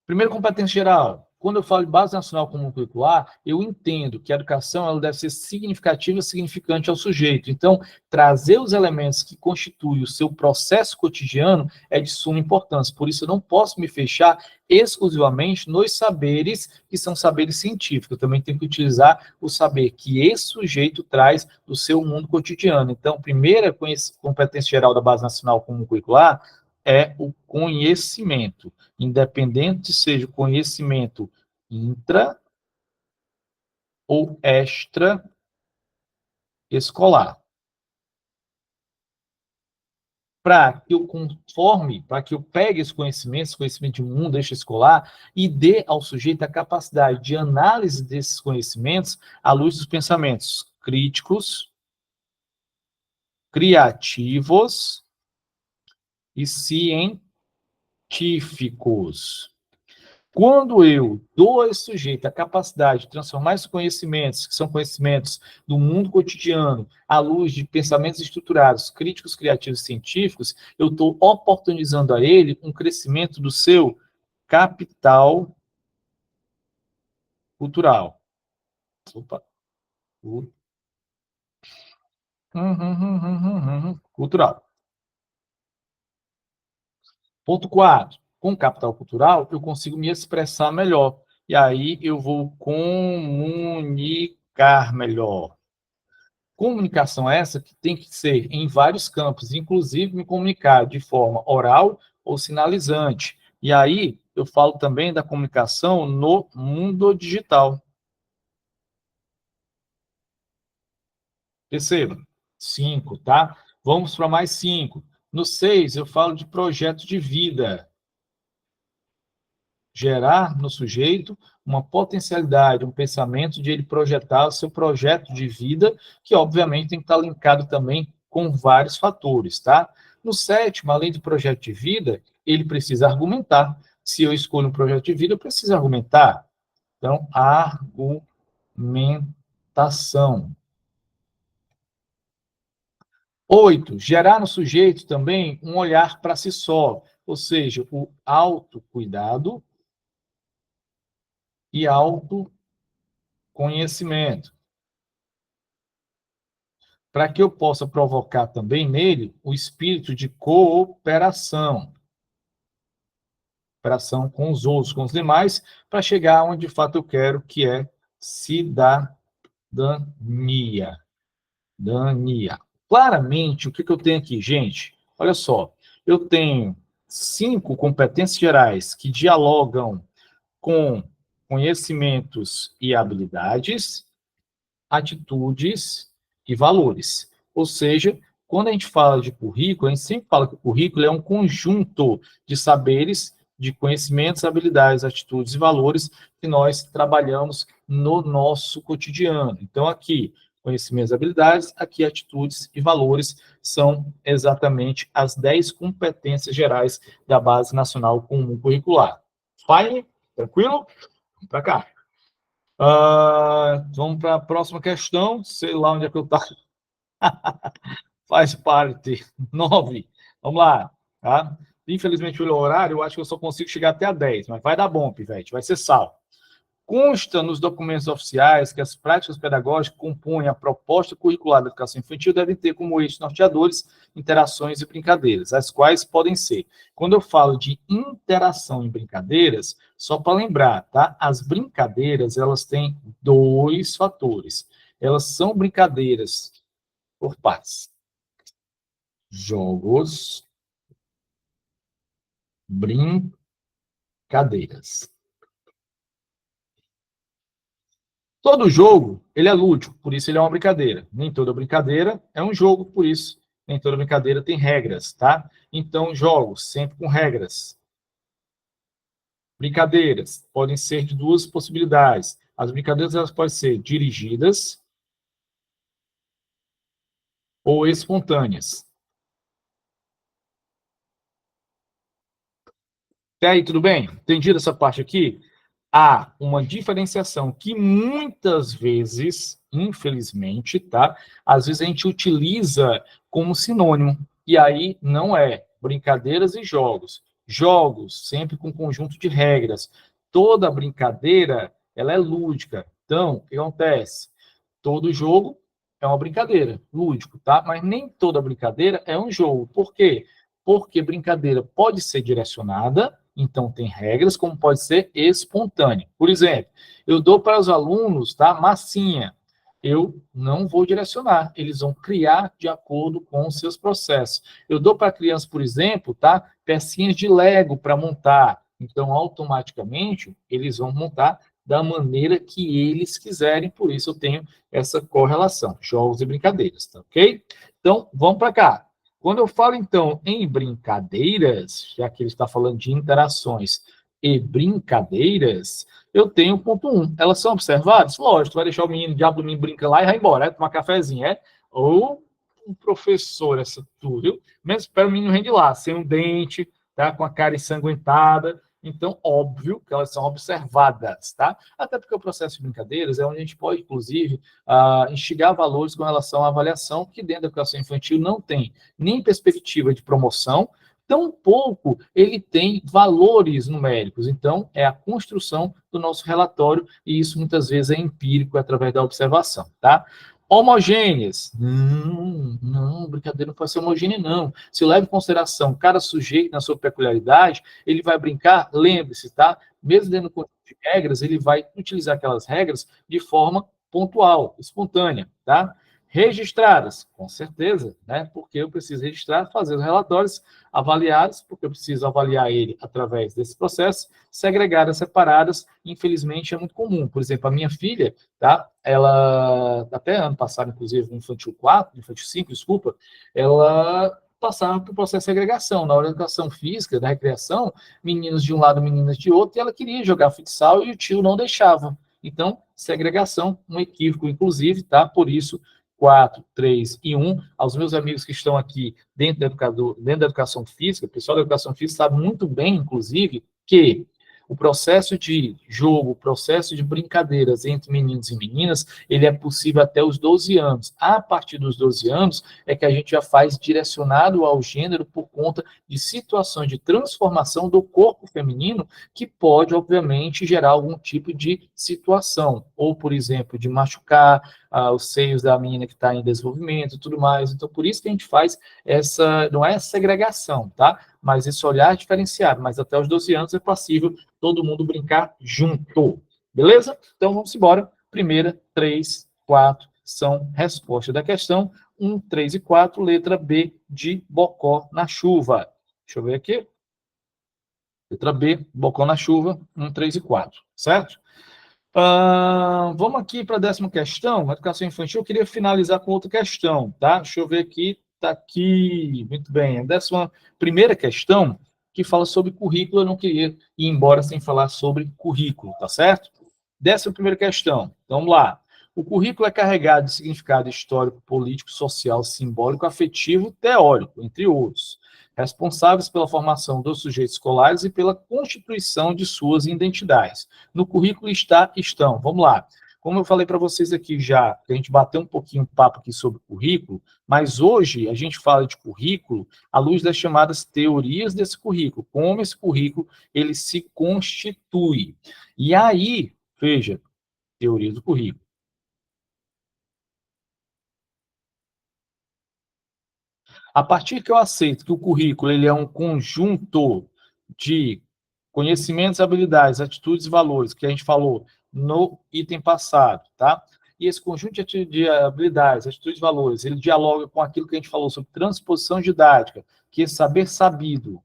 Primeira competência geral. Quando eu falo de Base Nacional Comum Curricular, eu entendo que a educação ela deve ser significativa e significante ao sujeito. Então, trazer os elementos que constituem o seu processo cotidiano é de suma importância. Por isso, eu não posso me fechar exclusivamente nos saberes que são saberes científicos. Eu também tenho que utilizar o saber que esse sujeito traz do seu mundo cotidiano. Então, primeira competência geral da Base Nacional Comum Curricular é o conhecimento, independente seja o conhecimento intra ou extra escolar. Para que eu conforme, para que eu pegue esse conhecimento de mundo extraescolar, e dê ao sujeito a capacidade de análise desses conhecimentos à luz dos pensamentos críticos, criativos e científicos. Quando eu dou ao sujeito a capacidade de transformar esses conhecimentos, que são conhecimentos do mundo cotidiano, à luz de pensamentos estruturados, críticos, criativos e científicos, eu estou oportunizando a ele um crescimento do seu capital cultural. Opa. Cultural. Ponto 4. Com capital cultural, eu consigo me expressar melhor. E aí eu vou comunicar melhor. Comunicação essa que tem que ser em vários campos, inclusive me comunicar de forma oral ou sinalizante. E aí eu falo também da comunicação no mundo digital. Perceba? 5, tá? Vamos para mais 5. No 6, eu falo de projeto de vida. Gerar no sujeito uma potencialidade, um pensamento de ele projetar o seu projeto de vida, que obviamente tem que estar linkado também com vários fatores, tá? No 7º, além do projeto de vida, ele precisa argumentar. Se eu escolho um projeto de vida, eu preciso argumentar. Então, argumentação. 8, gerar no sujeito também um olhar para si só, ou seja, o autocuidado e autoconhecimento. Para que eu possa provocar também nele o espírito de cooperação. Cooperação com os outros, com os demais, para chegar onde de fato eu quero, que é cidadania. Claramente, o que eu tenho aqui, gente? Olha só, eu tenho 5 competências gerais que dialogam com conhecimentos e habilidades, atitudes e valores. Ou seja, quando a gente fala de currículo, a gente sempre fala que o currículo é um conjunto de saberes, de conhecimentos, habilidades, atitudes e valores que nós trabalhamos no nosso cotidiano. Então, aqui, conhecimentos e habilidades, aqui, atitudes e valores são exatamente as 10 competências gerais da Base Nacional Comum Curricular. Fine? Tranquilo? Vamos para cá. Vamos para a próxima questão. Sei lá onde é que eu estava. Faz parte. 9. Vamos lá. Tá? Infelizmente, pelo horário, eu acho que eu só consigo chegar até a 10, mas vai dar bom, Pivete, vai ser salvo. Consta nos documentos oficiais que as práticas pedagógicas que compõem a proposta curricular da educação infantil devem ter como eixos norteadores interações e brincadeiras, as quais podem ser. Quando eu falo de interação e brincadeiras, só para lembrar, tá? As brincadeiras, elas têm 2 fatores. Elas são brincadeiras por partes. Jogos Brincadeiras. Todo jogo, ele é lúdico, por isso ele é uma brincadeira. Nem toda brincadeira é um jogo, por isso nem toda brincadeira tem regras, tá? Então, jogos sempre com regras. Brincadeiras podem ser de duas possibilidades. As brincadeiras elas podem ser dirigidas ou espontâneas. Até aí, tudo bem? Entendido essa parte aqui? Há uma diferenciação que muitas vezes, infelizmente, tá? Às vezes a gente utiliza como sinônimo. E aí não é brincadeiras e jogos. Jogos, sempre com conjunto de regras. Toda brincadeira, ela é lúdica. Então, o que acontece? Todo jogo é uma brincadeira, lúdico, tá? Mas nem toda brincadeira é um jogo. Por quê? Porque brincadeira pode ser direcionada, então tem regras, como pode ser espontânea. Por exemplo, eu dou para os alunos, tá, massinha. Eu não vou direcionar, eles vão criar de acordo com os seus processos. Eu dou para a criança, por exemplo, tá, pecinhas de Lego para montar. Então, automaticamente, eles vão montar da maneira que eles quiserem, por isso eu tenho essa correlação, jogos e brincadeiras, tá ok? Então, vamos para cá. Quando eu falo, então, em brincadeiras, já que ele está falando de interações e brincadeiras, eu tenho ponto 1. Elas são observadas? Lógico, tu vai deixar o menino, o diabo do menino brincando lá e vai embora, é? Tomar cafezinho, é? Ou um professor, essa tudo, viu? Mesmo espera o menino rende lá, sem um dente, tá? Com a cara ensanguentada. Então, óbvio que elas são observadas, tá? Até porque o processo de brincadeiras é onde a gente pode, inclusive, instigar valores com relação à avaliação, que dentro da educação infantil não tem nem perspectiva de promoção, tampouco ele tem valores numéricos. Então, é a construção do nosso relatório, e isso muitas vezes é empírico, através da observação, tá? Homogêneas. Não, brincadeira não pode ser homogênea, não. Se eu levo em consideração cada sujeito na sua peculiaridade, ele vai brincar, lembre-se, tá? Mesmo dentro do conjunto de regras, ele vai utilizar aquelas regras de forma pontual, espontânea, tá? Registradas, com certeza, né? Porque eu preciso registrar, fazer os relatórios, avaliados, porque eu preciso avaliar ele através desse processo, segregadas, separadas, infelizmente é muito comum. Por exemplo, a minha filha, tá? Ela, até ano passado, inclusive, no Infantil 4, Infantil 5, desculpa, ela passava por processo de segregação. Na hora da educação física, da recreação, meninos de um lado, meninas de outro, e ela queria jogar futsal e o tio não deixava. Então, segregação, um equívoco, inclusive, tá? Por isso, 4, 3 e 1. Aos meus amigos que estão aqui dentro da educação física, o pessoal da educação física sabe muito bem, inclusive, que o processo de jogo, o processo de brincadeiras entre meninos e meninas, ele é possível até os 12 anos. A partir dos 12 anos é que a gente já faz direcionado ao gênero por conta de situações de transformação do corpo feminino que pode, obviamente, gerar algum tipo de situação. Ou, por exemplo, de machucar os seios da menina que está em desenvolvimento e tudo mais. Então, por isso que a gente faz essa, não é segregação, tá? Mas esse olhar diferenciado. Mas até os 12 anos é possível todo mundo brincar junto. Beleza? Então, vamos embora. Primeira, 3, 4 são respostas da questão. 1, 3 e 4, letra B de Bocó na chuva. Deixa eu ver aqui. Letra B, Bocó na chuva, 1, 3 e 4. Certo? Vamos aqui para a 10ª questão, educação infantil. Eu queria finalizar com outra questão, tá? Deixa eu ver aqui, tá aqui, muito bem. A 11ª questão, que fala sobre currículo, eu não queria ir embora sem falar sobre currículo, tá certo? 11ª questão, então vamos lá. O currículo é carregado de significado histórico, político, social, simbólico, afetivo, teórico, entre outros, responsáveis pela formação dos sujeitos escolares e pela constituição de suas identidades. No currículo estão, vamos lá, como eu falei para vocês aqui já, a gente bateu um pouquinho de papo aqui sobre currículo, mas hoje a gente fala de currículo à luz das chamadas teorias desse currículo, como esse currículo ele se constitui. E aí, veja, teoria do currículo. A partir que eu aceito que o currículo ele é um conjunto de conhecimentos, habilidades, atitudes e valores, que a gente falou no item passado, tá? E esse conjunto de habilidades, atitudes e valores, ele dialoga com aquilo que a gente falou sobre transposição didática, que é saber sabido.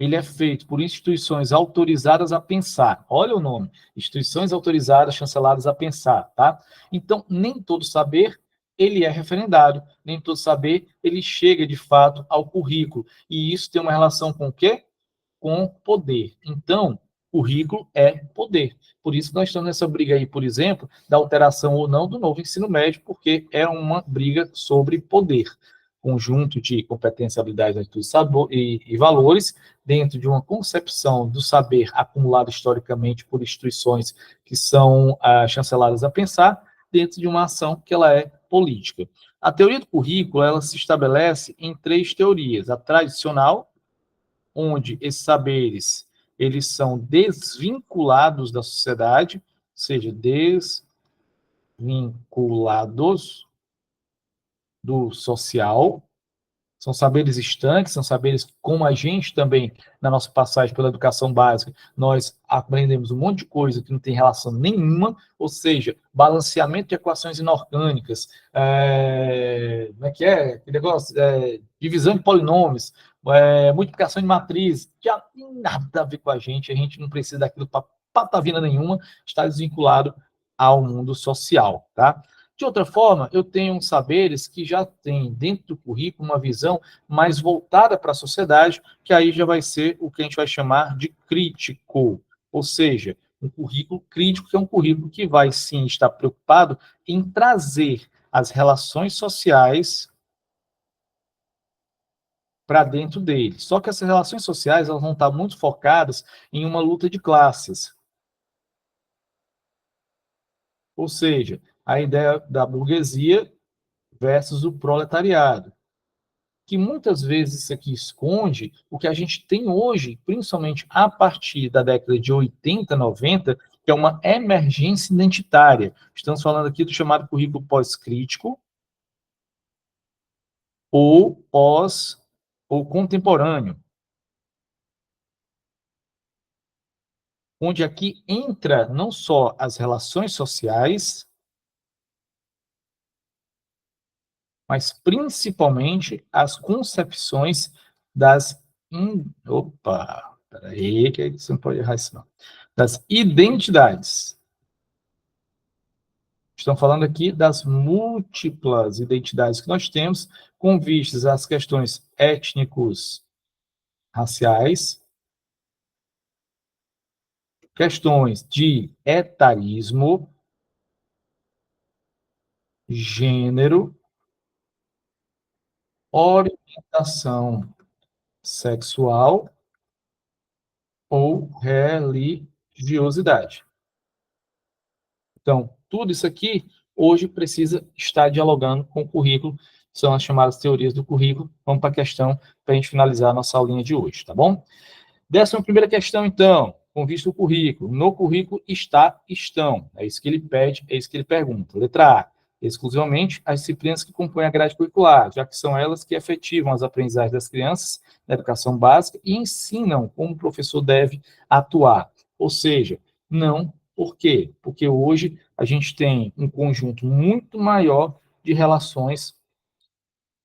ele é feito por instituições autorizadas a pensar. Olha o nome, instituições autorizadas, chanceladas a pensar, tá? Então, nem todo saber, ele é referendado, nem todo saber, ele chega, de fato, ao currículo. E isso tem uma relação com o quê? Com poder. Então, currículo é poder. Por isso nós estamos nessa briga aí, por exemplo, da alteração ou não do novo ensino médio, porque é uma briga sobre poder. Conjunto de competência, habilidades, atitudes e valores, dentro de uma concepção do saber acumulado historicamente por instituições que são chanceladas a pensar, dentro de uma ação que ela é política. A teoria do currículo, ela se estabelece em 3 teorias. A tradicional, onde esses saberes eles são desvinculados da sociedade, ou seja, desvinculados do social, são saberes estanques, são saberes como a gente também, na nossa passagem pela educação básica, nós aprendemos um monte de coisa que não tem relação nenhuma, ou seja, balanceamento de equações inorgânicas, como é que é? Aquele negócio, divisão de polinômios, multiplicação de matriz, que não tem nada a ver com a gente não precisa daquilo para patavina nenhuma, está desvinculado ao mundo social, tá? De outra forma, eu tenho saberes que já têm dentro do currículo uma visão mais voltada para a sociedade, que aí já vai ser o que a gente vai chamar de crítico, ou seja, um currículo crítico, que é um currículo que vai, sim, estar preocupado em trazer as relações sociais para dentro dele. Só que essas relações sociais elas vão estar muito focadas em uma luta de classes. Ou seja, a ideia da burguesia versus o proletariado, que muitas vezes isso aqui esconde o que a gente tem hoje, principalmente a partir da década de 80, 90, que é uma emergência identitária. Estamos falando aqui do chamado currículo pós-crítico ou contemporâneo, onde aqui entra não só as relações sociais, mas principalmente as concepções das... peraí, que você não pode errar isso não. Das identidades. Estão falando aqui das múltiplas identidades que nós temos, com vistas às questões étnicos, raciais, questões de etarismo, gênero, orientação sexual ou religiosidade. Então, tudo isso aqui, hoje, precisa estar dialogando com o currículo, são as chamadas teorias do currículo. Vamos para a questão, para a gente finalizar a nossa aulinha de hoje, tá bom? 11ª questão, então, com vista ao currículo. No currículo estão. É isso que ele pede, é isso que ele pergunta. Letra A. Exclusivamente as disciplinas que compõem a grade curricular, já que são elas que efetivam as aprendizagens das crianças na educação básica e ensinam como o professor deve atuar. Ou seja, não. Por quê? Porque hoje a gente tem um conjunto muito maior de relações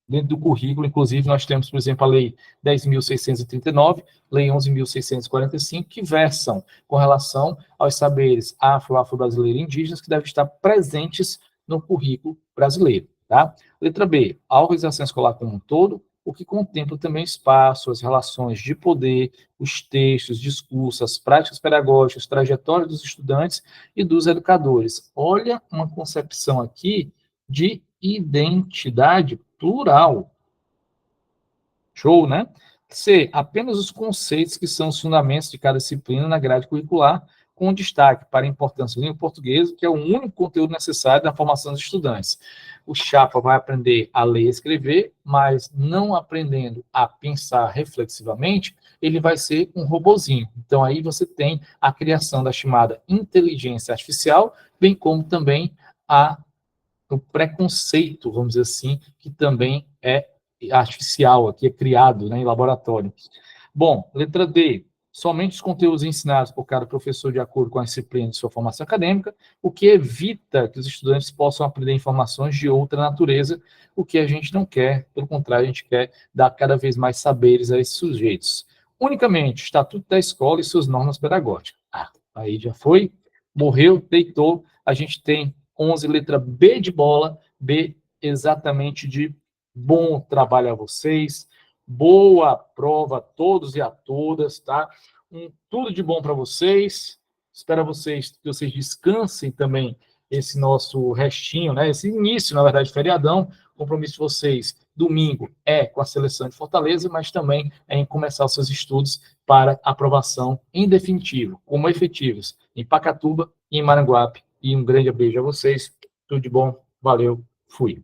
dentro do currículo. Inclusive, nós temos, por exemplo, a Lei 10.639, Lei 11.645, que versam com relação aos saberes afro-brasileiro e indígenas que devem estar presentes no currículo brasileiro, tá? Letra B, a organização escolar como um todo, o que contempla também o espaço, as relações de poder, os textos, discursos, as práticas pedagógicas, trajetórias dos estudantes e dos educadores. Olha uma concepção aqui de identidade plural. Show, né? C, apenas os conceitos que são os fundamentos de cada disciplina na grade curricular, com destaque para a importância da língua portuguesa, que é o único conteúdo necessário na formação dos estudantes. O chapa vai aprender a ler e escrever, mas não aprendendo a pensar reflexivamente, ele vai ser um robozinho. Então, aí você tem a criação da chamada inteligência artificial, bem como também o preconceito, vamos dizer assim, que também é artificial, aqui é criado, né, em laboratório. Bom, letra D, somente os conteúdos ensinados por cada professor de acordo com a disciplina de sua formação acadêmica, o que evita que os estudantes possam aprender informações de outra natureza, o que a gente não quer, pelo contrário, a gente quer dar cada vez mais saberes a esses sujeitos. unicamente Estatuto da Escola e suas normas pedagógicas. Aí já foi, morreu, deitou. A gente tem 11, letra B de bola, B exatamente de bom trabalho a vocês, boa prova a todos e a todas, tá? Tudo de bom para vocês. Espero que vocês descansem também esse nosso restinho, né? Esse início, na verdade, feriadão. O compromisso de vocês, domingo, é com a seleção de Fortaleza, mas também é em começar os seus estudos para aprovação em definitivo, como efetivos, em Pacatuba e em Maranguape. E um grande beijo a vocês. Tudo de bom. Valeu. Fui.